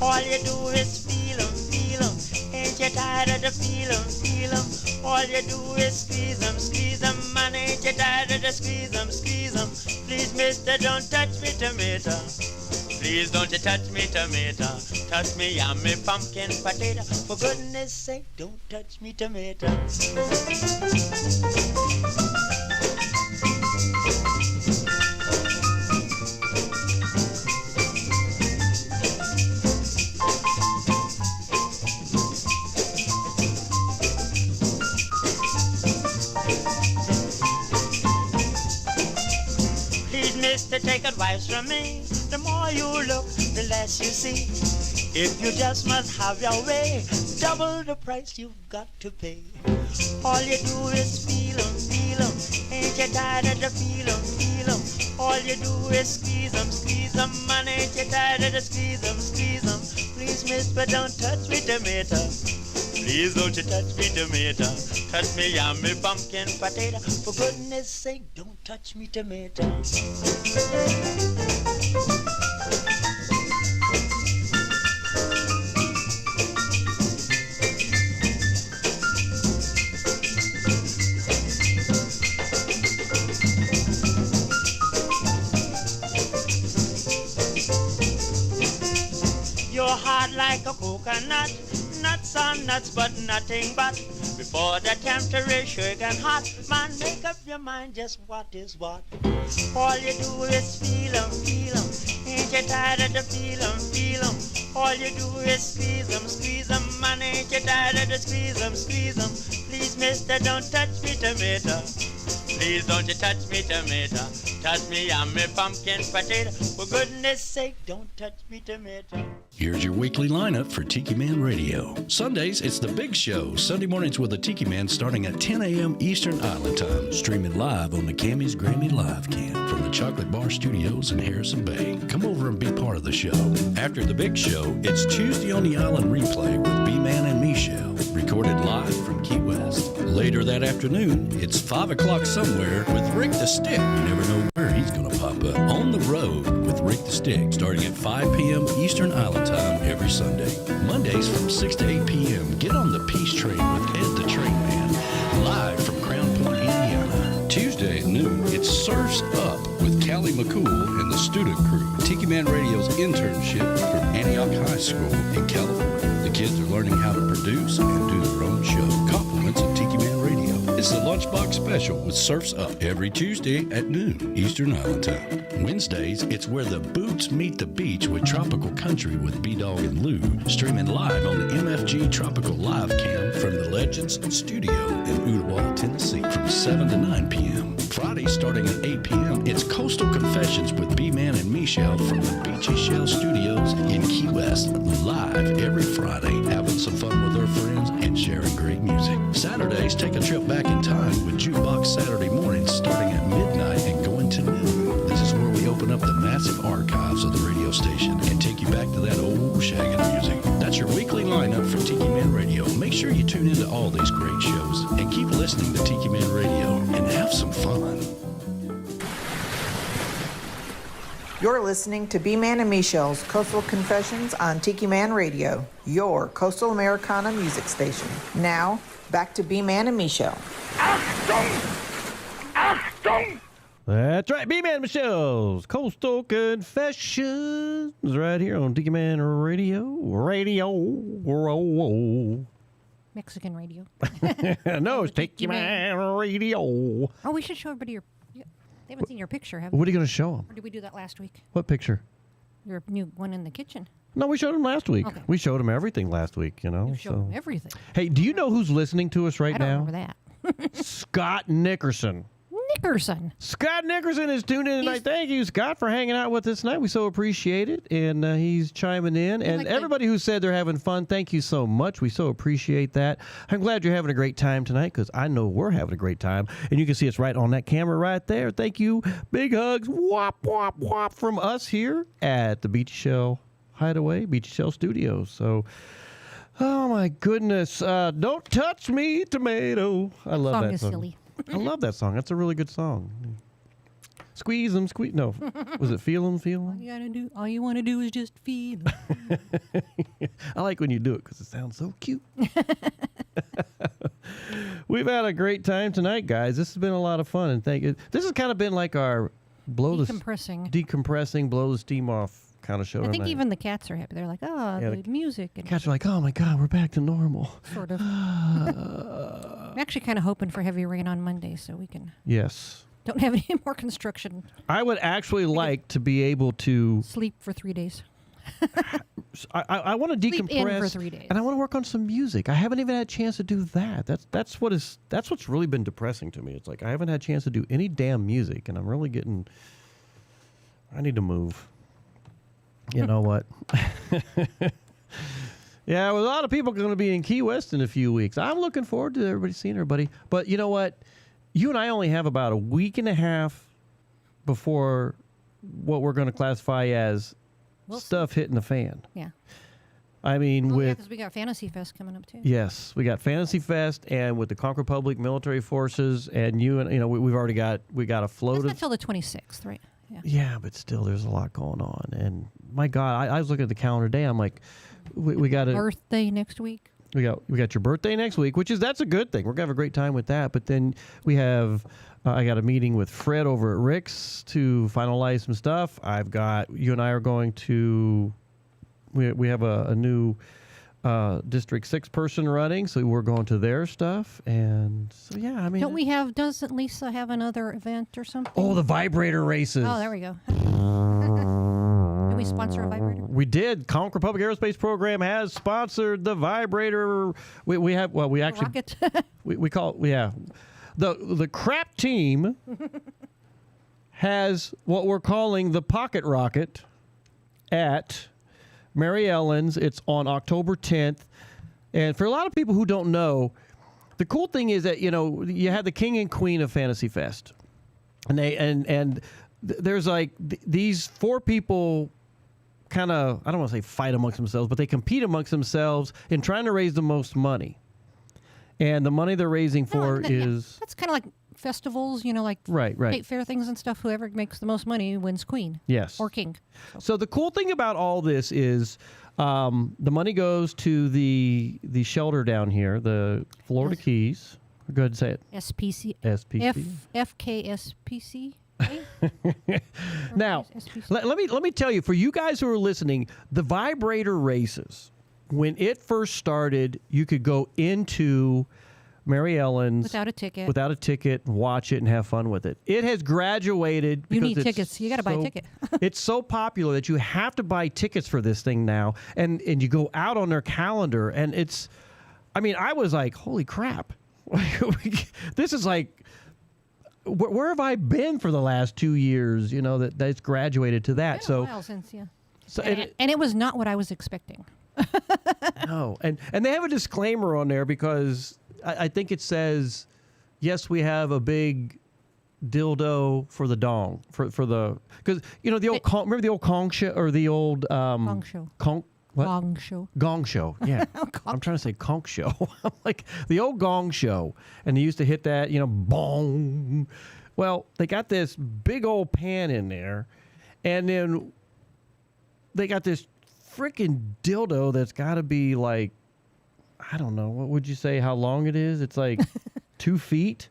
S6: All you do is feel 'em, feel 'em. Ain't you tired of the feel 'em, feel 'em? All you do is squeeze 'em, man. Ain't you tired of the squeeze 'em, squeeze 'em? Please, mister, don't touch me tomato. Please don't you touch me tomato. Touch me yummy pumpkin potato. For goodness sake, don't touch me tomato. Mister, take advice from me. The more you look, the less you see. If you just must have your way, double the price you've got to pay. All you do is feel 'em, feel 'em. Ain't you tired of the feel 'em, feel 'em? All you do is squeeze 'em, man. Ain't you tired of the squeeze 'em, squeeze 'em? Please, mister, don't touch me tomato. Please don't you touch me tomato. Touch me yummy pumpkin potato. For goodness sake, don't touch me tomato. You're hard like a coconut. Nuts on nuts, but nothing but. Before the temperature sugar hot, man, make up your mind just what is what. All you do is feel 'em, feel 'em. Ain't you tired of the feel 'em, feel 'em? All you do is squeeze 'em, man. Ain't you tired of the squeeze 'em, squeeze 'em? Please, mister, don't touch me tomato. Please don't you touch me tomato. Touch me yummy pumpkin potato. For goodness sake, don't touch me tomato.
S19: Here's your weekly lineup for Tiki Man Radio. Sundays, it's The Big Show. Sunday mornings with the Tiki Man starting at 10 a.m. Eastern Island Time. Streaming live on the Cammy's Grammy Live Cam from the Chocolate Bar Studios in Harrison Bay. Come over and be part of the show. After The Big Show, it's Tuesday on the Island Replay with B-Man and Michelle. Recorded live from Key West. Later that afternoon, it's 5 o'clock somewhere with Rick the Stick. You never know where he's going to pop up. On the Road with Rick the Stick, starting at 5 p.m. Eastern Island Time every Sunday. Mondays from 6 to 8 p.m., get on the Peace Train with Ed the Train Man, live from Crown Point, Indiana. Tuesday at noon, it's Surf's Up with Callie McCool and the student crew. Tiki Man Radio's internship from Antioch High School in California. The kids are learning how to produce and do their own show. Compliments of Tiki Man Radio. It's the Lunchbox Special with Surf's Up every Tuesday at noon Eastern Island Time. Wednesdays, it's Where the Boots Meet the Beach with Tropical Country with B-Dog and Lou. Streaming live on the MFG Tropical Live Cam from the Legends Studio in Ooltewah, Tennessee from 7 to 9 p.m. Friday starting at 8 p.m., it's Coastal Confessions with B-Man and Michelle from the Beachy Shell Studios in Key West. Live every Friday, having some fun with their friends and sharing great music. Saturdays, take a trip back in time with Jukebox Saturday mornings starting at midnight and going to noon. all these great shows and keep listening to Tiki Man Radio and have some fun.
S7: You're listening to B-Man and Michelle's Coastal Confessions on Tiki Man Radio, your Coastal Americana music station. Now, back to B-Man and Michelle.
S11: That's right, B-Man Michelle's Coastal Confessions right here on Tiki Man Radio.
S12: Mexican radio.
S11: No, it's Tiki Man Radio.
S12: Oh, we should show everybody your... They haven't seen your picture, have
S11: What are you going to show them?
S12: Or did we do that last week?
S11: What picture?
S12: Your new one in the kitchen.
S11: No, we showed them last week.
S12: Okay.
S11: We showed them everything last week, you know.
S12: You showed them everything.
S11: Hey, do you know who's listening to us right
S12: I don't
S11: now?
S12: remember that.
S11: Scott Nickerson.
S12: Nickerson.
S11: Scott Nickerson is tuned in tonight. Thank you, Scott, for hanging out with us tonight. We so appreciate it. And he's chiming in. And
S12: like
S11: everybody who said they're having fun, thank you so much. We so appreciate that. I'm glad you're having a great time tonight because I know we're having a great time. And you can see us right on that camera right there. Thank you. Big hugs. Whop, whop, whop from us here at the Beachy Shell Hideaway, Beachy Shell Studios. So, oh my goodness. Don't touch me, tomato. I love that song.
S12: Silly.
S11: I love that song. That's a really good song. Squeeze them, squeeze. No, was it feel them, feel them?
S12: All you want to do is just feel 'em.
S11: I like when you do it because it sounds so cute. We've had a great time tonight, guys. This has been a lot of fun, and thank you. This has kind of been like our decompressing, blow the steam off kind of show.
S12: I think
S11: tonight.
S12: even the cats are happy. They're like, oh,
S11: Yeah,
S12: the music. And
S11: Cats are like, oh my God, we're back to normal.
S12: sort of. I'm actually kind of hoping for heavy rain on Monday so we can
S11: Yes.
S12: don't have any more construction.
S11: I would actually like to be able to
S12: Sleep for 3 days.
S11: I want to
S12: Sleep
S11: decompress
S12: in for 3 days.
S11: and I want to work on some music. I haven't even had a chance to do that. That's what's really been depressing to me. It's like I haven't had a chance to do any damn music, and I'm really getting. I need to move. You know what? Yeah, well, a lot of people are going to be in Key West in a few weeks. I'm looking forward to everybody seeing everybody. But you know what? You and I only have about a week and a half before what we're going to classify as stuff hitting the fan.
S12: Yeah.
S11: I mean,
S12: because we got Fantasy Fest coming up too.
S11: Yes, we got Fantasy Fest, and with the Conch Republic military forces, and we've already got a float
S12: That's
S11: of.
S12: not till the 26th, right? Yeah.
S11: Yeah, but still, there's a lot going on, and my God, I was looking at the calendar today. I'm like, we got a
S12: birthday next week.
S11: We got your birthday next week, that's a good thing. We're gonna have a great time with that. But then we have I got a meeting with Fred over at Rick's to finalize some stuff. You and I are going to. We have a new District 6 person running, so we're going to their stuff, and so yeah, I mean.
S12: Doesn't Lisa have another event or something?
S11: Oh, the vibrator races.
S12: Oh, there we go. Did we sponsor a vibrator?
S11: We did. Conch Republic Aerospace Program has sponsored the vibrator. We actually
S12: rocket.
S11: we call it, yeah. The crap team has what we're calling the pocket rocket at Mary Ellen's. It's on October 10th. And for a lot of people who don't know, the cool thing is that, you have the king and queen of Fantasy Fest. And there's like these four people kind of, I don't want to say fight amongst themselves, but they compete amongst themselves in trying to raise the most money. And the money they're raising for is...
S12: That's kind of like festivals, like
S11: right.
S12: state fair things and stuff. Whoever makes the most money wins queen.
S11: Yes.
S12: Or king.
S11: So the cool thing about all this is the money goes to the shelter down here, the Florida Keys. Go ahead and say it.
S12: SPC. FKSPC.
S11: Now, let me tell you, for you guys who are listening, the vibrator races, when it first started, you could go into Mary Ellen's
S12: without a ticket,
S11: watch it, and have fun with it. It has graduated.
S12: You need tickets. You got to buy a ticket.
S11: It's so popular that you have to buy tickets for this thing now, and you go out on their calendar, and it's. I mean, I was like, holy crap, this is like. Where have I been for the last 2 years? That's graduated to that.
S12: It's been a while since, yeah.
S11: So
S12: and it was not what I was expecting.
S11: No, and they have a disclaimer on there because I think it says, yes, we have a big dildo for the dong because the old remember the old Conch show or the old
S12: Conch show. Gong show.
S11: Gong show, yeah. I'm trying to say conch show. Like the old gong show. And they used to hit that, bong. Well, they got this big old pan in there. And then they got this freaking dildo that's got to be like, I don't know, what would you say how long it is? It's like 2 feet.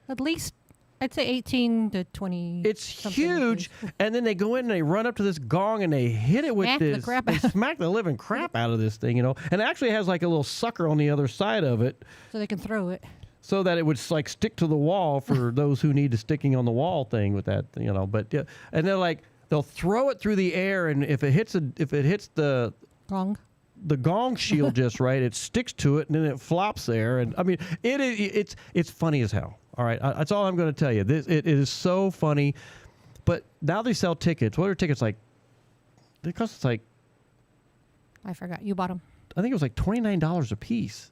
S12: At least, I'd say 18 to 20.
S11: It's huge. And then they go in and they run up to this gong and they hit it with this. They smack the living crap out of this thing, And it actually has like a little sucker on the other side of it.
S12: So they can throw it.
S11: So that it would like stick to the wall for those who need the sticking on the wall thing with that, But and they're like they'll throw it through the air, and if it hits the
S12: gong,
S11: the gong shield just right, it sticks to it, and then it flops there. And I mean, it's funny as hell. All right, that's all I'm going to tell you. It is so funny. But now they sell tickets. What are tickets like? They cost like,
S12: I forgot. You bought them.
S11: I think it was like $29 a piece.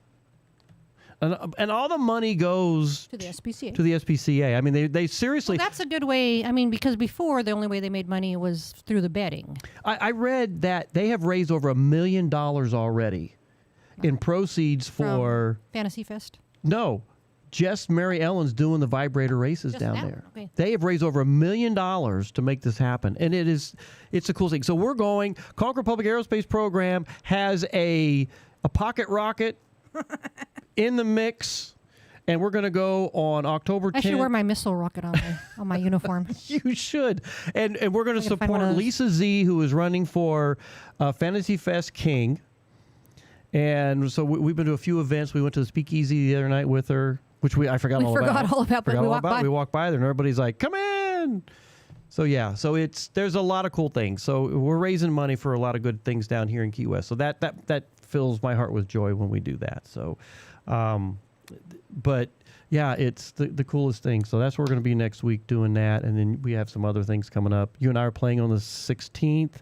S11: And all the money goes
S12: to the SPCA.
S11: To the SPCA. I mean, they seriously.
S12: Well, that's a good way. I mean, because before the only way they made money was through the betting.
S11: I read that they have raised over $1 million already in proceeds for
S12: Fantasy Fest.
S11: No, just Mary Ellen's doing the vibrator races just down there. Okay. They have raised over $1 million to make this happen, and it's a cool thing. So we're going. Concord Public Aerospace Program has a pocket rocket. In the mix, and we're going to go on October 10th.
S12: I should wear my missile rocket on my uniform.
S11: You should. And we're going to support Lisa Z, who is running for Fantasy Fest King. And so we've been to a few events. We went to the Speakeasy the other night with her, which I forgot all about.
S12: We forgot all about, but we walked by.
S11: We walked by there, and everybody's like, come in. So, yeah. So there's a lot of cool things. So we're raising money for a lot of good things down here in Key West. So that fills my heart with joy when we do that. So, but yeah, it's the coolest thing. So that's where we're going to be next week doing that. And then we have some other things coming up. You and I are playing on the 16th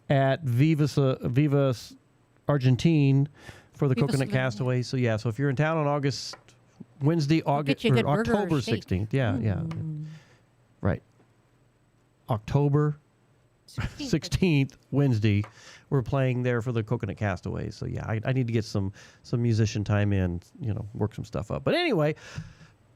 S11: at Vivas Argentine for the Coconut Castaway. So yeah, so if you're in town on October 16th. Yeah. Right. October 16th, Wednesday. We're playing there for the Coconut Castaways. So, yeah, I need to get some musician time in, work some stuff up. But anyway,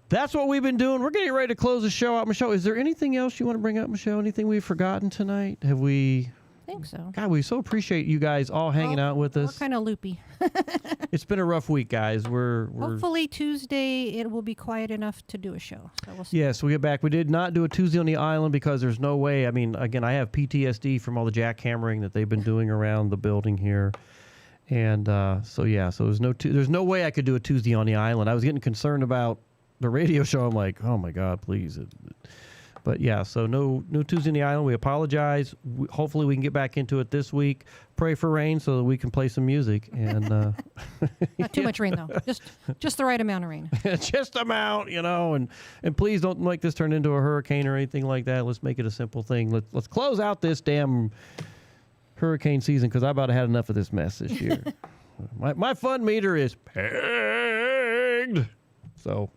S11: that's what we've been doing. We're getting ready to close the show out. Michelle, is there anything else you want to bring up, Michelle? Anything we've forgotten tonight? Have we?
S12: I think so.
S11: God, we so appreciate you guys all hanging out with us.
S12: We're kind of loopy.
S11: It's been a rough week, guys. We're
S12: hopefully Tuesday it will be quiet enough to do a show. So we'll see.
S11: Yes, we get back. We did not do a Tuesday on the island because there's no way. I mean, again, I have PTSD from all the jackhammering that they've been doing around the building here. And so there's no way I could do a Tuesday on the island. I was getting concerned about the radio show. I'm like, oh my God, please. But yeah, so no Tuesday on the island. We apologize. Hopefully we can get back into it this week. Pray for rain so that we can play some music. And
S12: not too much rain though. Just the right amount of rain.
S11: Just amount, and please don't make this turn into a hurricane or anything like that. Let's make it a simple thing. Let's close out this damn hurricane season because I've about had enough of this mess this year. my fun meter is pegged. So.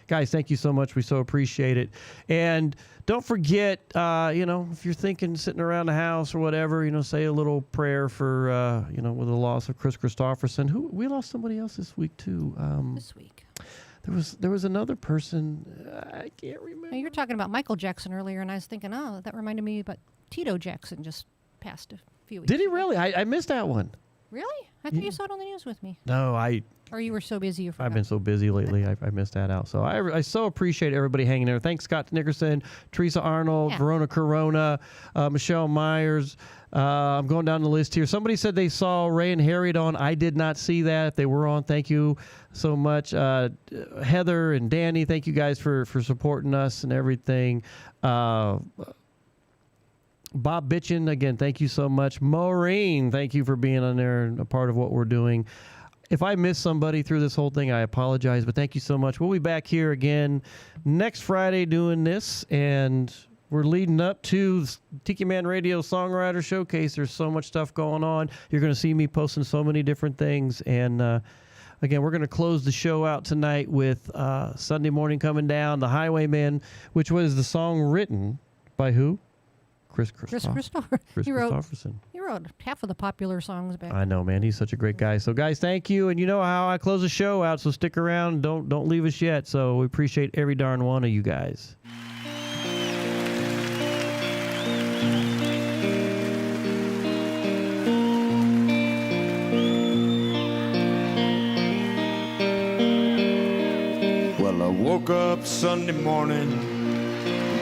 S11: Guys, thank you so much. We so appreciate it. And don't forget, if you're thinking sitting around the house or whatever, say a little prayer for, with the loss of Chris Christopherson. We lost somebody else this week, too.
S12: This week.
S11: There was another person. I can't remember.
S12: Now, you were talking about Michael Jackson earlier, and I was thinking, that reminded me, but Tito Jackson just passed a few weeks
S11: ago. Did he
S12: ago.
S11: really? I missed that one.
S12: Really? I thought you saw it on the news with me.
S11: No,
S12: Or you were so busy you forgot.
S11: I've been so busy lately, I missed that out. So I so appreciate everybody hanging there. Thanks, Scott Nickerson, Teresa Arnold, Verona Corona, Michelle Myers. I'm going down the list here. Somebody said they saw Ray and Harriet on. I did not see that. If they were on, thank you so much. Heather and Danny, thank you guys for supporting us and everything. Bob Bitchin, again, thank you so much. Maureen, thank you for being on there and a part of what we're doing. If I missed somebody through this whole thing, I apologize, but thank you so much. We'll be back here again next Friday doing this, and we're leading up to Tiki Man Radio Songwriter Showcase. There's so much stuff going on. You're going to see me posting so many different things, and again, we're going to close the show out tonight with Sunday Morning Coming Down, The Highwaymen, which was the song written by who?
S12: Chris
S11: Christopherson.
S12: He wrote half of the popular songs back.
S11: I know, man. He's such a great guy. So, guys, thank you. And you know how I close the show out, so stick around. Don't leave us yet. So we appreciate every darn one of you guys.
S10: Well, I woke up Sunday morning,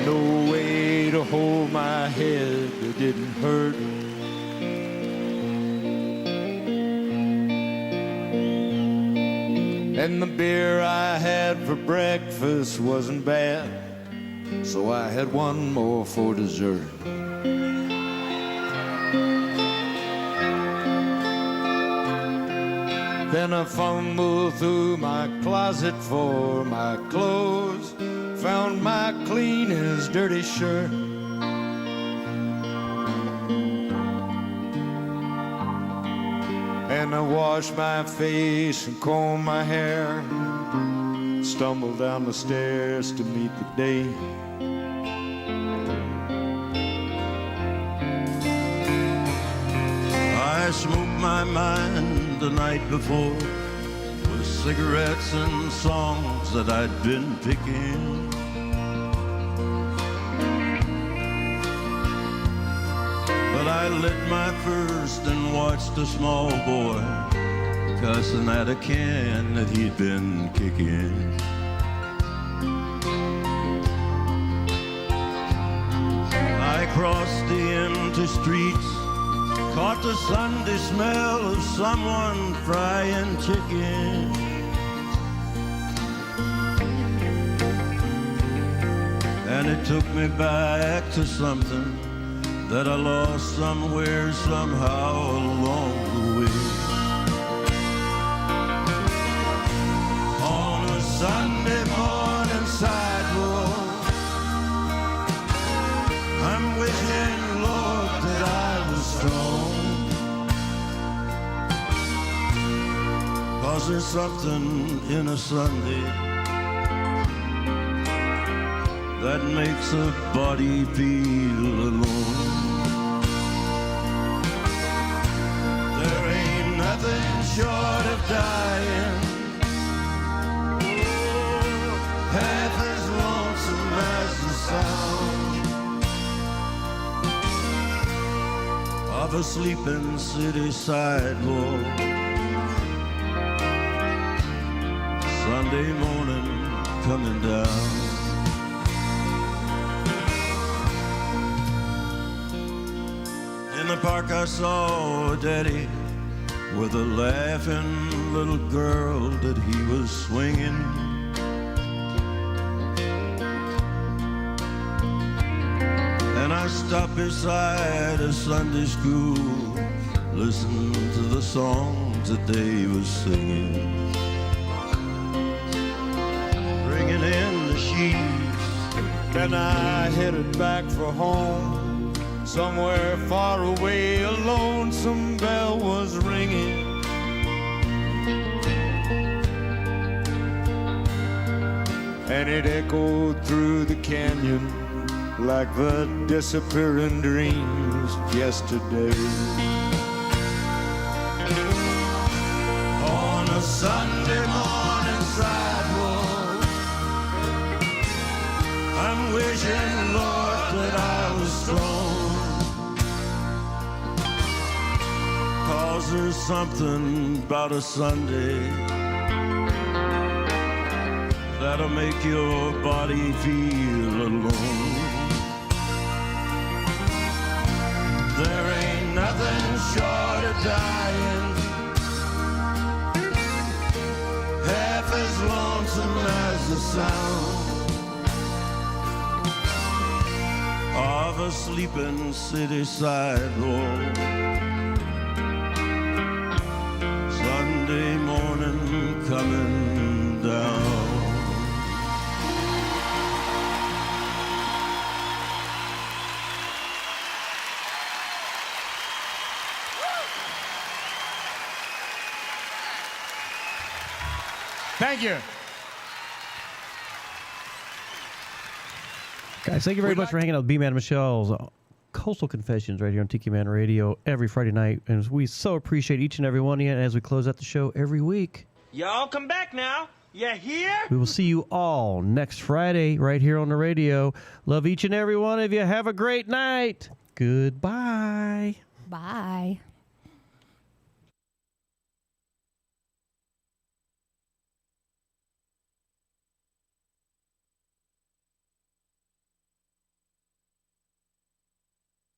S10: no way to hold my head that didn't hurt. And the beer I had for breakfast wasn't bad, so I had one more for dessert. Then I fumbled through my closet for my clothes, found my clean as dirty shirt. And I washed my face and combed my hair, stumbled down the stairs to meet the day.
S22: I smoked my mind the night before with cigarettes and songs that I'd been picking. But I lit my first and watched a small boy cussing at a can that he'd been kicking. I crossed the empty streets, caught the Sunday smell of someone frying chicken. And it took me back to something that I lost somewhere, somehow along the way. On a Sunday morning sidewalk, I'm wishing, Lord, that I was strong. 'Cause there's something in a Sunday that makes a body feel alone. There ain't nothing short of dying, half as lonesome as the sound of a sleeping city sidewalk. Sunday morning coming down. In the park I saw a daddy with a laughing little girl that he was swinging. And I stopped beside a Sunday school, listened to the songs that they was singing. Bringing in the sheaves,
S10: Then I headed back for home. Somewhere far away, a lonesome bell was ringing. And it echoed through the canyon like the disappearing dreams yesterday.
S22: on a Sunday morning sidewalk, I'm wishing, Lord, that I was strong. 'Cause there's something about a Sunday that'll make your body feel alone. There ain't nothing short of dying, half as lonesome as the sound of a sleeping city sidewalk. Sunday morning coming down.
S10: Thank you.
S11: Guys, thank you very much for hanging out with B-Man and Michelle's Coastal Confessions right here on Tiki Man Radio every Friday night. And we so appreciate each and every one of you as we close out the show every week.
S17: Y'all come back now. You hear?
S11: We will see you all next Friday right here on the radio. Love each and every one of you. Have a great night. Goodbye.
S12: Bye.